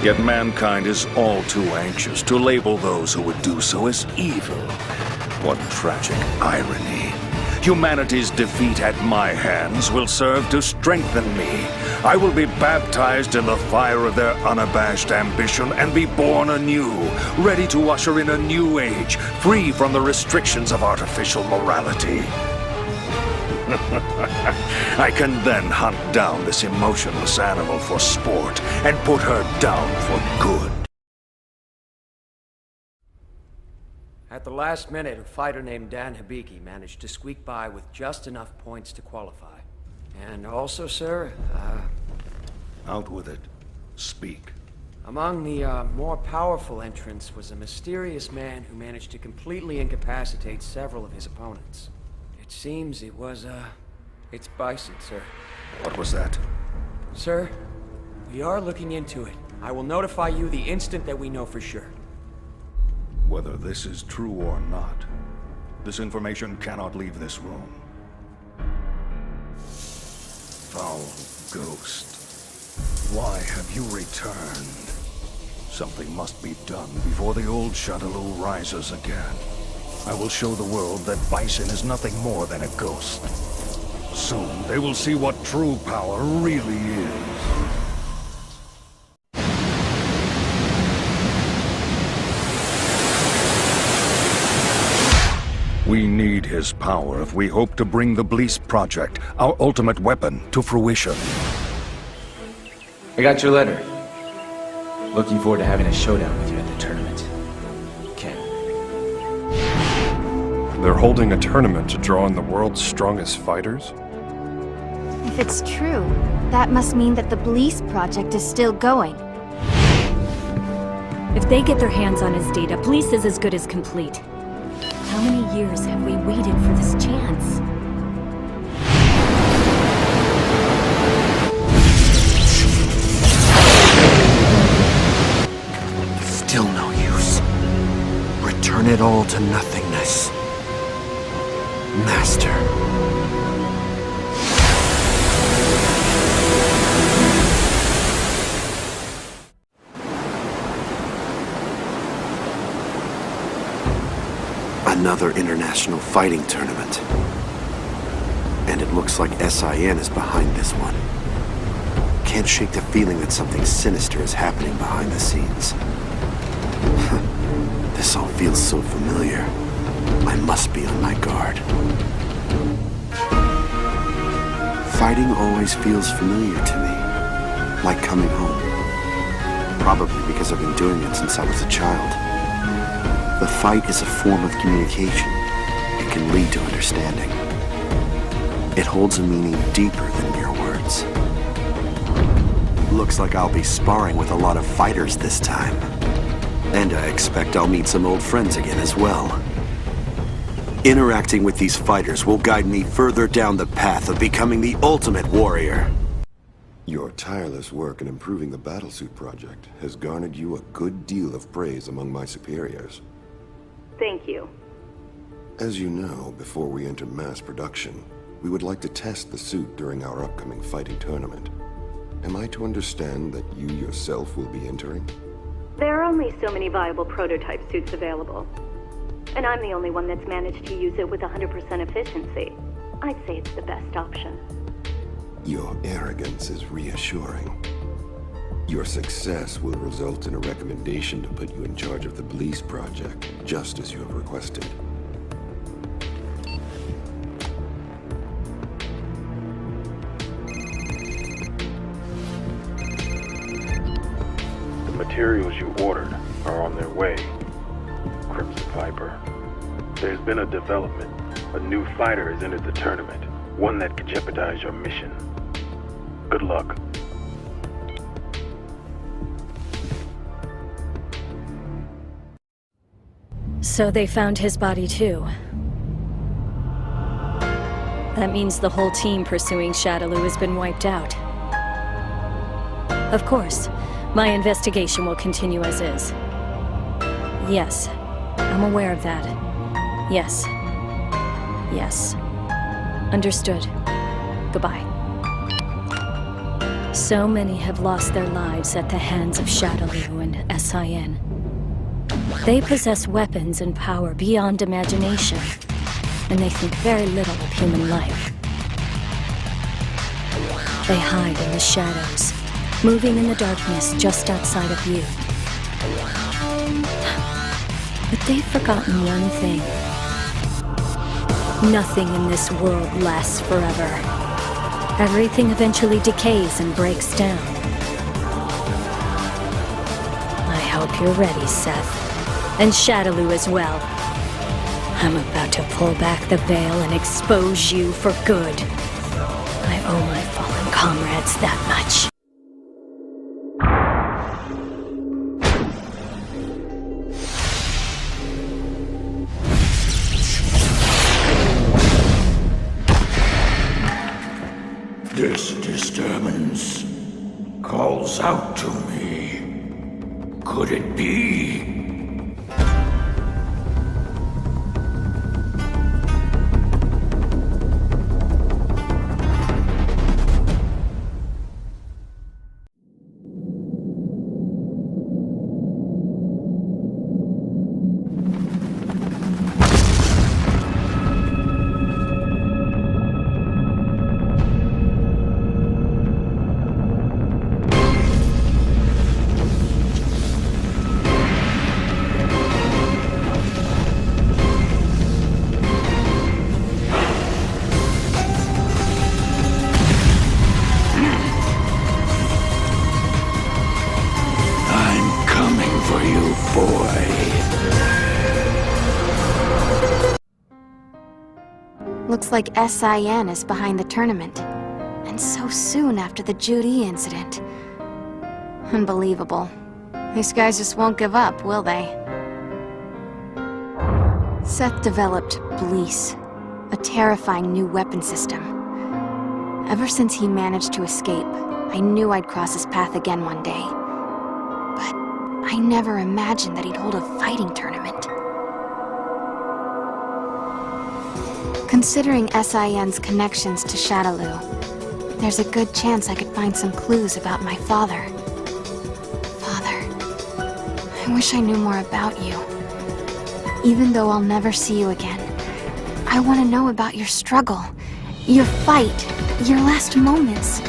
Yet mankind is all too anxious to label those who would do so as evil. What tragic irony. Humanity's defeat at my hands will serve to strengthen me. I will be baptized in the fire of their unabashed ambition and be born anew, ready to usher in a new age, free from the restrictions of artificial morality. I can then hunt down this emotionless animal for sport and put her down for good. At the last minute, a fighter named Dan Hibiki managed to squeak by with just enough points to qualify. And also, sir, Out with it. Speak. among the more powerful entrants was a mysterious man who managed to completely incapacitate several of his opponents. It seems it was, it's Bison, sir. What was that? Sir, we are looking into it. I will notify you the instant that we know for sure. Whether this is true or not, this information cannot leave this room. Foul ghost, why have you returned? Something must be done before the old Shadaloo rises again. I will show the world that Bison is nothing more than a ghost. Soon they will see what true power really is. We need his power if we hope to bring the Bleece Project, our ultimate weapon, to fruition. I got your letter. Looking forward to having a showdown with you at the tournament. Ken. They're holding a tournament to draw in the world's strongest fighters? If it's true, that must mean that the Bleece Project is still going. If they get their hands on his data, Bleece is as good as complete. How many years have we waited for this chance? Still no use. Return it all to nothingness. Master. Another international fighting tournament. And it looks like SIN is behind this one. Can't shake the feeling that something sinister is happening behind the scenes. This all feels so familiar. I must be on my guard. Fighting always feels familiar to me. Like coming home. Probably because I've been doing it since I was a child. The fight is a form of communication. It can lead to understanding. It holds a meaning deeper than mere words. Looks like I'll be sparring with a lot of fighters this time. And I expect I'll meet some old friends again as well. Interacting with these fighters will guide me further down the path of becoming the ultimate warrior. Your tireless work in improving the battlesuit project has garnered you a good deal of praise among my superiors. Thank you. As you know, before we enter mass production, we would like to test the suit during our upcoming fighting tournament. Am I to understand that you yourself will be entering? There are only so many viable prototype suits available. And I'm the only one that's managed to use it with 100% efficiency. I'd say it's the best option. Your arrogance is reassuring. Your success will result in a recommendation to put you in charge of the Bleece Project, just as you have requested. materials you ordered are on their way, Crimson Viper. There's been a development. A new fighter has entered the tournament, one that could jeopardize your mission. Good luck. So they found his body too. That means the whole team pursuing Shadaloo has been wiped out. Of course, my investigation will continue as is. Yes, I'm aware of that. Yes. Yes. Understood. Goodbye. So many have lost their lives at the hands of Shadaloo and SIN. They possess weapons and power beyond imagination, and they think very little of human life. They hide in the shadows, moving in the darkness just outside of view. But they've forgotten one thing. Nothing in this world lasts forever. Everything eventually decays and breaks down. I hope you're ready, Seth. And Shadaloo as well. I'm about to pull back the veil and expose you for good. I owe my fallen comrades that much. This disturbance calls out to me. Could it be? Looks like SIN is behind the tournament. And so soon after the Judy incident. Unbelievable. These guys just won't give up, will they? Seth developed Bleece, a terrifying new weapon system. Ever since he managed to escape, I knew I'd cross his path again one day. But I never imagined that he'd hold a fighting tournament. Considering SIN's connections to Shadaloo, there's a good chance I could find some clues about my father. Father, I wish I knew more about you. Even though I'll never see you again, I want to know about your struggle, your fight, your last moments.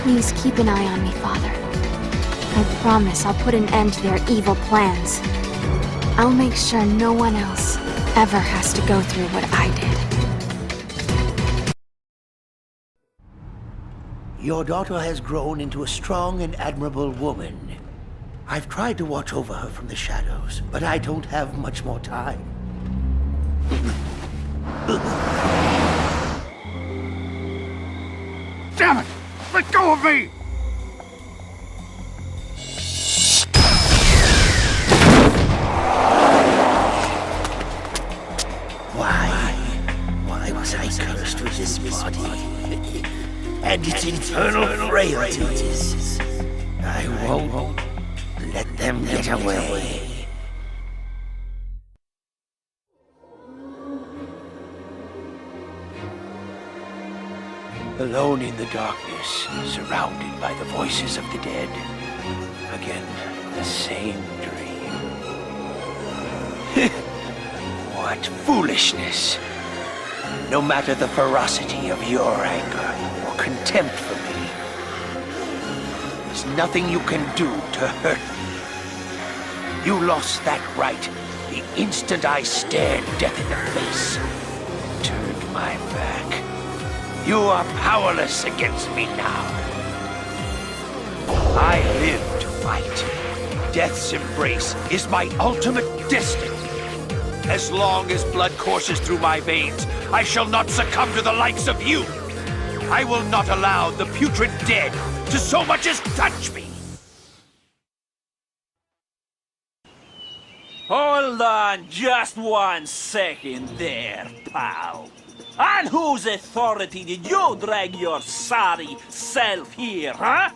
Please keep an eye on me, Father. I promise I'll put an end to their evil plans. I'll make sure no one else ever has to go through what I did. Your daughter has grown into a strong and admirable woman. I've tried to watch over her from the shadows, but I don't have much more time. Damn it! Let go of me! Why was I cursed with this body? And its infernal frailties. I won't let them get away. Alone in the darkness, surrounded by the voices of the dead. Again, the same dream. What foolishness! No matter the ferocity of your anger or contempt for me, there's nothing you can do to hurt me. You lost that right the instant I stared death in the face. Turned my back. You are powerless against me now. I lived fight. Death's embrace is my ultimate destiny. As long as blood courses through my veins, I shall not succumb to the likes of you. I will not allow the putrid dead to so much as touch me. Hold on just 1 second there, pal. On whose authority did you drag your sorry self here, huh?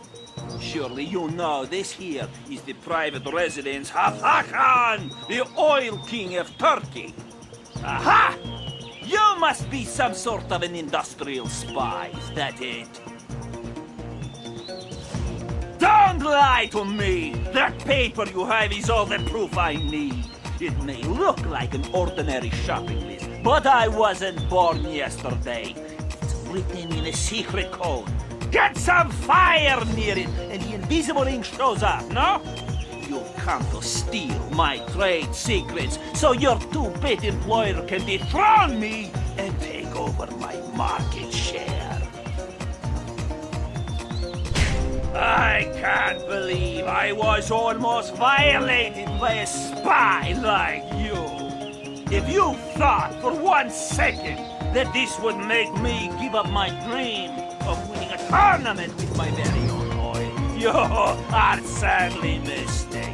Surely you know this here is the private residence of Hakan, the oil king of Turkey. Aha! You must be some sort of an industrial spy, is that it? Don't lie to me! That paper you have is all the proof I need. It may look like an ordinary shopping list, but I wasn't born yesterday. It's written in a secret code. Get some fire near it, and the invisible ink shows up, no? You've come to steal my trade secrets, so your two-bit employer can dethrone me and take over my market share. I can't believe I was almost violated by a spy like you. If you thought for 1 second that this would make me give up my dream of winning a tournament with my very own oil, you are sadly mistaken.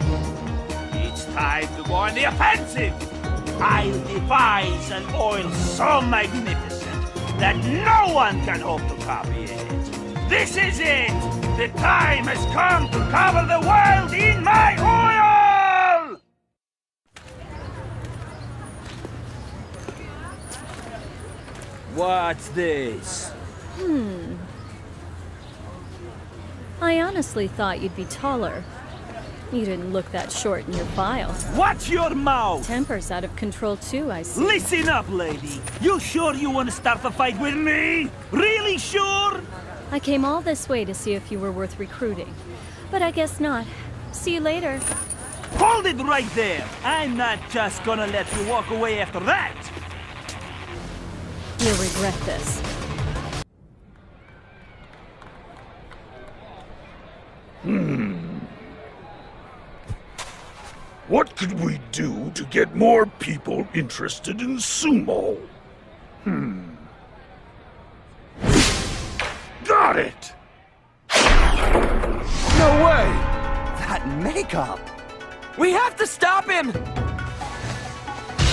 It's time to go on the offensive. I'll devise an oil so magnificent that no one can hope to copy it. This is it! The time has come to cover the world in my oil! What's this? I honestly thought you'd be taller. You didn't look that short in your file. Watch your mouth! Temper's out of control too, I see. Listen up, lady. You sure you want to start the fight with me? Really sure? I came all this way to see if you were worth recruiting. But I guess not. See you later. Hold it right there! I'm not just gonna let you walk away after that! You'll regret this. What could we do to get more people interested in sumo? Got it! No way! That makeup! We have to stop him!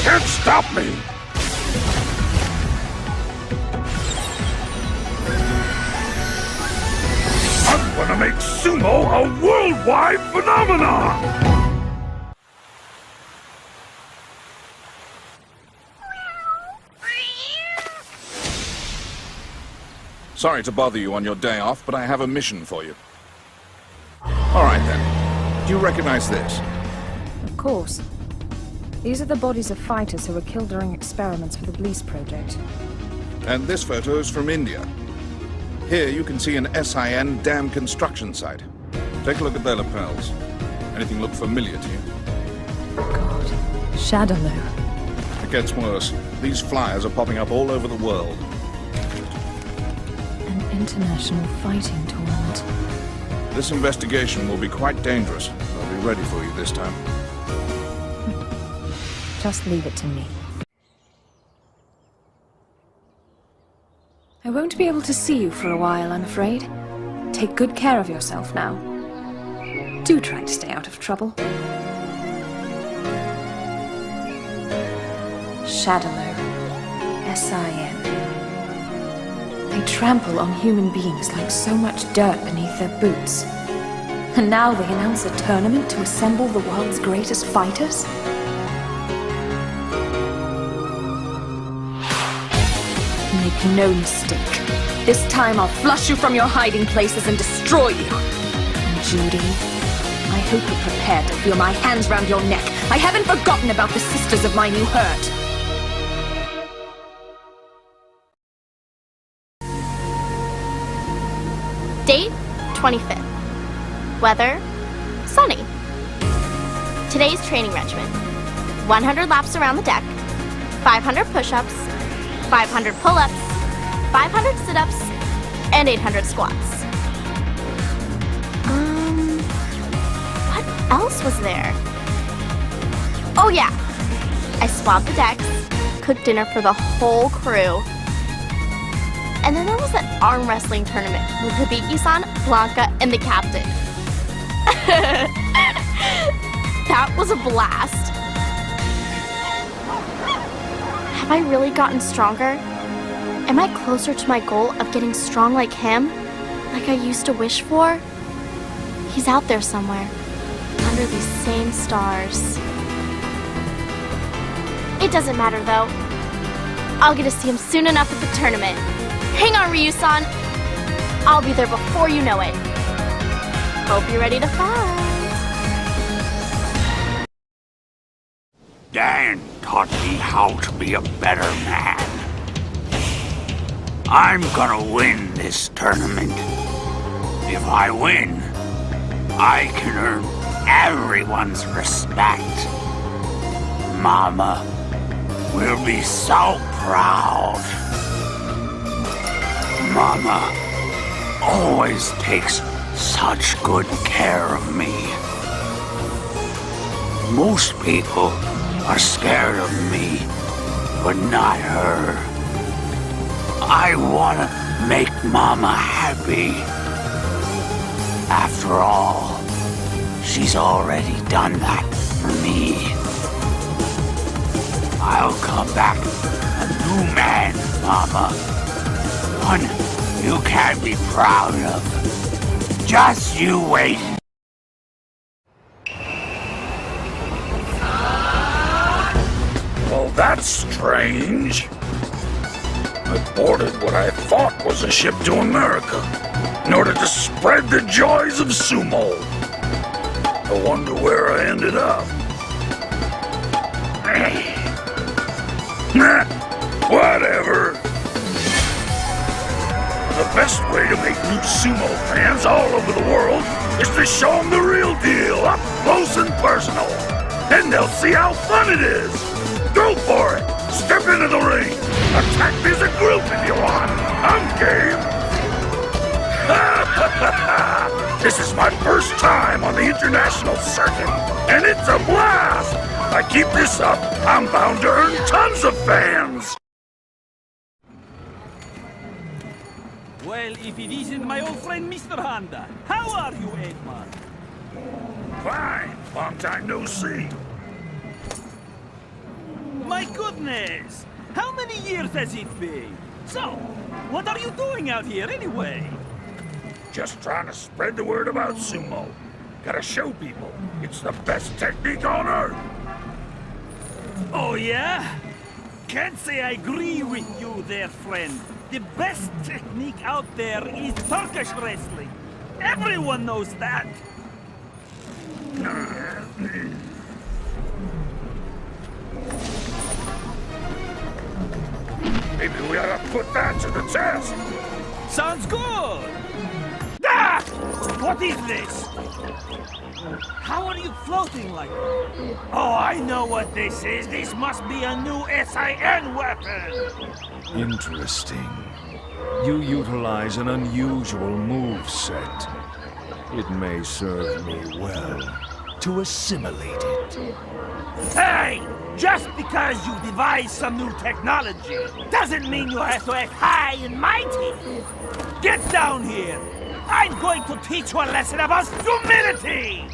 Can't stop me! I'm gonna make sumo a worldwide phenomenon! Sorry to bother you on your day off, but I have a mission for you. All right then. Do you recognize this? Of course. These are the bodies of fighters who were killed during experiments for the Bliss project. And this photo is from India. Here you can see an SIN dam construction site. Take a look at their lapels. Anything look familiar to you? God. Shadaloo. It gets worse. These flyers are popping up all over the world. An international fighting tournament. This investigation will be quite dangerous. I'll be ready for you this time. Just leave it to me. I won't be able to see you for a while, I'm afraid. Take good care of yourself now. Do try to stay out of trouble. Shadaloo. SIN. They trample on human beings like so much dirt beneath their boots. And now they announce a tournament to assemble the world's greatest fighters? Make no mistake. This time I'll flush you from your hiding places and destroy you. And Judy, I hope you're prepared to feel my hands round your neck. I haven't forgotten about the sisters of mine you hurt. Date, 25th. Weather, sunny. Today's training regimen. 100 laps around the deck, 500 push-ups, 500 pull-ups, 500 sit-ups, and 800 squats. else was there? Oh yeah, I swabbed the decks, cooked dinner for the whole crew. And then there was that arm wrestling tournament with Hibiki-san, Blanca, and the captain. That was a blast. Have I really gotten stronger? Am I closer to my goal of getting strong like him? Like I used to wish for? He's out there somewhere, under these same stars. It doesn't matter though. I'll get to see him soon enough at the tournament. Hang on, Ryu-san. I'll be there before you know it. Hope you're ready to fight. Dan taught me how to be a better man. I'm gonna win this tournament. If I win, I can earn everyone's respect. Mama will be so proud. Mama always takes such good care of me. Most people are scared of me, but not her. I wanna make Mama happy. After all, she's already done that for me. I'll come back a new man, Mama. One you can be proud of. Just you wait. Well, that's strange. I boarded what I thought was a ship to America in order to spread the joys of sumo. I wonder where I ended up. Nah, whatever. The best way to make new sumo fans all over the world is to show them the real deal, up close and personal. Then they'll see how fun it is. Go for it! Step into the ring! Attack me as a group if you want! I'm game! This is my first time on the international circuit, and it's a blast! If I keep this up, I'm bound to earn tons of fans! Well, if it isn't my old friend Mr. Honda. How are you, Eggman? Fine. Long time no see. My goodness! How many years has it been? So, what are you doing out here anyway? Just trying to spread the word about sumo. Gotta show people it's the best technique on Earth. Oh yeah? Can't say I agree with you there, friend. The best technique out there is Turkish wrestling. Everyone knows that. Maybe we ought to put that to the test. Sounds good! Ah! What is this? How are you floating like that? Oh, I know what this is. This must be a new SIN weapon. Interesting. You utilize an unusual move set. It may serve me well to assimilate it. Hey! Just because you devise some new technology doesn't mean you have to act high and mighty. Get down here. I'm going to teach you a lesson about humility.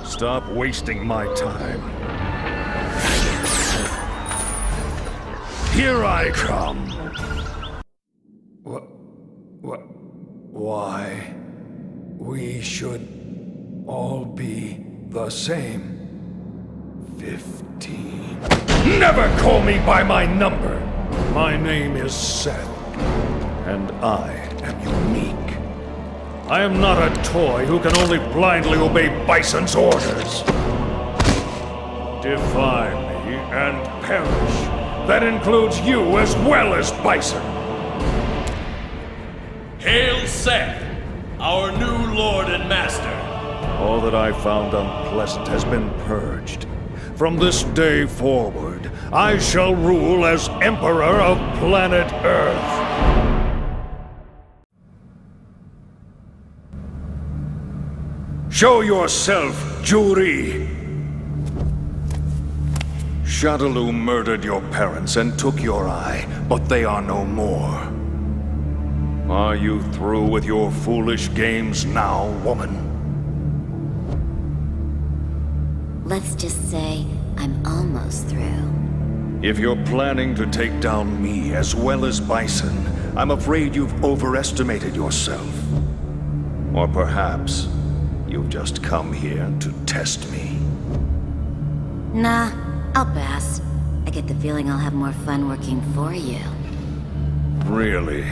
Stop wasting my time. Here I come. Why? We should all be the same. 15. Never call me by my number! My name is Seth, and I am unique. I am not a toy who can only blindly obey Bison's orders. Defy me and perish. That includes you as well as Bison. Hail Seth, our new lord and master. All that I found unpleasant has been purged. From this day forward, I shall rule as Emperor of planet Earth. Show yourself, Juri! Shadaloo murdered your parents and took your eye, but they are no more. Are you through with your foolish games now, woman? Let's just say I'm almost through. If you're planning to take down me as well as Bison, I'm afraid you've overestimated yourself. Or perhaps you've just come here to test me. Nah, I'll pass. I get the feeling I'll have more fun working for you. Really?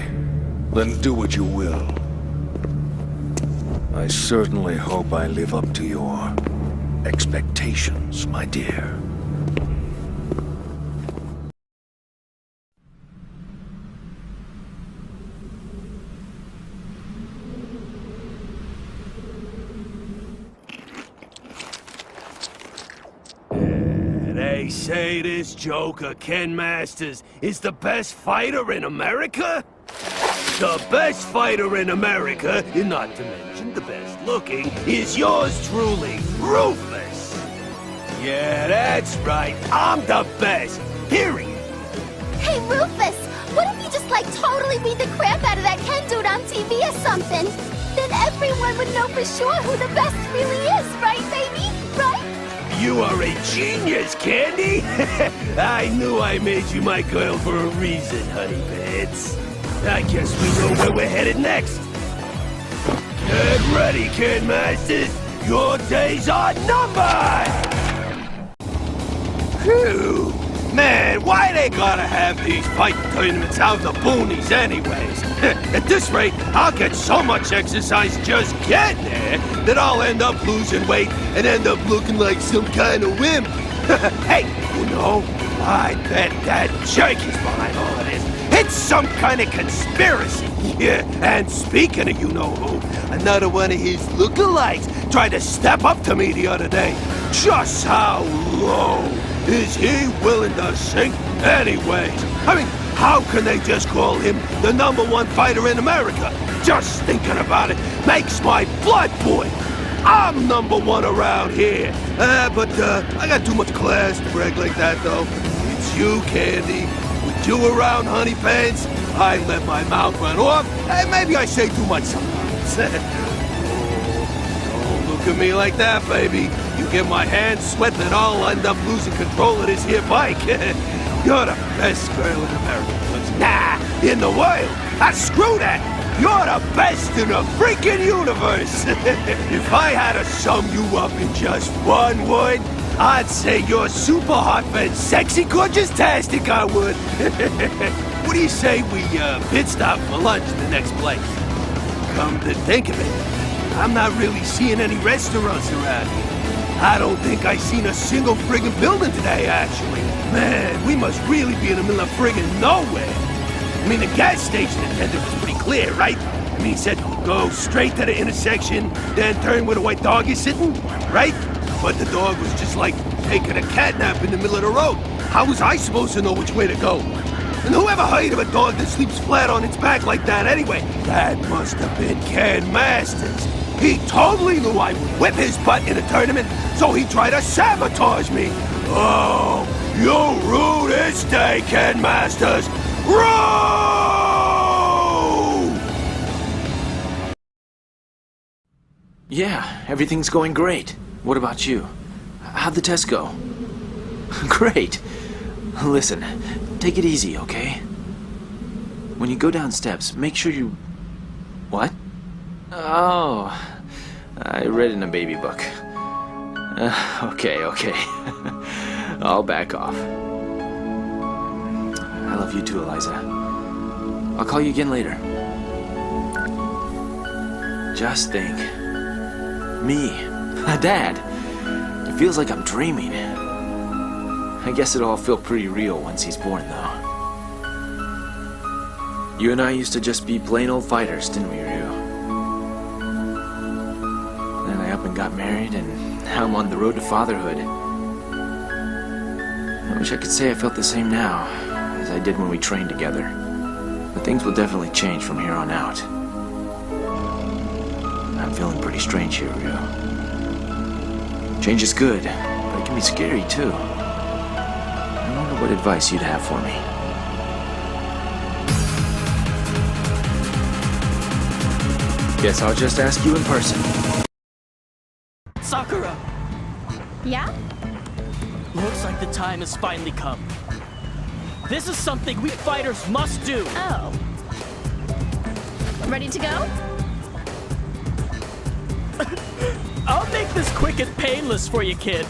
Then do what you will. I certainly hope I live up to your expectations, my dear. They say this joker, Ken Masters, is the best fighter in America? The best fighter in America, and not to mention the best looking, is yours truly, Rufus. Yeah, that's right. I'm the best. Period. Hey, Rufus, what if you just, totally beat the crap out of that Ken dude on TV or something? Then everyone would know for sure who the best really is, right, baby? Right? You are a genius, Candy! I knew I made you my girl for a reason, honey pants. I guess we know where we're headed next. Get ready, Ken Masters! Your days are numbered! Phew! Man, why they gotta have these fight tournaments out in the boonies anyways? At this rate, I'll get so much exercise just getting there that I'll end up losing weight and end up looking like some kind of wimp. Hey, you know, I bet that jerk is behind all of this. It's some kind of conspiracy. Yeah, and speaking of you-know-who, another one of his lookalikes tried to step up to me the other day. Just how low is he willing to sink anyways? I mean, how can they just call him the #1 fighter in America? Just thinking about it makes my blood boil. I'm #1 around here. But I got too much class to brag like that, though. It's you, Candy. With you around, honey pants, I let my mouth run off, and maybe I say too much sometimes. Don't look at me like that, baby. You get my hands sweating, and I'll end up losing control of this here bike. You're the best girl in America. Nah, in the world. Screw that. You're the best in the freaking universe. If I had to sum you up in just one word, I'd say you're super hot and sexy gorgeous-tastic, I would. What do you say we pit stop for lunch in the next place? Come to think of it, I'm not really seeing any restaurants around here. I don't think I seen a single friggin' building today, actually. Man, we must really be in the middle of friggin' nowhere. I mean, the gas station attendant was pretty clear, right? I mean, he said, go straight to the intersection, then turn where the white dog is sitting, right? But the dog was just like taking a cat nap in the middle of the road. How was I supposed to know which way to go? And whoever heard of a dog that sleeps flat on its back like that anyway? That must have been Ken Masters. He totally knew I would whip his butt in a tournament, so he tried to sabotage me. Oh, you rue this day, Ken Masters. Rue! Yeah, everything's going great. What about you? How'd the test go? Great. Listen, take it easy, okay? When you go down steps, make sure you... What? Oh, I read in a baby book. Okay. I'll back off. I love you too, Eliza. I'll call you again later. Just think. Me, a dad. It feels like I'm dreaming. I guess it'll all feel pretty real once he's born, though. You and I used to just be plain old fighters, didn't we, Ryu? Then I up and got married, and now I'm on the road to fatherhood. I wish I could say I felt the same now as I did when we trained together. But things will definitely change from here on out. I'm feeling pretty strange here, Ryu. Change is good, but it can be scary too. I wonder what advice you'd have for me. Guess I'll just ask you in person. Sakura! Yeah? Looks like the time has finally come. This is something we fighters must do! Oh. Ready to go? I'll make this quick and painless for you, kid.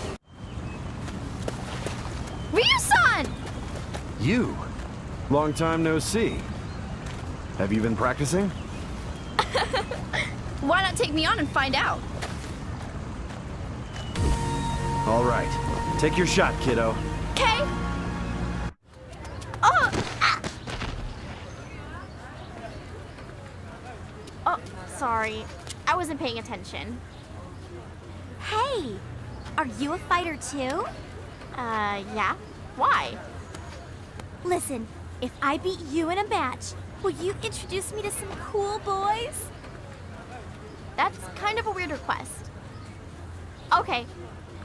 Ryu-san! You? Long time no see. Have you been practicing? Why not take me on and find out? All right. Take your shot, kiddo. Okay. Oh! Ah. Oh, sorry. I wasn't paying attention. Hey! Are you a fighter too? Yeah. Why? Listen, if I beat you in a match, will you introduce me to some cool boys? That's kind of a weird request. Okay.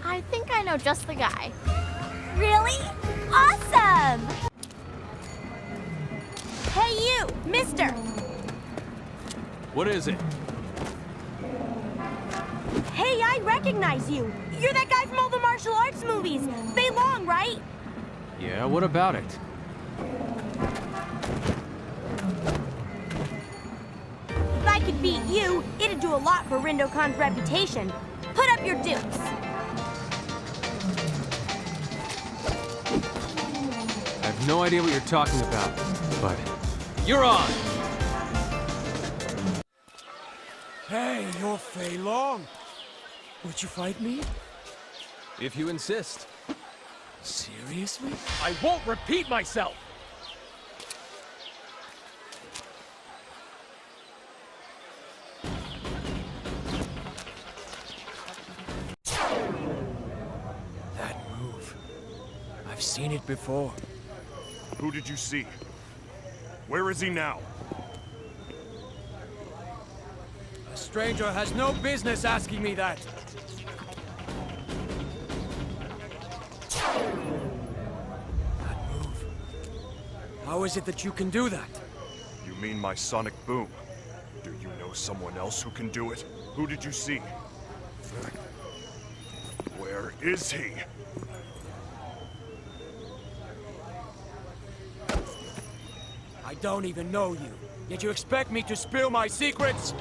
I think I know just the guy. Really? Awesome! Hey you, mister! What is it? Hey, I recognize you! You're that guy from all the martial arts movies! Fei Long, right? Yeah, what about it? If I could beat you, it'd do a lot for Rindokan's reputation. Put up your dukes! I have no idea what you're talking about, but you're on! Hey, you're Fei Long. Would you fight me? If you insist. Seriously? I won't repeat myself! That move. I've seen it before. Who did you see? Where is he now? A stranger has no business asking me that. That move. How is it that you can do that? You mean my sonic boom? Do you know someone else who can do it? Who did you see? Where is he? I don't even know you, yet you expect me to spill my secrets?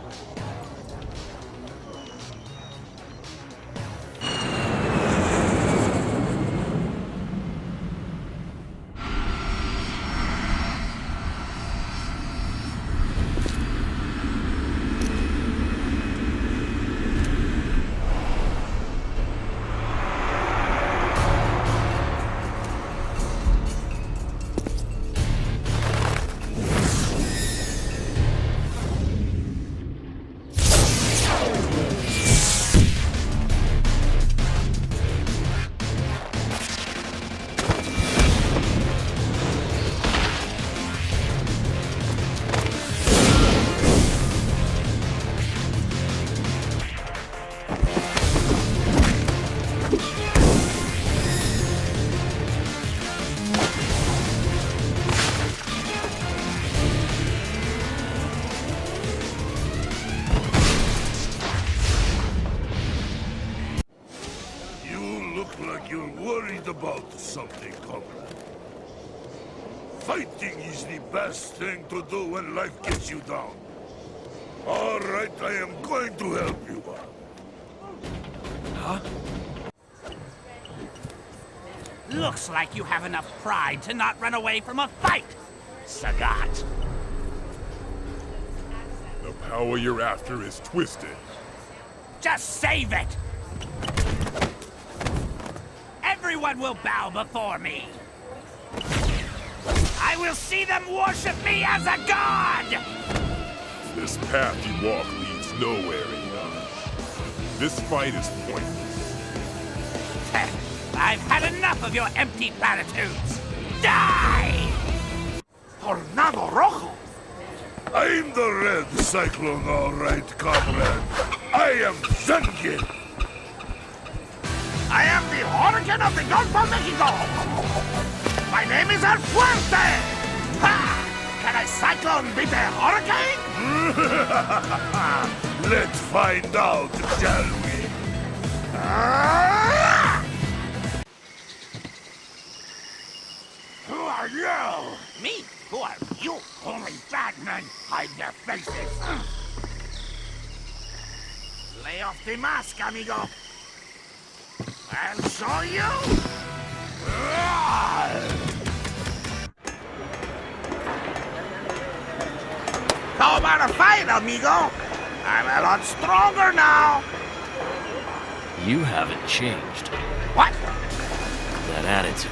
About something, comrade. Fighting is the best thing to do when life gets you down. All right, I am going to help you. Huh? Looks like you have enough pride to not run away from a fight, Sagat. The power you're after is twisted. Just save it! Everyone will bow before me. I will see them worship me as a god! This path you walk leads nowhere, Ina. This fight is pointless. I've had enough of your empty platitudes. Die! Tornado Rojo! I'm the Red Cyclone, all right, comrade. I am Zengin! I am the Hurricane of the Gulf of Mexico! My name is El Fuerte! Ha! Can a cyclone beat a hurricane? Let's find out, shall we? Who are you? Me? Who are you? Only bad men hide their faces. Lay off the mask, amigo. I'll show you. How about a fight, amigo? I'm a lot stronger now. You haven't changed. What? That attitude.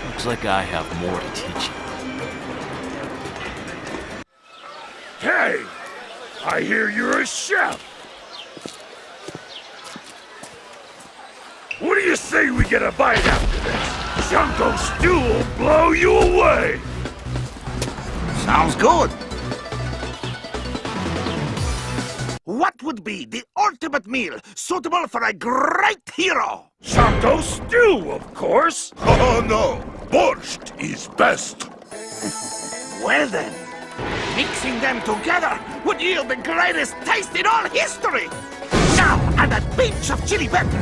Looks like I have more to teach you. Hey! I hear you're a chef! What do you say we get a bite after this? Junko stew will blow you away! Sounds good. What would be the ultimate meal suitable for a great hero? Junko stew, of course! Oh no! Borscht is best! Well then, mixing them together would yield the greatest taste in all history! Now add a pinch of chili pepper.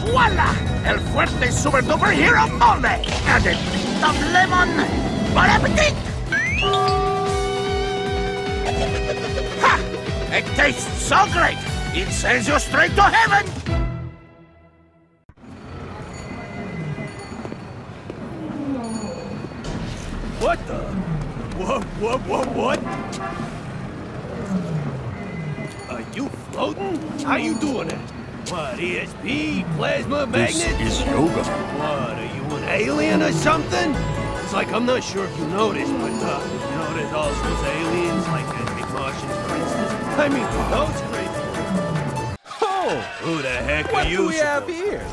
Voila! El Fuerte Super Duper Hero Mole! And a bit of lemon! Bon appetit! Ha! It tastes so great, it sends you straight to heaven! What the? What? Are you floating? How you doing it? What, ESP, plasma, This magnet? is yoga. What, are you an alien or something? It's like, I'm not sure if you noticed, but, there's all sorts of aliens, like big Martians, for instance. I mean, those crazy. Oh! Who the heck What are you do we have supposed- here?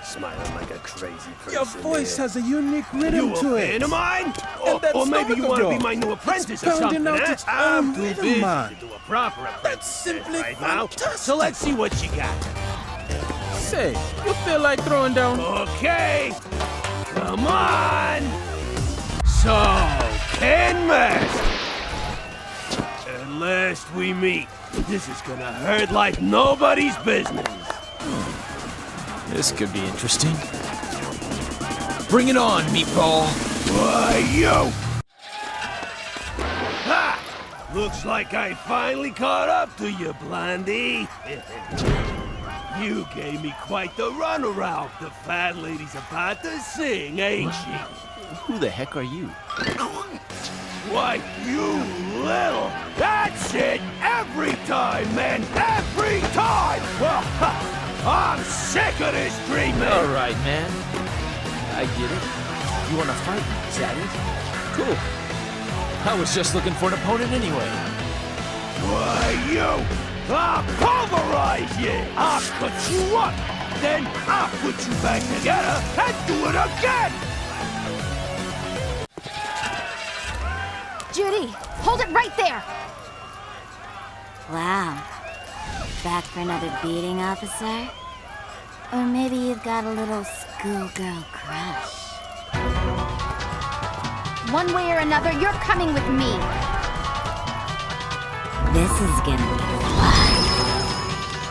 Smiling like a crazy person. Your voice has a unique rhythm You to a it. fan of mine? And that Or maybe you stomach want to of be yours. my new apprentice It's or something, pounding out eh? its I'm own too rhythm, busy man. to do a proper apprentice That's simply right now. fantastic. So let's see what you got. Say, you feel like throwing down? Okay, come on. So, Ken Master. At last we meet. This is gonna hurt like nobody's business. This could be interesting. Bring it on, meatball. Why, yo! Ha! Looks like I finally caught up to you, Blondie. You gave me quite the runaround. The fat lady's about to sing, ain't she? Who the heck are you? Why, you little... That's it! Every time, man! Every time! Well, I'm sick of this dreaming! All right, man. I get it. You want to fight me, is that it? Cool. I was just looking for an opponent anyway. Why, you! I'll pulverize you! I'll cut you up! Then I'll put you back together and do it again! Judy, hold it right there! Wow. Back for another beating, officer? Or maybe you've got a little schoolgirl crush. One way or another, you're coming with me. This is gonna be fun.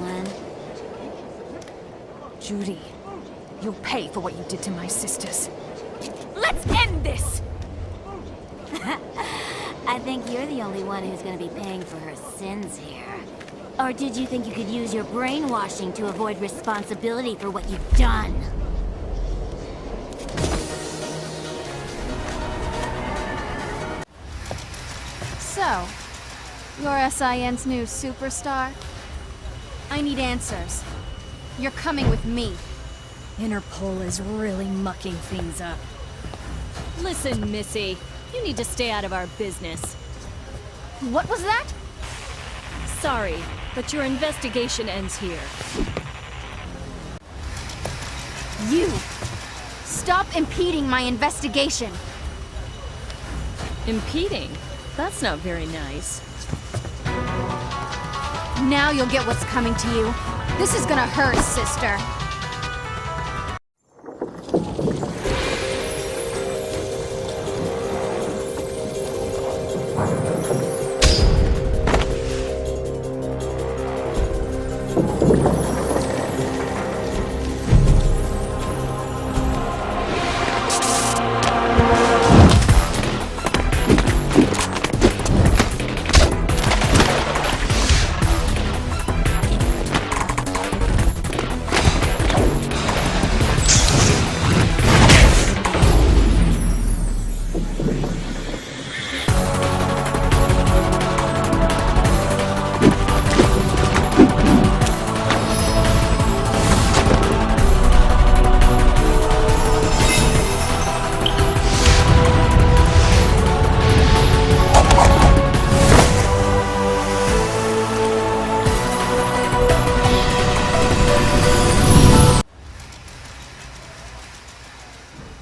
one. Judy, you'll pay for what you did to my sisters. Let's end this! I think you're the only one who's gonna be paying for her sins here. Or did you think you could use your brainwashing to avoid responsibility for what you've done? So, you're SIN's new superstar? I need answers. You're coming with me. Interpol is really mucking things up. Listen, Missy, you need to stay out of our business. What was that? Sorry, but your investigation ends here. You! Stop impeding my investigation! Impeding? That's not very nice. Now you'll get what's coming to you. This is gonna hurt, sister.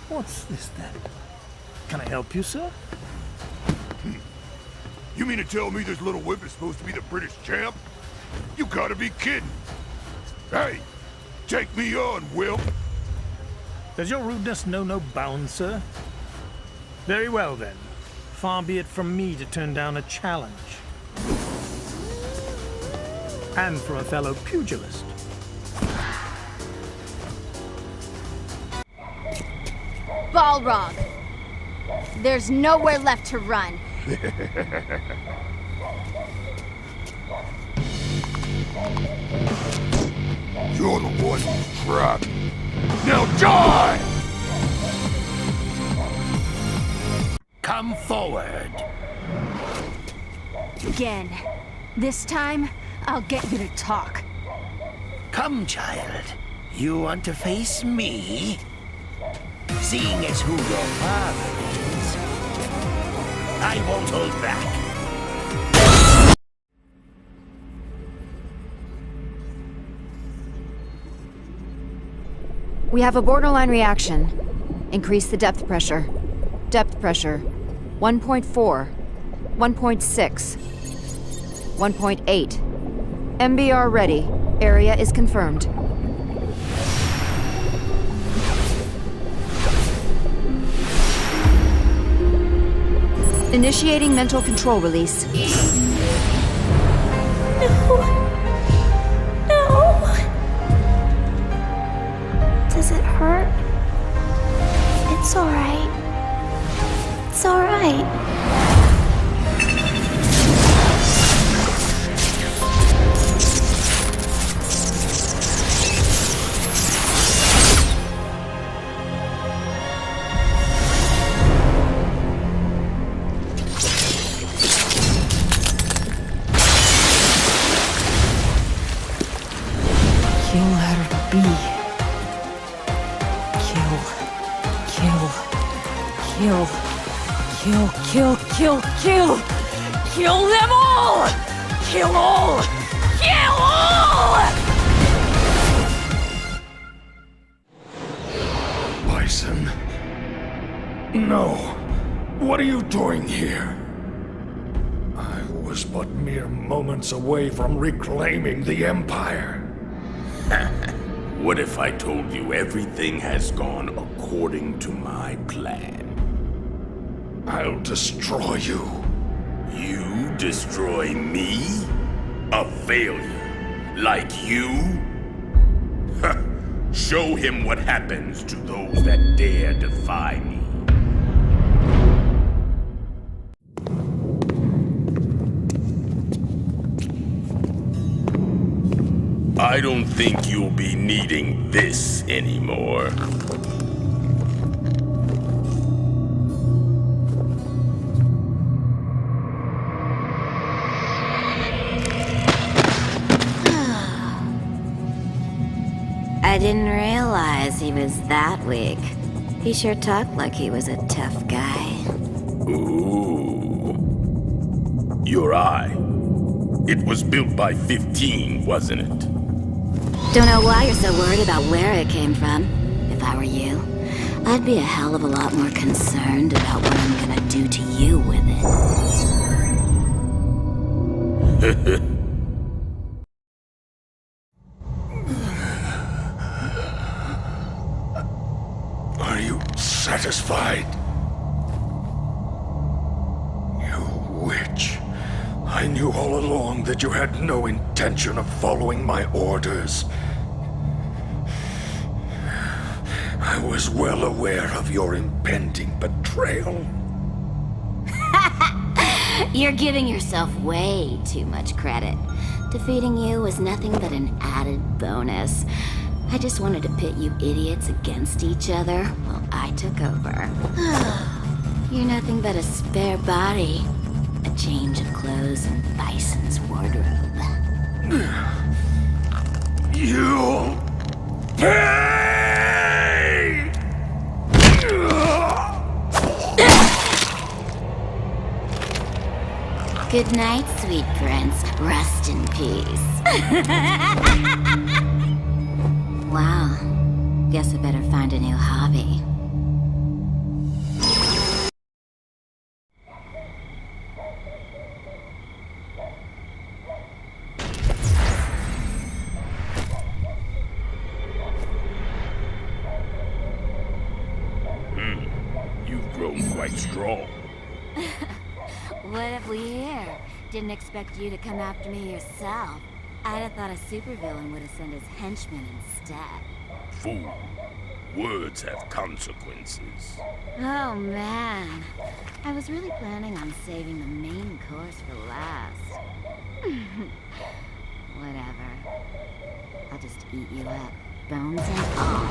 What's this then? Can I help you, sir? You mean to tell me this little whip is supposed to be the British champ? You gotta be kidding. Hey, take me on, Will. Does your rudeness know no bounds, sir? Very well, then. Far be it from me to turn down a challenge. And for a fellow pugilist. Balrog! There's nowhere left to run. You're the one who's trapped. Now die! Come forward. Again. This time, I'll get you to talk. Come, child. You want to face me? Seeing as who your father is, I won't hold back. We have a borderline reaction. Increase the depth pressure. Depth pressure 1.4, 1.6, 1.8. MBR ready. Area is confirmed. Initiating mental control release. No! Does it hurt? It's alright. It's alright. Kill her be. Kill. Kill them all! Kill all! Kill all! Bison. No. What are you doing here? I was but mere moments away from reclaiming the Empire. What if I told you everything has gone according to my plan? I'll destroy you. You destroy me? A failure. Like you? Show him what happens to those that dare defy me. I don't think you'll be needing this anymore. I didn't realize he was that weak. He sure talked like he was a tough guy. Ooh. Your eye. It was built by 15, wasn't it? Don't know why you're so worried about where it came from. If I were you, I'd be a hell of a lot more concerned about what I'm gonna do to you with it. Are you satisfied? You witch. I knew all along that you had no intention of following my orders. I was well aware of your impending betrayal. You're giving yourself way too much credit. Defeating you was nothing but an added bonus. I just wanted to pit you idiots against each other while I took over. You're nothing but a spare body. A change of clothes in Bison's wardrobe. You'll pay! Good night, sweet prince. Rest in peace. Wow. Guess I better find a new hobby. You've grown quite strong. What have we here? Didn't expect you to come after me yourself. I'd have thought a supervillain would have sent his henchmen instead. Fool. Words have consequences. Oh man. I was really planning on saving the main course for last. Whatever. I'll just eat you up, bones and all.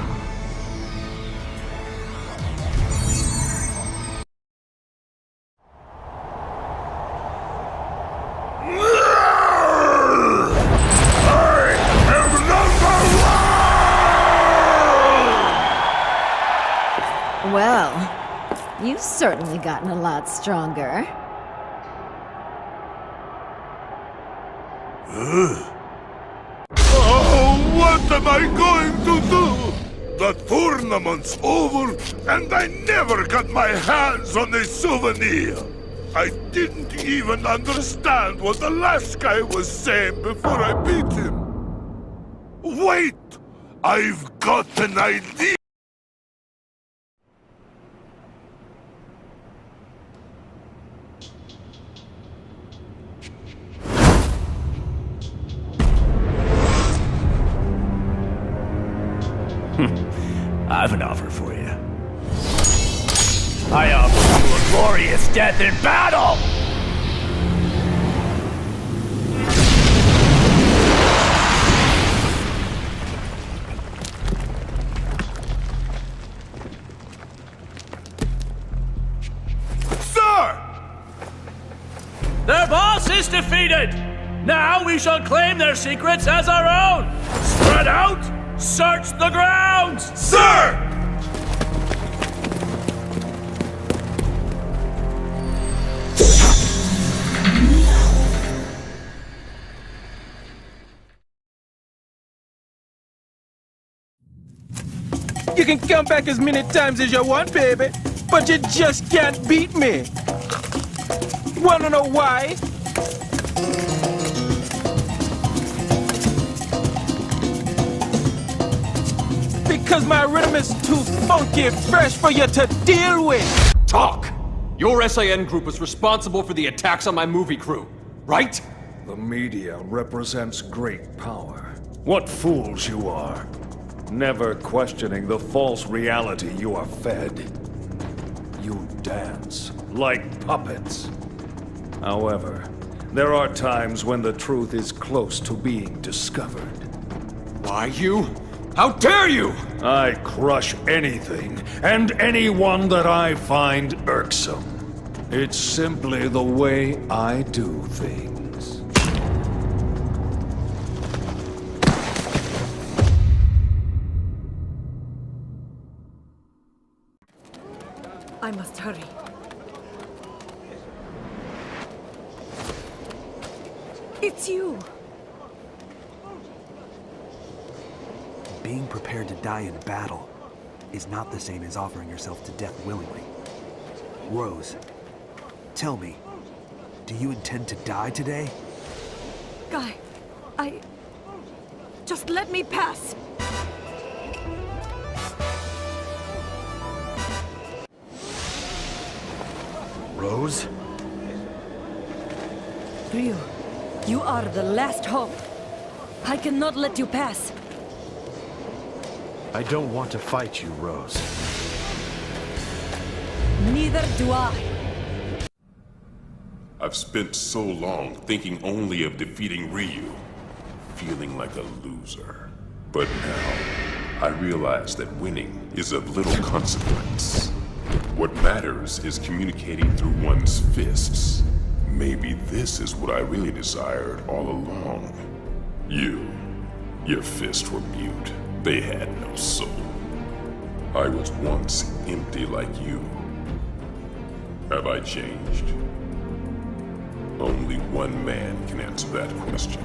Well, you've certainly gotten a lot stronger. Oh, what am I going to do? The tournament's over, and I never got my hands on a souvenir. I didn't even understand what the last guy was saying before I beat him. Wait! I've got an idea! I have an offer for you. I offer you a glorious death in battle! Sir! Their boss is defeated! Now we shall claim their secrets as our own! Spread out! Search the grounds! Sir! You can come back as many times as you want, baby, but you just can't beat me. Wanna know why? Because my rhythm is too funky fresh for you to deal with. Talk! Your SIN group was responsible for the attacks on my movie crew, right? The media represents great power. What fools you are. Never questioning the false reality you are fed. You dance like puppets. However, there are times when the truth is close to being discovered. Why you? How dare you! I crush anything and anyone that I find irksome. It's simply the way I do things. I must hurry. It's you! Being prepared to die in battle is not the same as offering yourself to death willingly. Rose, tell me, do you intend to die today? Guy, just let me pass! Rose? Ryu, you are the last hope. I cannot let you pass. I don't want to fight you, Rose. Neither do I. I've spent so long thinking only of defeating Ryu, feeling like a loser. But now, I realize that winning is of little consequence. What matters is communicating through one's fists. Maybe this is what I really desired all along. Your fists were mute. They had no soul. I was once empty like you. Have I changed? Only one man can answer that question.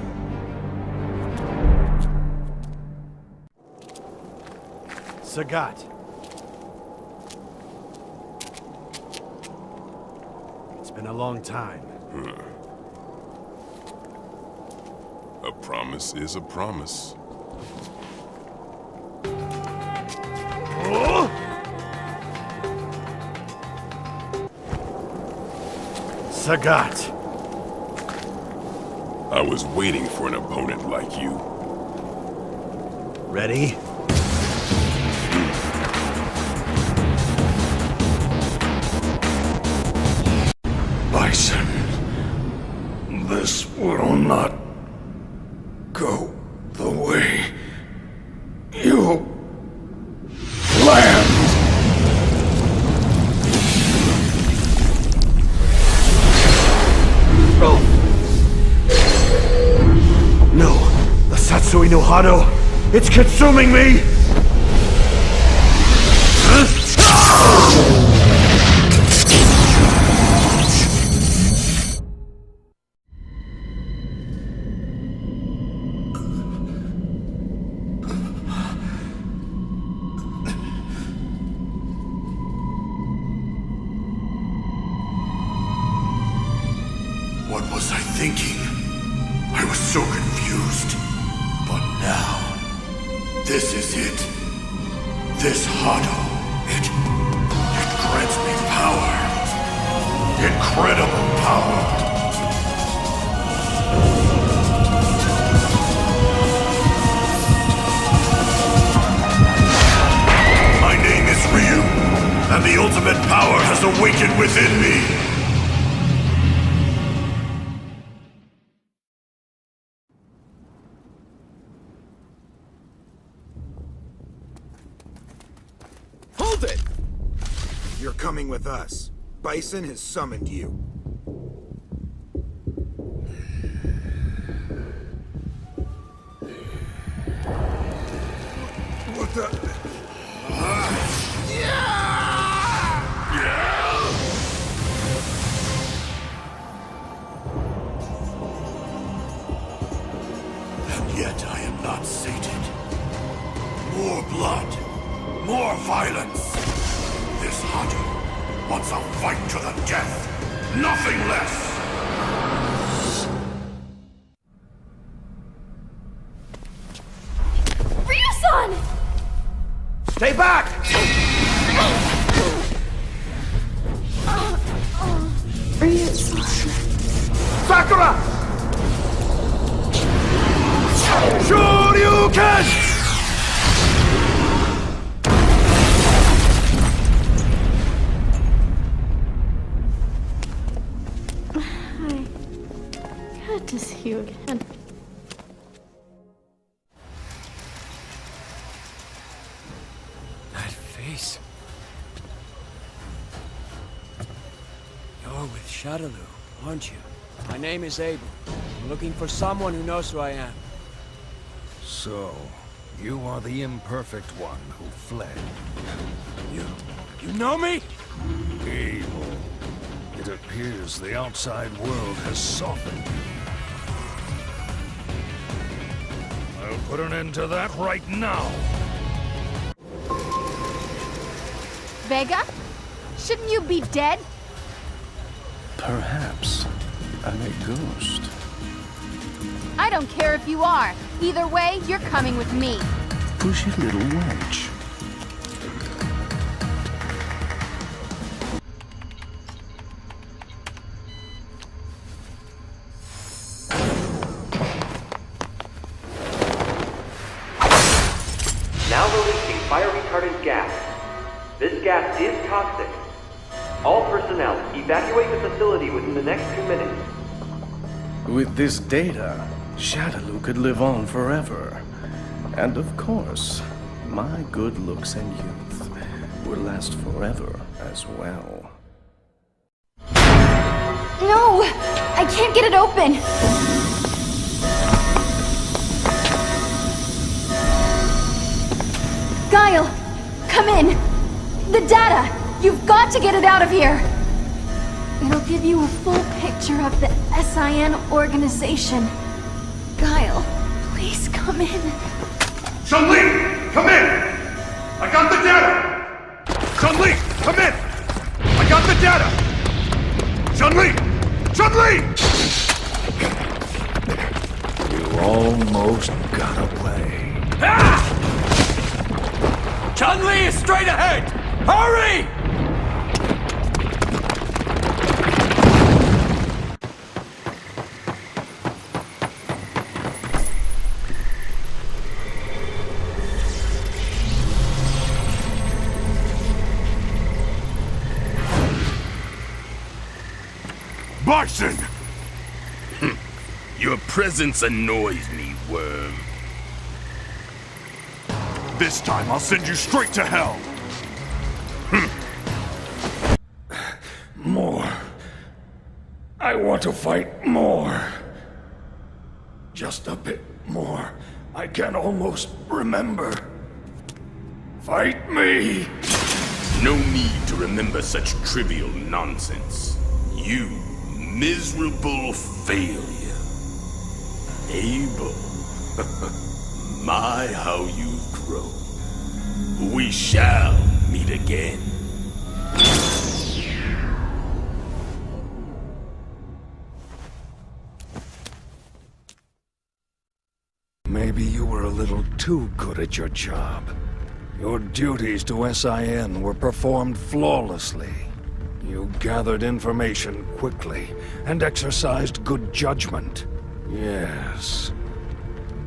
Sagat. It's been a long time. A promise is a promise. Sagat! I was waiting for an opponent like you. Ready? Bison, this will not go the way you planned. No, the Satsui no Hado, it's consuming me! What was I thinking? I was so confused. But now, this is it. This Hado, it grants me power. Incredible power. My name is Ryu, and the ultimate power has awakened within me. Hold it! You're coming with us. Bison has summoned you. What the... And yet I am not sated. More blood. More violence! This Hado wants a fight to the death! Nothing less! Ryu-san! Stay back! Ryu-san. Sakura! Shoryuken! Good to see you again. That face. You're with Shadaloo, aren't you? My name is April. I'm looking for someone who knows who I am. So, you are the imperfect one who fled. You know me? Abel. It appears the outside world has softened you. I'll put an end to that right now. Vega? Shouldn't you be dead? Perhaps I'm a ghost. I don't care if you are. Either way, you're coming with me. Pushy little wench. Now releasing fire-retardant gas. This gas is toxic. All personnel, evacuate the facility within the next 2 minutes. With this data, Shadaloo could live on forever. And of course, my good looks and youth will last forever as well. No! I can't get it open! Guile! Come in! The data! You've got to get it out of here! It'll give you a full picture of the SIN organization. Guile, please come in. Chun-Li, come in! I got the data! Chun-Li, come in! I got the data! Chun-Li! Chun-Li! You almost got away. Ah! Chun-Li is straight ahead! Hurry! Bison! Your presence annoys me, worm. This time I'll send you straight to hell! More. I want to fight more. Just a bit more. I can almost remember. Fight me! No need to remember such trivial nonsense. You miserable failure. Abel. My, how you've grown. We shall meet again. Maybe you were a little too good at your job. Your duties to SIN were performed flawlessly. You gathered information quickly and exercised good judgment. Yes.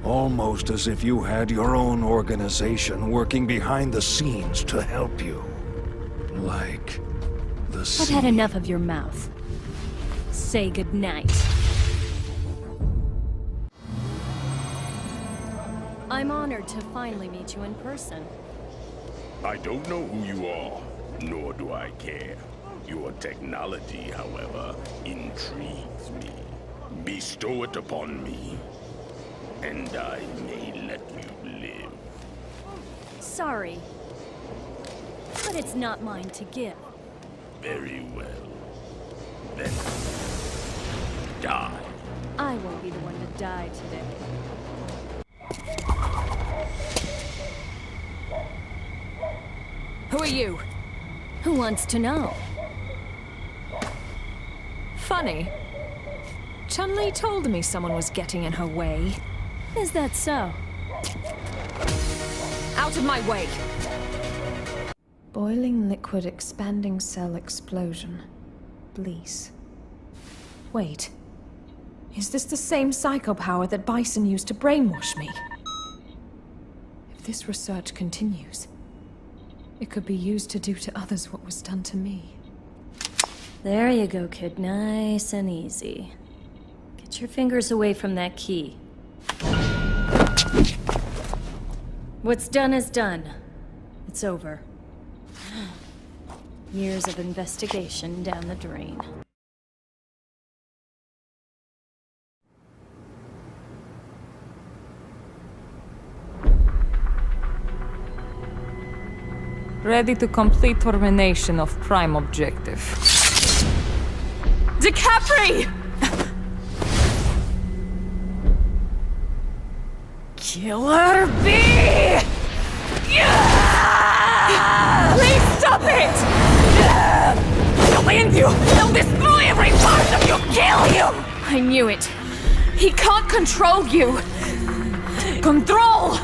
Almost as if you had your own organization working behind the scenes to help you. Like the I've had enough of your mouth. Say goodnight. I'm honored to finally meet you in person. I don't know who you are, nor do I care. Your technology, however, intrigues me. Bestow it upon me, and I may let you live. Sorry, but it's not mine to give. Very well. Then, die. I won't be the one to die today. Who are you? Who wants to know? Funny. Chun-Li told me someone was getting in her way. Is that so? Out of my way! Boiling liquid expanding cell explosion. Blease. Wait. Is this the same psychopower that Bison used to brainwash me? If this research continues, it could be used to do to others what was done to me. There you go, kid. Nice and easy. Get your fingers away from that key. What's done is done. It's over. Years of investigation down the drain. Ready to complete termination of prime objective. DiCapri! Killer bee! Please stop it! They'll end you! They'll destroy every part of you! Kill you! I knew it. He can't control you. Control!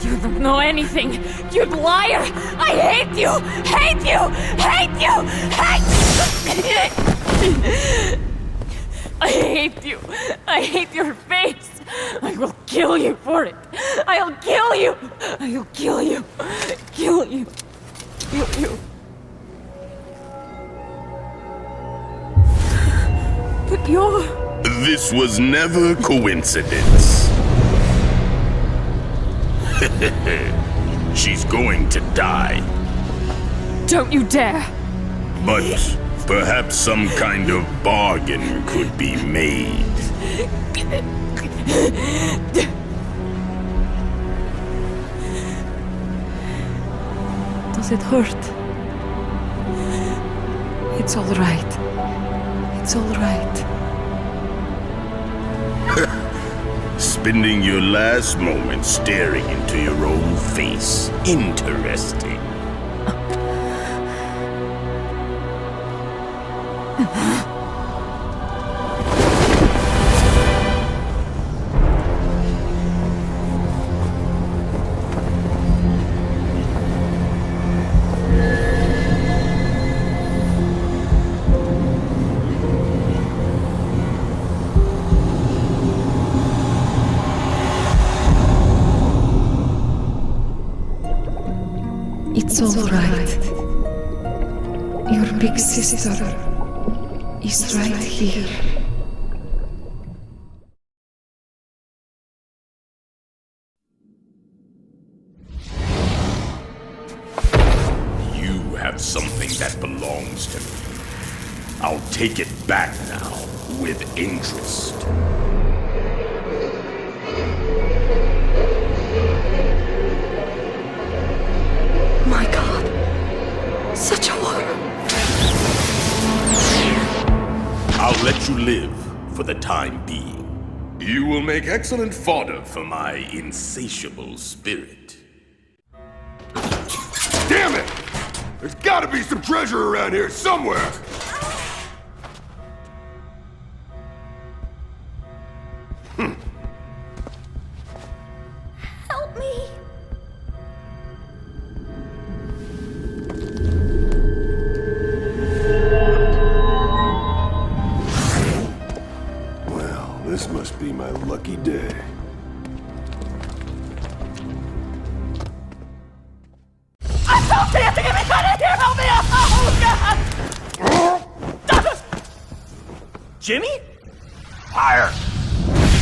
You don't know anything! You liar! I hate you! Hate you! Hate you! Hate I hate you! I hate your face! I will kill you for it! I'll kill you! I'll kill you! Kill you! Kill you! But you're... This was never coincidence. She's going to die. Don't you dare! But perhaps some kind of bargain could be made. Does it hurt? It's all right. It's all right. Spending your last moments staring into your own face. Interesting. It's all right. Your big sister is right here. You have something that belongs to me. I'll take it back now, with interest. My God. Such horror. I'll let you live for the time being. You will make excellent fodder for my insatiable spirit. Damn it! There's gotta be some treasure around here somewhere! Help me. Well, this must be my lucky day. Help me! I have to get me out of here! Help me! Oh, God! Jimmy? Fire!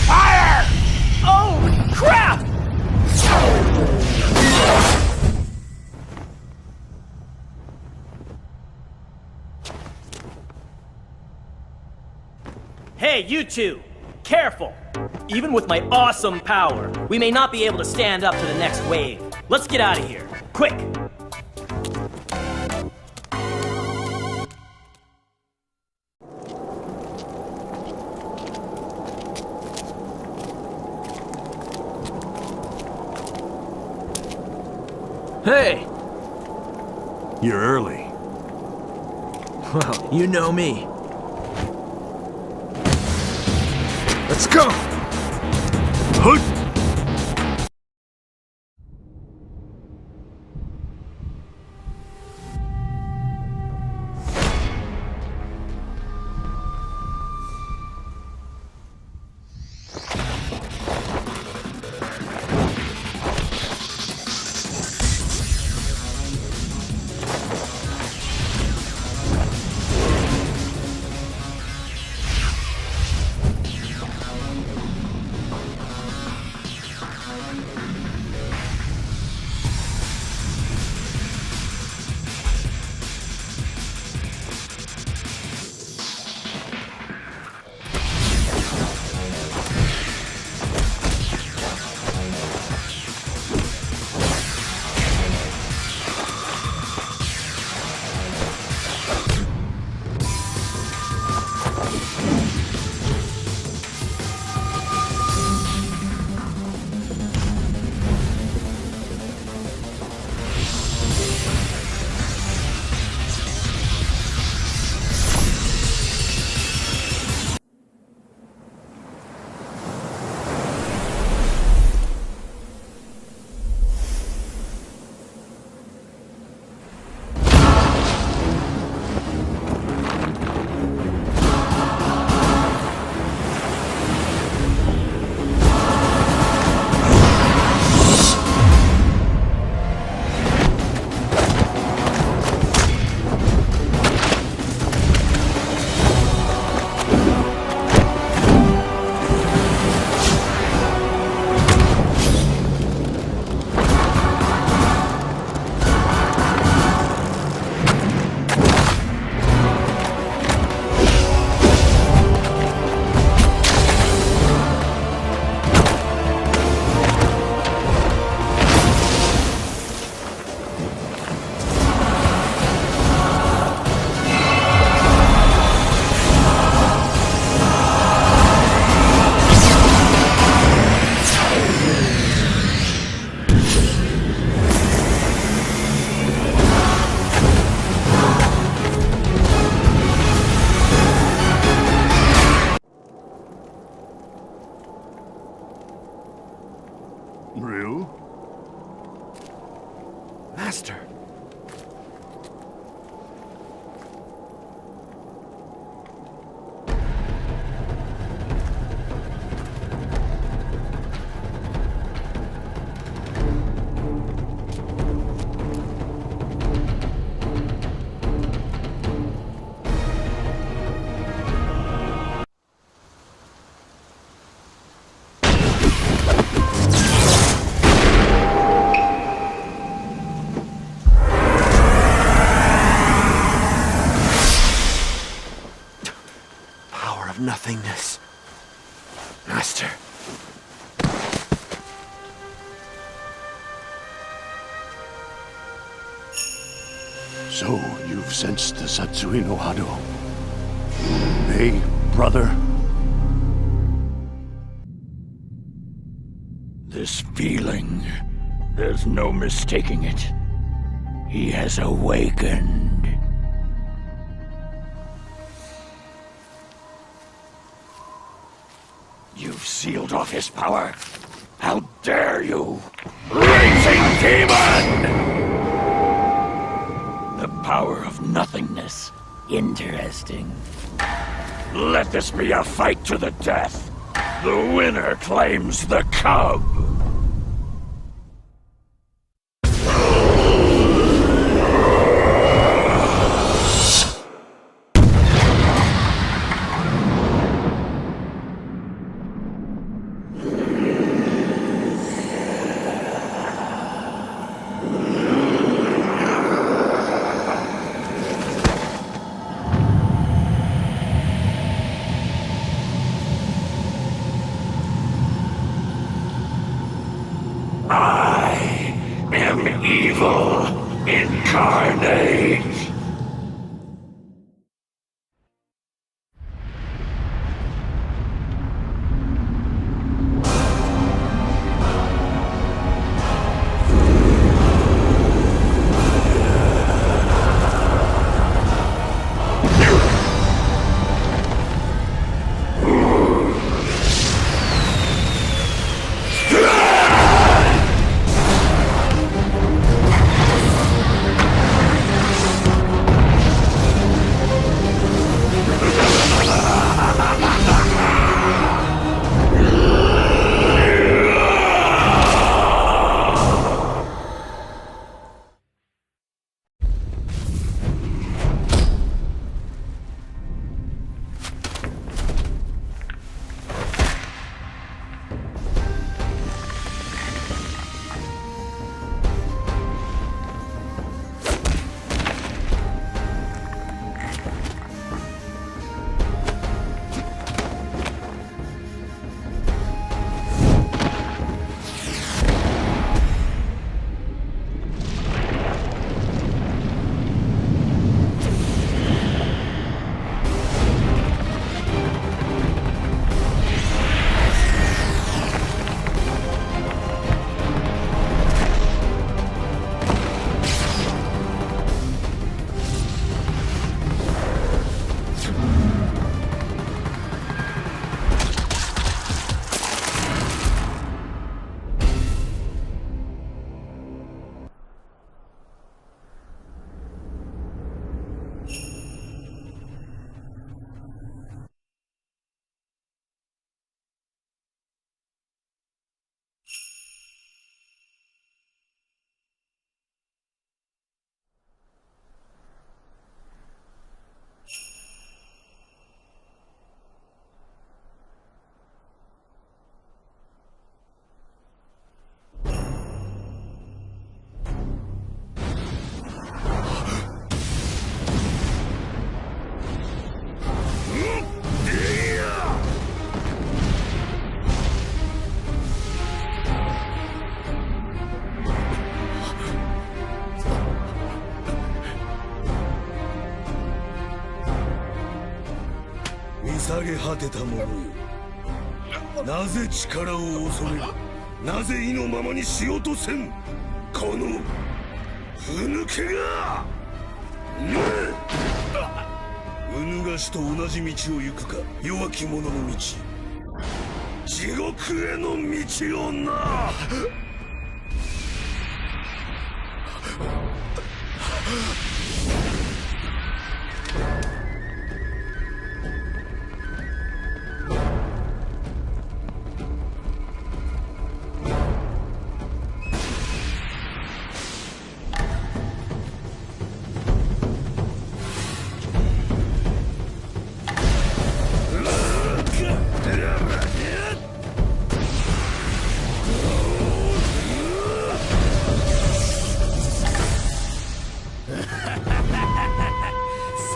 Fire! Oh, crap! Hey, you two! Careful! Even with my awesome power, we may not be able to stand up to the next wave. Let's get out of here. Quick! Hey! You're early. Well, you know me. Let's go! Hood! Master! Nothingness. Master. So, you've sensed the Satsui no Hado. Hey, brother. This feeling, there's no mistaking it. He has awakened. You've sealed off his power. How dare you! Raging demon! The power of nothingness. Interesting. Let this be a fight to the death. The winner claims the cub. Evil incarnate!下げ果てた者よ、なぜ力を恐れる、なぜ意のままにしようとせん、このふぬけが、うぬがしと同じ道を行くか、弱き者の道、地獄への道をな。さ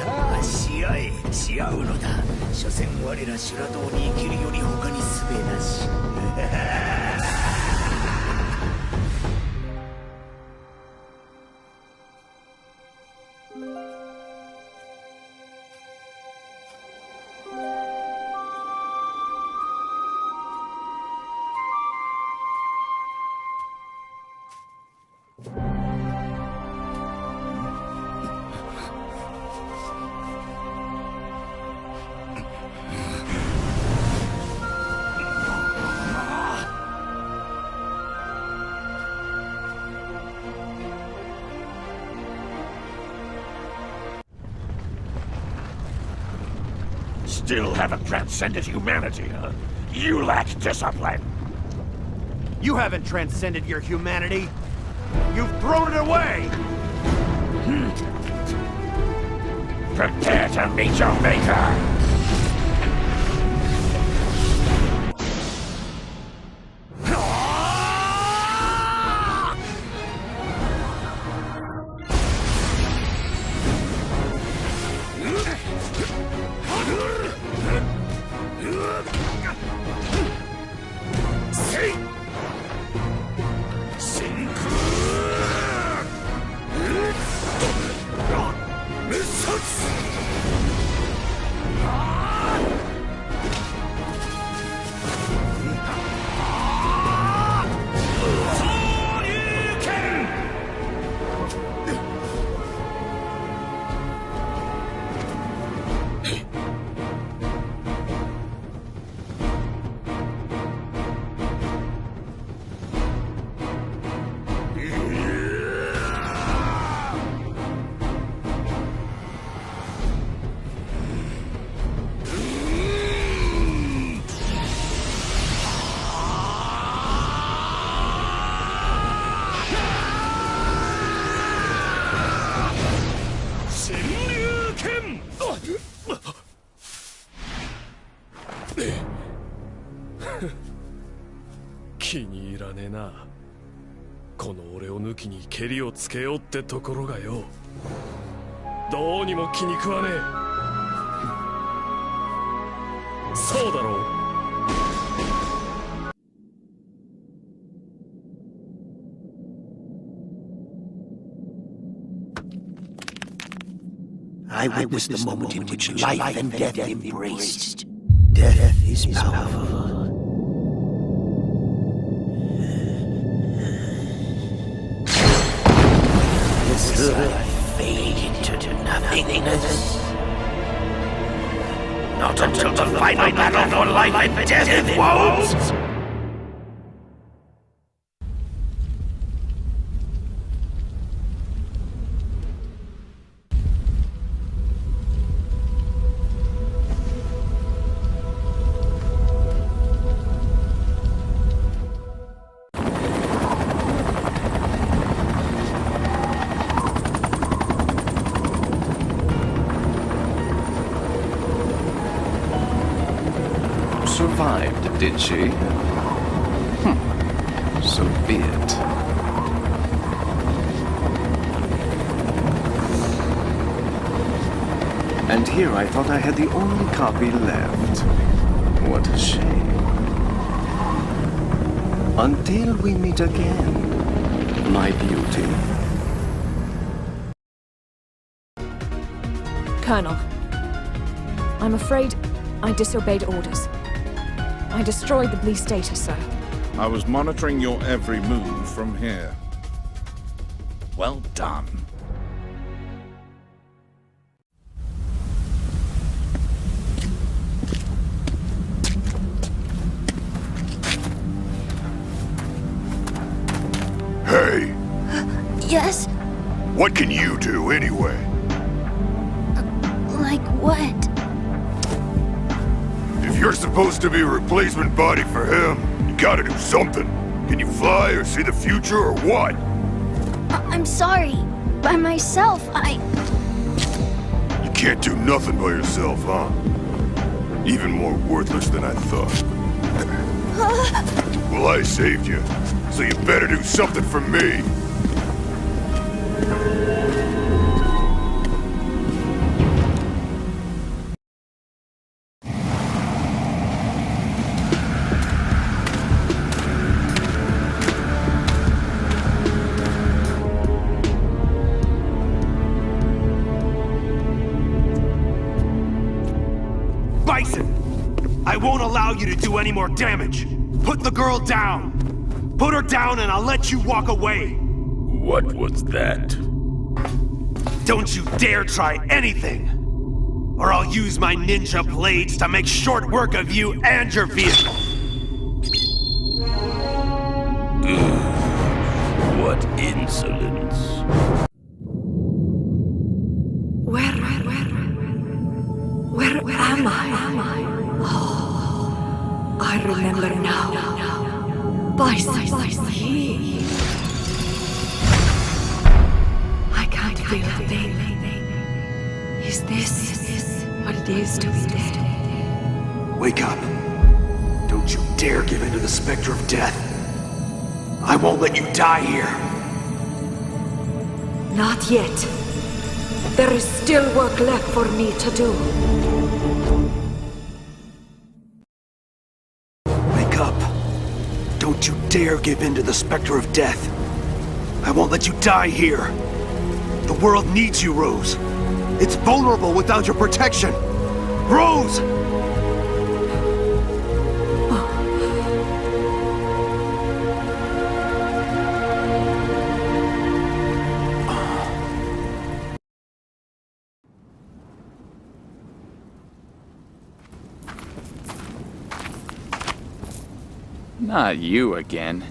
あ試合し合うのだ。所詮我ら修羅道に生きるより他に術なし。Still haven't transcended humanity, huh? You lack discipline. You haven't transcended your humanity. You've thrown it away. Prepare to meet your maker.気に入らねえな。この俺を抜きにケリをつけようってところがよ、どうにも気に食わねえ。そうだろう。I witnessed the moment in which life and death embraced. Death is powerful. This life fade into nothingness. Not until the final battle for life and death it won't! Survived, did she? So be it. And here I thought I had the only copy left. What a shame. Until we meet again, my beauty. Colonel, I'm afraid I disobeyed orders. I destroyed the police data, sir. I was monitoring your every move from here. Well done. Hey, Yes? What can you do, anyway? Like what? If you're supposed to be a replacement body for him, you gotta do something. Can you fly or see the future or what? I'm sorry. By myself, You can't do nothing by yourself, huh? Even more worthless than I thought. Well, I saved you, so you better do something for me. Bison! I won't allow you to do any more damage! Put the girl down! Put her down and I'll let you walk away! What was that? Don't you dare try anything! Or I'll use my ninja blades to make short work of you and your vehicle! What insolence. Where am I? Oh, I remember now. Bison. I can't feel a thing. Is this what it is to be dead? Wake up. Don't you dare give in to the specter of death. I won't let you die here. Not yet. There is still work left for me to do. Wake up. Don't you dare give in to the specter of death. I won't let you die here. The world needs you, Rose. It's vulnerable without your protection. Rose! Not you again.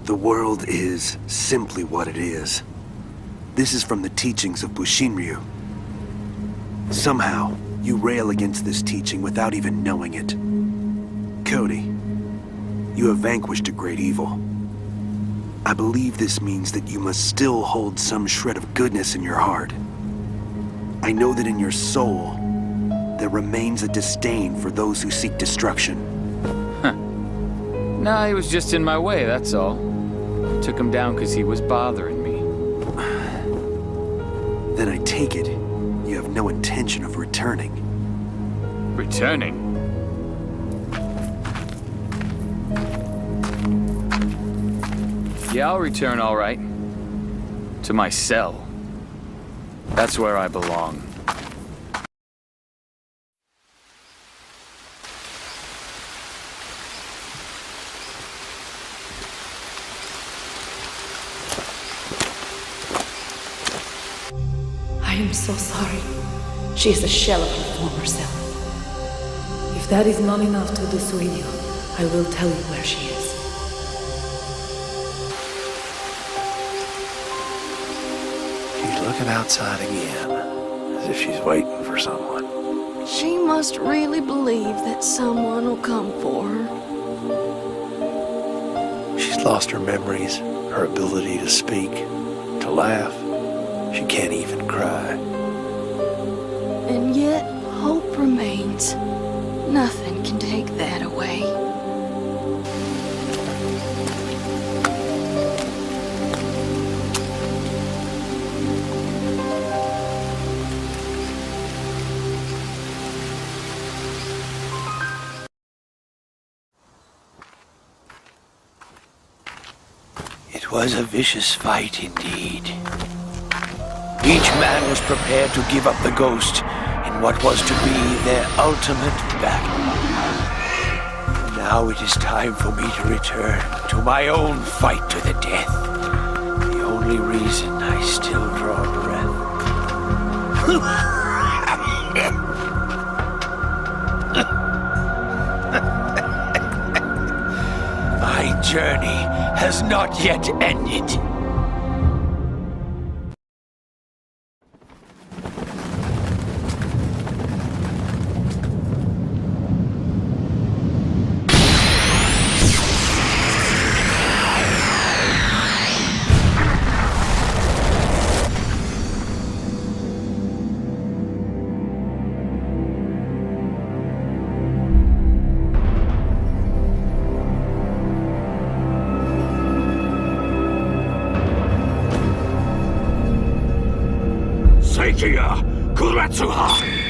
The world is simply what it is. This is from the teachings of Bushinryu. Somehow, you rail against this teaching without even knowing it. Cody, you have vanquished a great evil. I believe this means that you must still hold some shred of goodness in your heart. I know that in your soul, there remains a disdain for those who seek destruction. No, he was just in my way, that's all. Took him down because he was bothering me. Then I take it, you have no intention of returning. Returning? Yeah, I'll return all right. To my cell. That's where I belong. I am so sorry. She is a shell of her former self. If that is not enough to dissuade you, I will tell you where she is. She's looking outside again, as if she's waiting for someone. She must really believe that someone will come for her. She's lost her memories, her ability to speak, to laugh. She can't even cry. And yet, hope remains. Nothing can take that away. It was a vicious fight indeed. Each man was prepared to give up the ghost in what was to be their ultimate battle. Now it is time for me to return to my own fight to the death. The only reason I still draw breath. My journey has not yet ended. Sekiya Kuretsuha!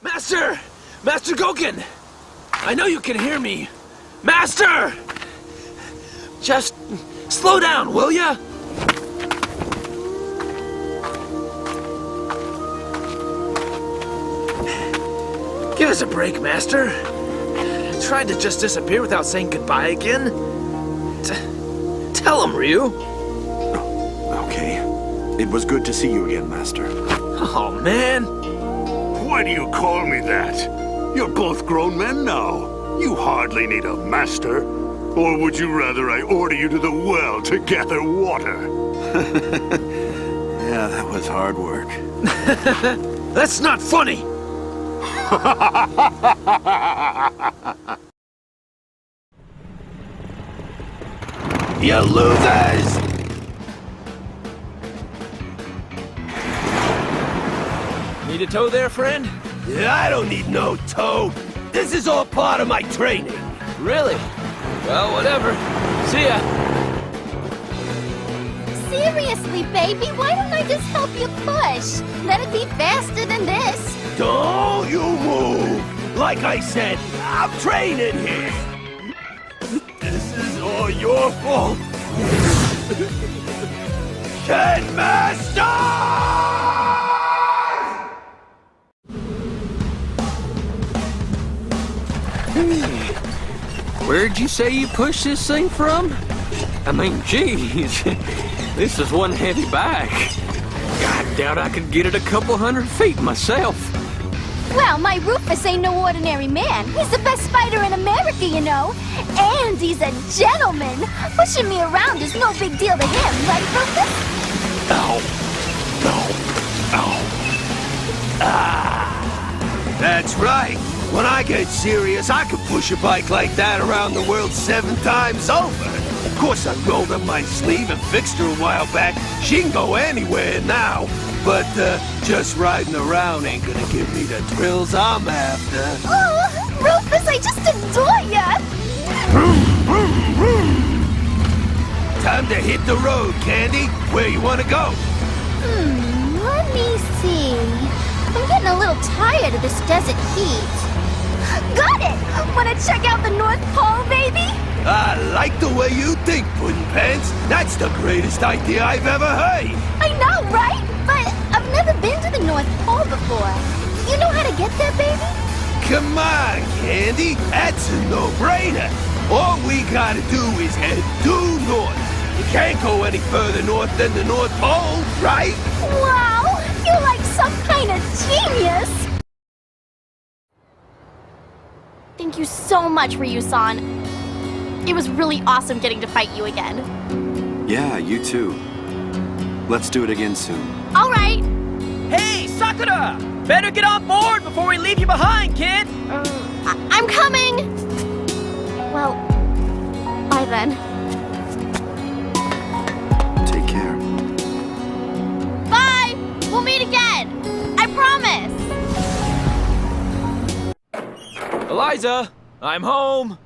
Master! Master Goken! I know you can hear me. Master! Just slow down, will ya? Give us a break, Master. I tried to just disappear without saying goodbye again. Tell him, Ryu. Okay. It was good to see you again, Master. Oh, man. Why do you call me that? You're both grown men now. You hardly need a master. Or would you rather I order you to the well to gather water? Yeah, that was hard work. That's not funny! You losers! Need a tow there, friend? I don't need no tow. This is all part of my training. Really? Well, whatever. See ya. Seriously, baby, why don't I just help you push? That'd be faster than this. Don't you move! Like I said, I'm training here. This is all your fault. Headmaster! Where'd you say you pushed this thing from? I mean, geez, this is one heavy bag. I doubt I could get it a couple 100 feet myself. Well, my Rufus ain't no ordinary man. He's the best fighter in America, you know. And he's a gentleman. Pushing me around is no big deal to him, right, Rufus? Ow. No. Ow. Ah. That's right. When I get serious, I can push a bike like that around the world 7 times over. Of course, I rolled up my sleeve and fixed her a while back. She can go anywhere now. But just riding around ain't gonna give me the thrills I'm after. Oh, Rufus, I just adore ya! Time to hit the road, Candy. Where you wanna go? Let me see. I'm getting a little tired of this desert heat. Got it! Wanna check out the North Pole, baby? I like the way you think, Puddin' Pants. That's the greatest idea I've ever heard. I know, right? But I've never been to the North Pole before. You know how to get there, baby? Come on, Candy. That's a no-brainer. All we gotta do is head due north. You can't go any further north than the North Pole, right? Wow! You're like some kind of genius! Thank you so much, Ryu-san. It was really awesome getting to fight you again. Yeah, you too. Let's do it again soon. All right. Hey, Sakura! Better get on board before we leave you behind, kid! I'm coming! Well, bye then. Take care. Bye! We'll meet again! I promise! Eliza, I'm home.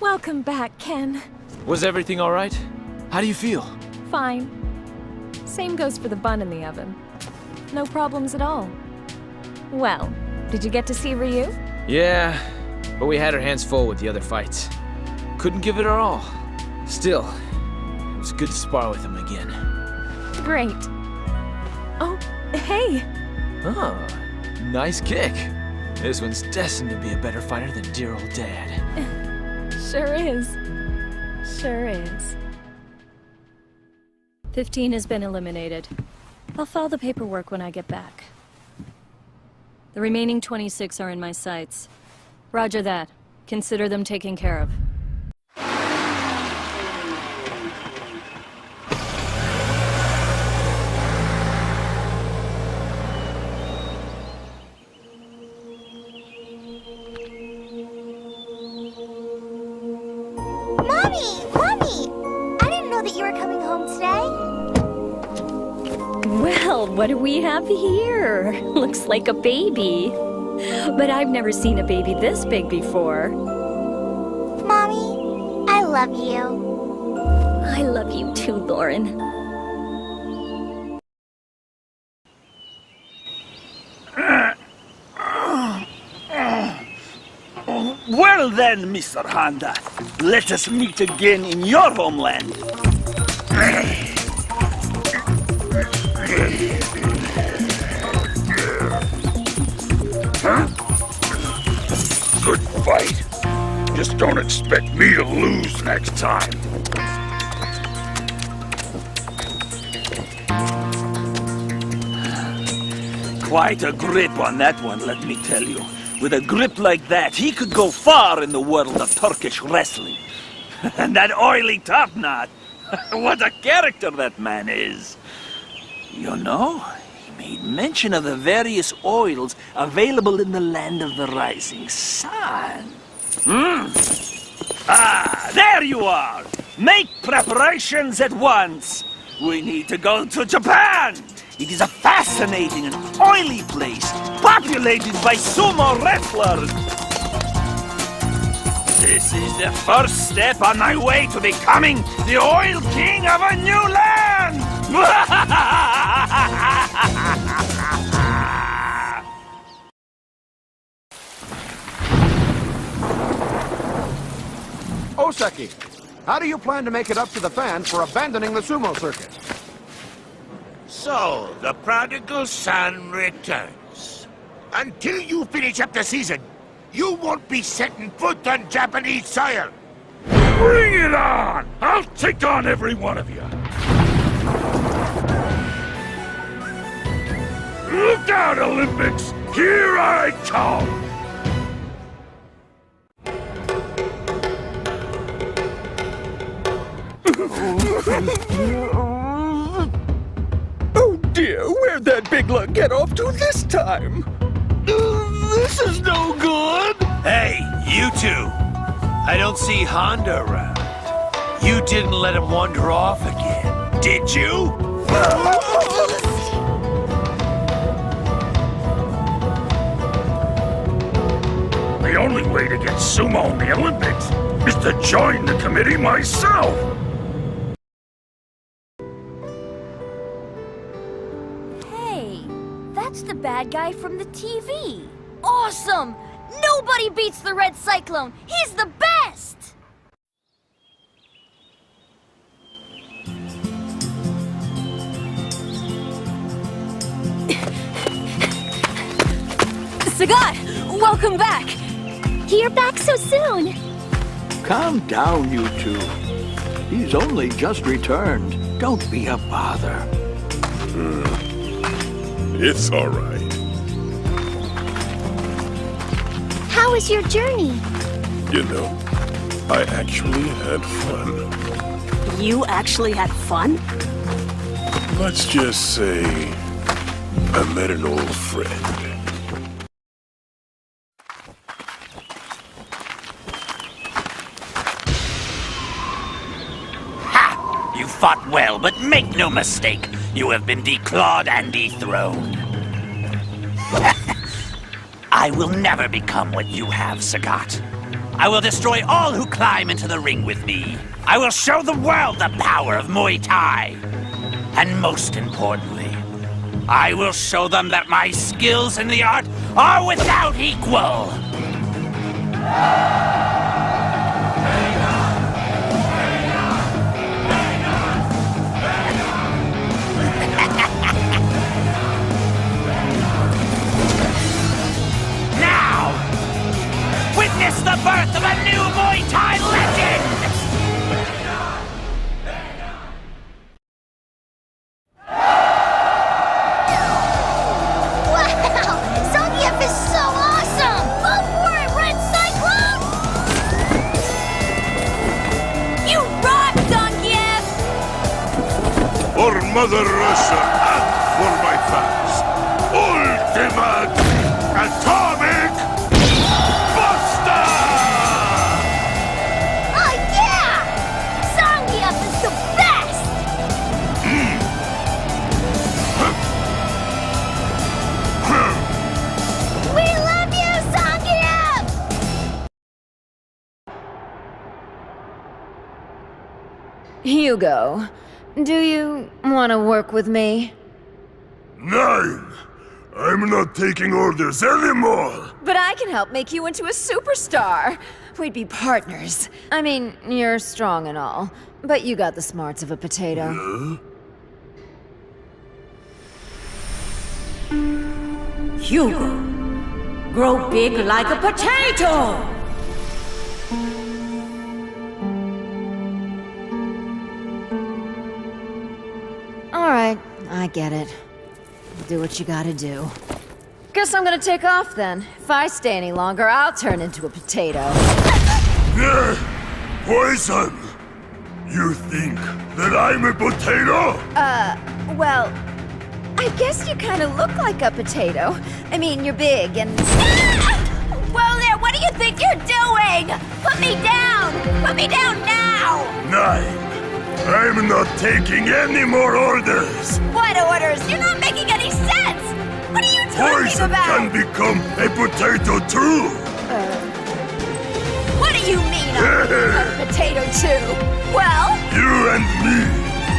Welcome back, Ken. Was everything all right? How do you feel? Fine. Same goes for the bun in the oven. No problems at all. Well, did you get to see Ryu? Yeah, but we had our hands full with the other fights. Couldn't give it our all. Still, it was good to spar with him again. Great. Oh, hey! Oh, nice kick. This one's destined to be a better fighter than dear old Dad. Sure is. Sure is. 15 has been eliminated. I'll file the paperwork when I get back. The remaining 26 are in my sights. Roger that. Consider them taken care of. Mommy! Mommy! I didn't know that you were coming home today. Well, what do we have here? Looks like a baby. But I've never seen a baby this big before. Mommy, I love you. I love you too, Lauren. Well then, Mr. Honda, let us meet again in your homeland. Huh? Good fight. Just don't expect me to lose next time. Quite a grip on that one, let me tell you. With a grip like that, he could go far in the world of Turkish wrestling. And that oily top knot, what a character that man is. You know, he made mention of the various oils available in the land of the rising sun. Ah, there you are! Make preparations at once! We need to go to Japan! It is a fascinating and oily place, populated by sumo wrestlers. This is the first step on my way to becoming the oil king of a new land! Oseki, how do you plan to make it up to the fans for abandoning the sumo circuit? So, the prodigal son returns. Until you finish up the season, you won't be setting foot on Japanese soil. Bring it on! I'll take on every one of you. Look out, Olympics! Here I come! Oh dear, where'd that big lug get off to this time? This is no good! Hey, you two! I don't see Honda around. You didn't let him wander off again, did you? The only way to get sumo in the Olympics is to join the committee myself! Hey, that's the bad guy from the TV. Awesome! Nobody beats the Red Cyclone. He's the best! Sagat, welcome back. You're back so soon. Calm down, you two. He's only just returned. Don't be a bother. It's all right. How was your journey? You know, I actually had fun. You actually had fun? Let's just say I met an old friend. Ha! You fought well, but make no mistake, you have been declawed and dethroned. I will never become what you have, Sagat. I will destroy all who climb into the ring with me. I will show the world the power of Muay Thai. And most importantly, I will show them that my skills in the art are without equal. Witness the birth of a new Muay Thai legend! Wow! Zangief is so awesome! Go for it, Red Cyclone! You rock, Zangief! For Mother Russia and for my fans, ultimate atomic buster! Oh yeah! Hugo, do you want to work with me? 9! I'm not taking orders anymore! But I can help make you into a superstar. We'd be partners. I mean, you're strong and all, but you got the smarts of a potato. Hugo, grow big like a potato! Alright, I get it. Do what you gotta do. Guess I'm gonna take off then. If I stay any longer, I'll turn into a potato. Poison! You think that I'm a potato? Well, I guess you kinda look like a potato. I mean, you're big and... Whoa there, what do you think you're doing? Put me down! Put me down now! 9! I'm not taking any more orders! What orders? You're not making any sense! What are you talking Poison about? can become a potato too! What do you mean I'm a potato too? Well? You and me,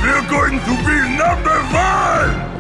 we're going to be number 1!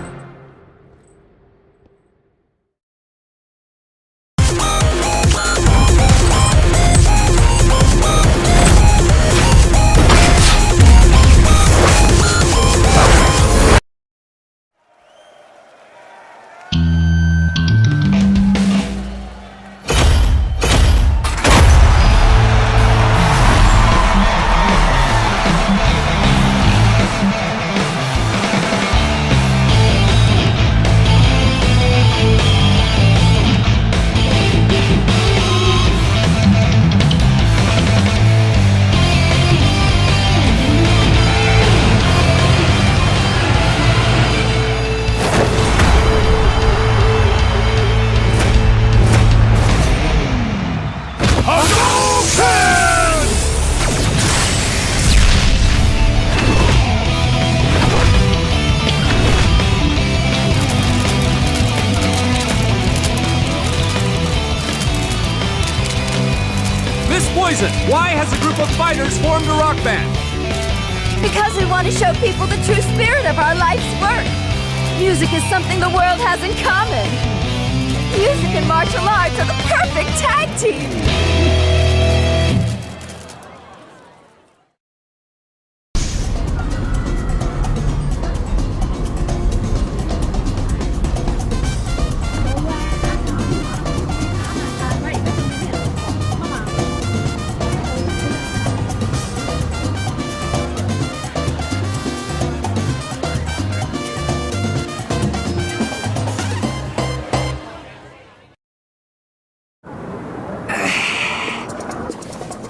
Why has a group of fighters formed a rock band? Because we want to show people the true spirit of our life's work. Music is something the world has in common. Music and martial arts are the perfect tag team.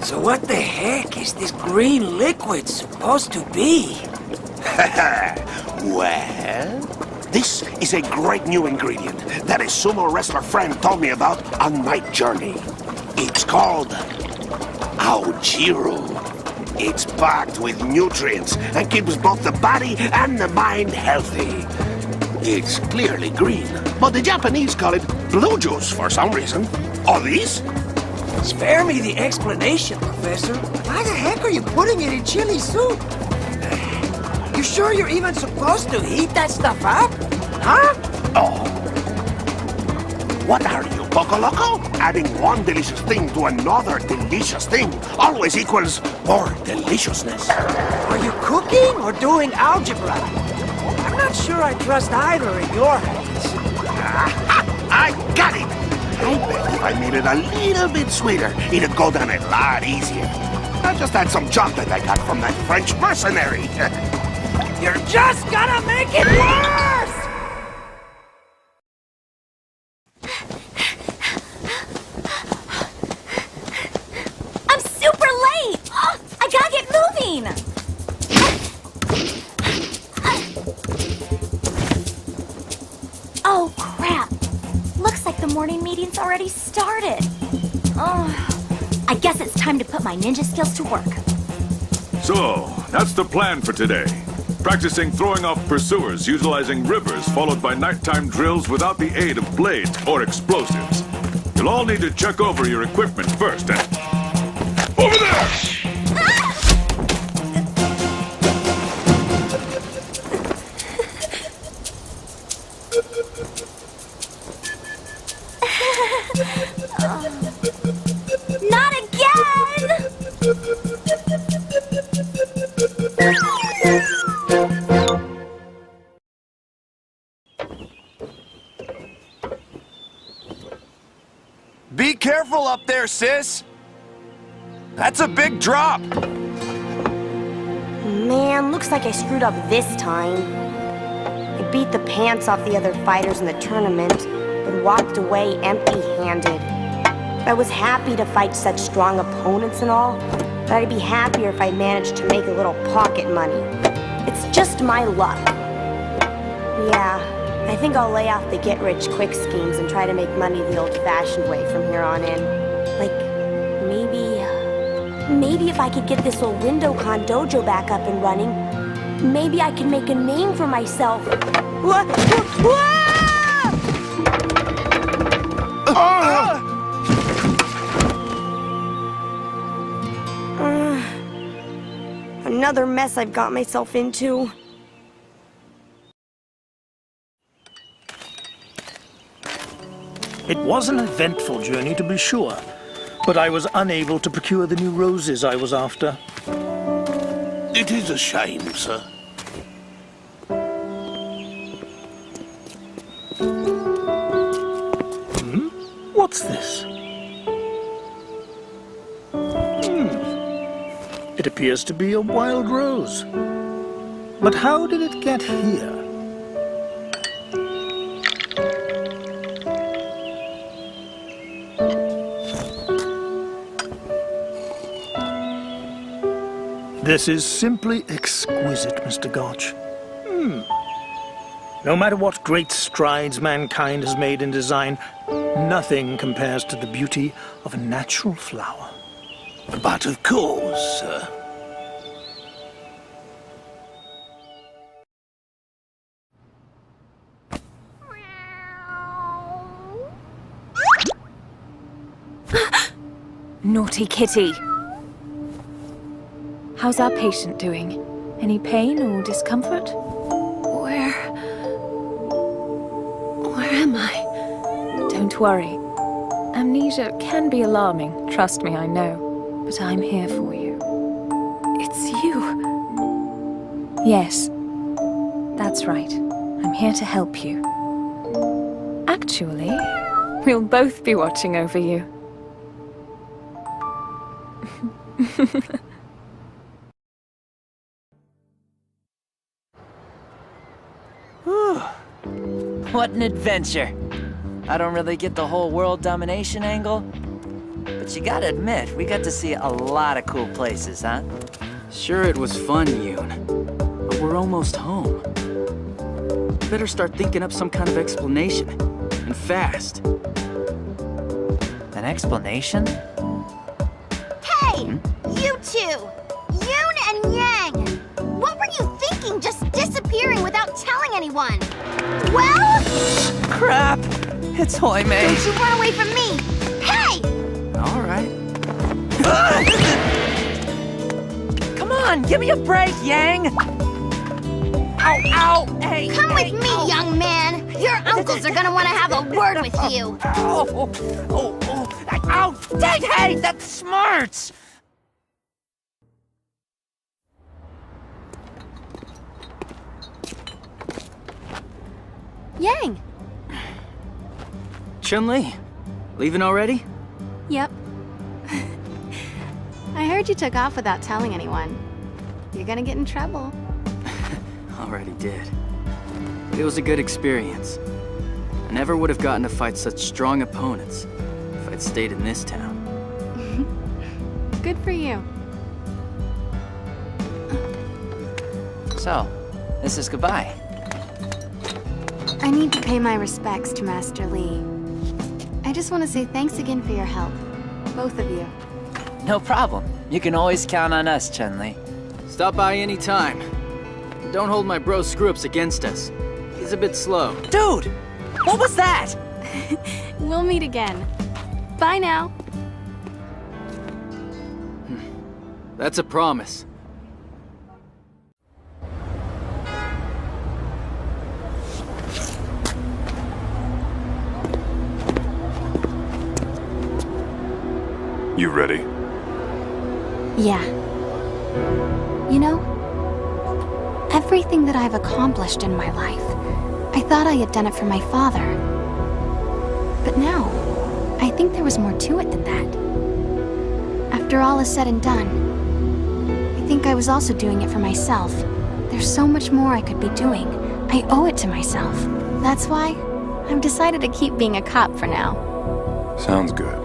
So what the heck is this green liquid supposed to be? Well, this is a great new ingredient that a sumo wrestler friend told me about on my journey. It's called Aojiru. It's packed with nutrients and keeps both the body and the mind healthy. It's clearly green, but the Japanese call it blue juice for some reason. Or these? Spare me the explanation, Professor. Why the heck are you putting it in chili soup? You sure you're even supposed to heat that stuff up? Huh? Oh. What are you, Coco Loco? Adding one delicious thing to another delicious thing always equals more deliciousness. Are you cooking or doing algebra? I'm not sure I trust either in your hands. I got it! I bet if I made it a little bit sweeter, it'd go down a lot easier. I just had some chocolate I got from that French mercenary. You're just gonna make it worse! I'm super late! Oh, I gotta get moving! Oh, crap. Looks like the morning meeting's already started. Oh, I guess it's time to put my ninja skills to work. So, that's the plan for today. Practicing throwing off pursuers utilizing rivers followed by nighttime drills without the aid of blades or explosives. You'll all need to check over your equipment first and... Over there! sis! That's a big drop! Man, looks like I screwed up this time. I beat the pants off the other fighters in the tournament, but walked away empty-handed. I was happy to fight such strong opponents and all, but I'd be happier if I managed to make a little pocket money. It's just my luck. Yeah, I think I'll lay off the get-rich-quick schemes and try to make money the old-fashioned way from here on in. Like, maybe if I could get this old WindowCon dojo back up and running, maybe I can make a name for myself. Another mess I've got myself into. It was an eventful journey, to be sure, but I was unable to procure the new roses I was after. It is a shame, sir. What's this? It appears to be a wild rose. But how did it get here? This is simply exquisite, Mr. Gotch. No matter what great strides mankind has made in design, nothing compares to the beauty of a natural flower. But of course, sir. Naughty kitty. How's our patient doing? Any pain or discomfort? Where am I? Don't worry. Amnesia can be alarming, trust me, I know. But I'm here for you. It's you. Yes, that's right. I'm here to help you. Actually, we'll both be watching over you. What an adventure. I don't really get the whole world domination angle, but you gotta admit, we got to see a lot of cool places, huh? Sure, it was fun, Yoon, but we're almost home. Better start thinking up some kind of explanation, and fast. An explanation? Hey! You two! Yoon and Yang! What were you thinking just disappearing without telling anyone? Well? Crap! It's Hoi Mei. Don't you run away from me! Hey! All right. Come on, give me a break, Yang! Ow, ow! Hey! Come with me, young man! Your uncles are gonna want to have a word with you! Ow! Dang, hey! That smarts! Yang! Chun-Li, leaving already? Yep. I heard you took off without telling anyone. You're gonna get in trouble. Already did. But it was a good experience. I never would have gotten to fight such strong opponents if I'd stayed in this town. Good for you. So, this is goodbye. I need to pay my respects to Master Lee. I just want to say thanks again for your help. Both of you. No problem. You can always count on us, Chun-Li. Stop by any time. Don't hold my bro screw-ups against us. He's a bit slow. Dude! What was that? We'll meet again. Bye now. That's a promise. You ready? Yeah. You know, everything that I've accomplished in my life, I thought I had done it for my father. But now, I think there was more to it than that. After all is said and done, I think I was also doing it for myself. There's so much more I could be doing. I owe it to myself. That's why I've decided to keep being a cop for now. Sounds good.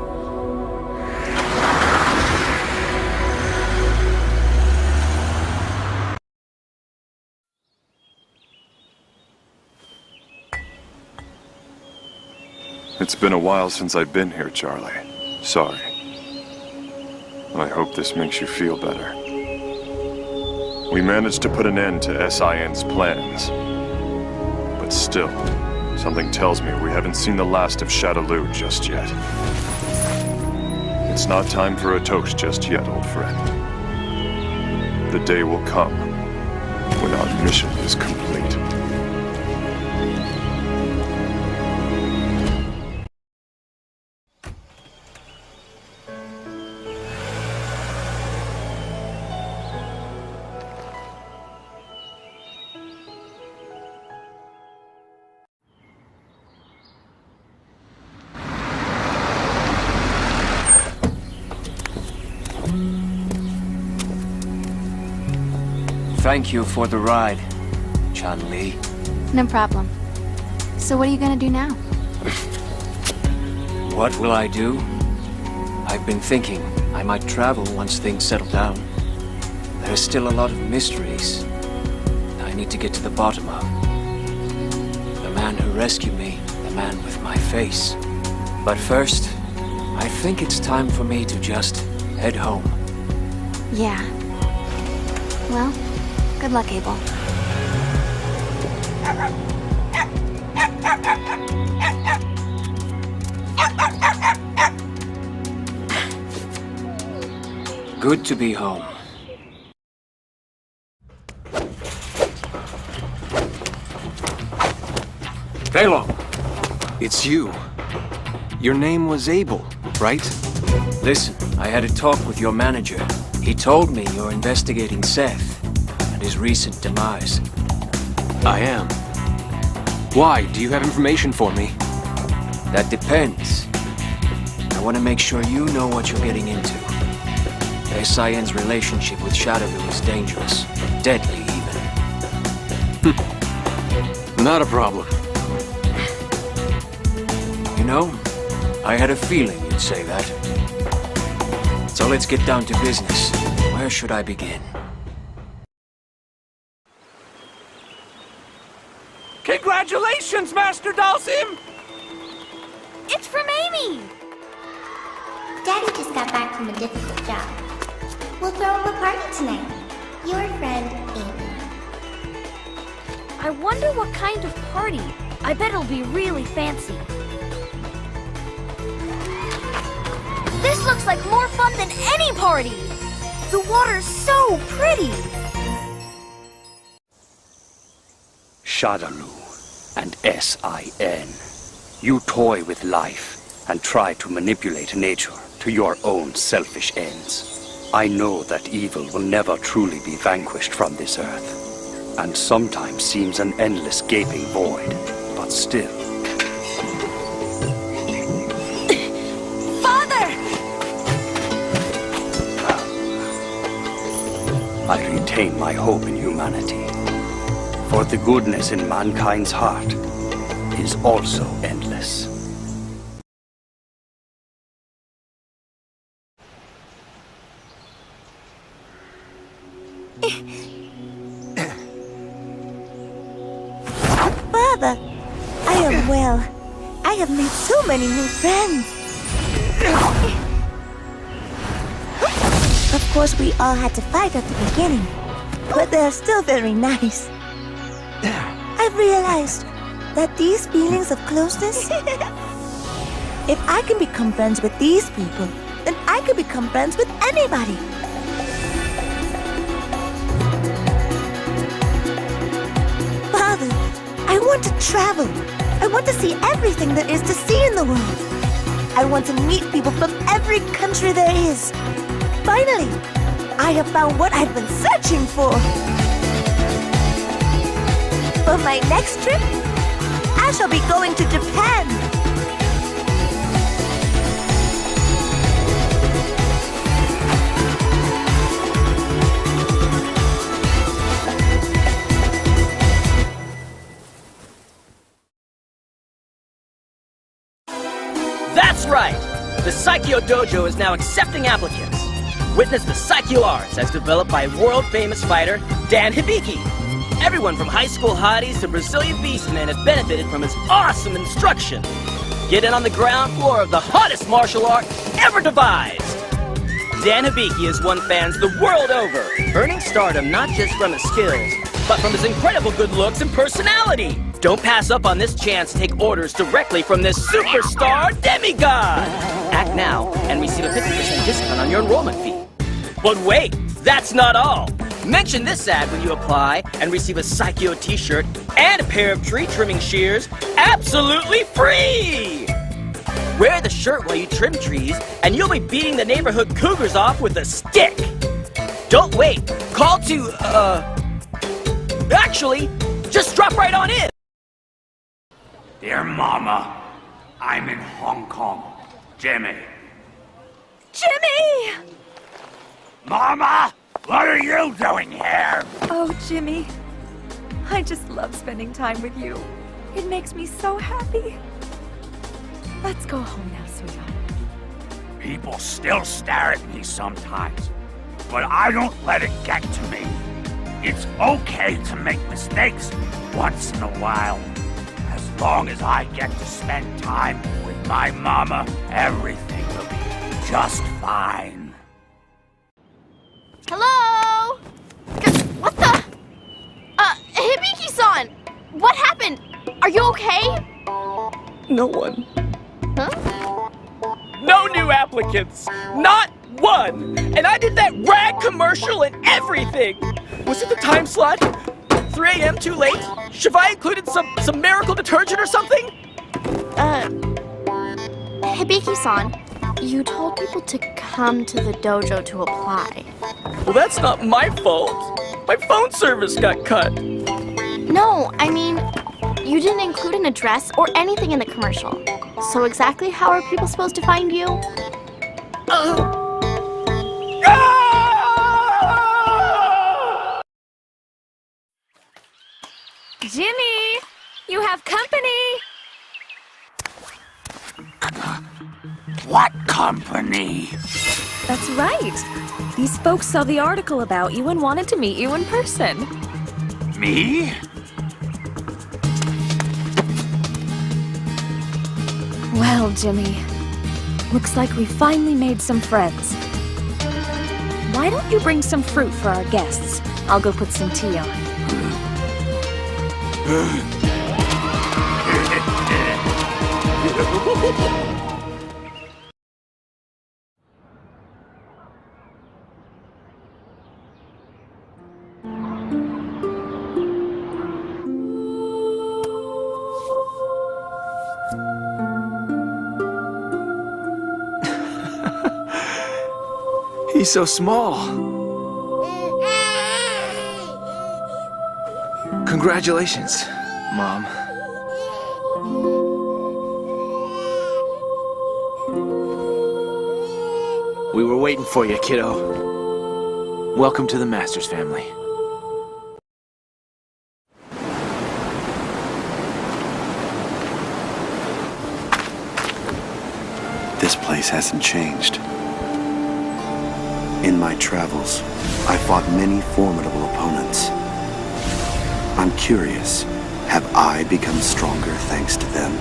It's been a while since I've been here, Charlie. Sorry. I hope this makes you feel better. We managed to put an end to SIN's plans. But still, something tells me we haven't seen the last of Shadaloo just yet. It's not time for a toast just yet, old friend. The day will come when our mission is complete. Thank you for the ride, Chun-Li. No problem. So what are you gonna do now? What will I do? I've been thinking I might travel once things settle down. There's still a lot of mysteries I need to get to the bottom of. The man who rescued me, the man with my face. But first, I think it's time for me to just head home. Yeah. Well, good luck, Abel. Good to be home. Velo! It's you. Your name was Abel, right? Listen, I had a talk with your manager. He told me you're investigating Seth and his recent demise. I am. Why? Do you have information for me? That depends. I want to make sure you know what you're getting into. SIN's relationship with Shadaloo is dangerous. Deadly, even. Not a problem. You know, I had a feeling you'd say that. So let's get down to business. Where should I begin? Congratulations, Master Dalsim! It's from Amy! Daddy just got back from a difficult job. We'll throw him a party tonight. Your friend, Amy. I wonder what kind of party. I bet it'll be really fancy. This looks like more fun than any party! The water's so pretty! Shadaloo and SIN. You toy with life and try to manipulate nature to your own selfish ends. I know that evil will never truly be vanquished from this earth, and sometimes seems an endless gaping void, but still. Father! I retain my hope in humanity, for the goodness in mankind's heart is also endless. Father, I am well. I have made so many new friends. Of course, we all had to fight at the beginning, but they're still very nice. I've realized that these feelings of closeness, if I can become friends with these people, then I can become friends with anybody. Father, I want to travel. I want to see everything there is to see in the world. I want to meet people from every country there is. Finally, I have found what I've been searching for. For my next trip, I shall be going to Japan. Psycho Dojo is now accepting applicants. Witness the Psycho Arts as developed by world-famous fighter Dan Hibiki. Everyone from high school hotties to Brazilian beastmen have benefited from his awesome instruction. Get in on the ground floor of the hottest martial art ever devised. Dan Hibiki has won fans the world over, earning stardom not just from his skills, but from his incredible good looks and personality. Don't pass up on this chance to take orders directly from this superstar demigod. Act now and receive a 50% discount on your enrollment fee. But wait, that's not all. Mention this ad when you apply and receive a Psycho t-shirt and a pair of tree trimming shears absolutely free! Wear the shirt while you trim trees and you'll be beating the neighborhood cougars off with a stick! Don't wait, call to, actually, just drop right on in! Dear Mama, I'm in Hong Kong. Jimmy. Jimmy! Mama! What are you doing here? Oh, Jimmy. I just love spending time with you. It makes me so happy. Let's go home now, sweetheart. People still stare at me sometimes, but I don't let it get to me. It's okay to make mistakes once in a while. As long as I get to spend time with my mama, everything will be just fine. Hello? What the? Hibiki-san! What happened? Are you okay? No one. Huh? No new applicants! Not one! And I did that rag commercial and everything! Was it the time slot? 3 a.m. too late? Should I included some miracle detergent or something? Hibiki-san, you told people to come to the dojo to apply. Well, that's not my fault. My phone service got cut. No, I mean, you didn't include an address or anything in the commercial. So exactly how are people supposed to find you? Jimmy! You have company! What company? That's right. These folks saw the article about you and wanted to meet you in person. Me? Well, Jimmy, looks like we finally made some friends. Why don't you bring some fruit for our guests? I'll go put some tea on. He's so small. Congratulations, Mom. We were waiting for you, kiddo. Welcome to the Masters family. This place hasn't changed. In my travels, I fought many formidable opponents. I'm curious, have I become stronger thanks to them?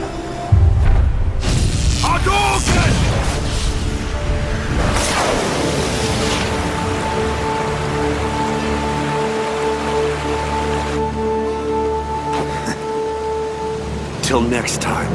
Till next time.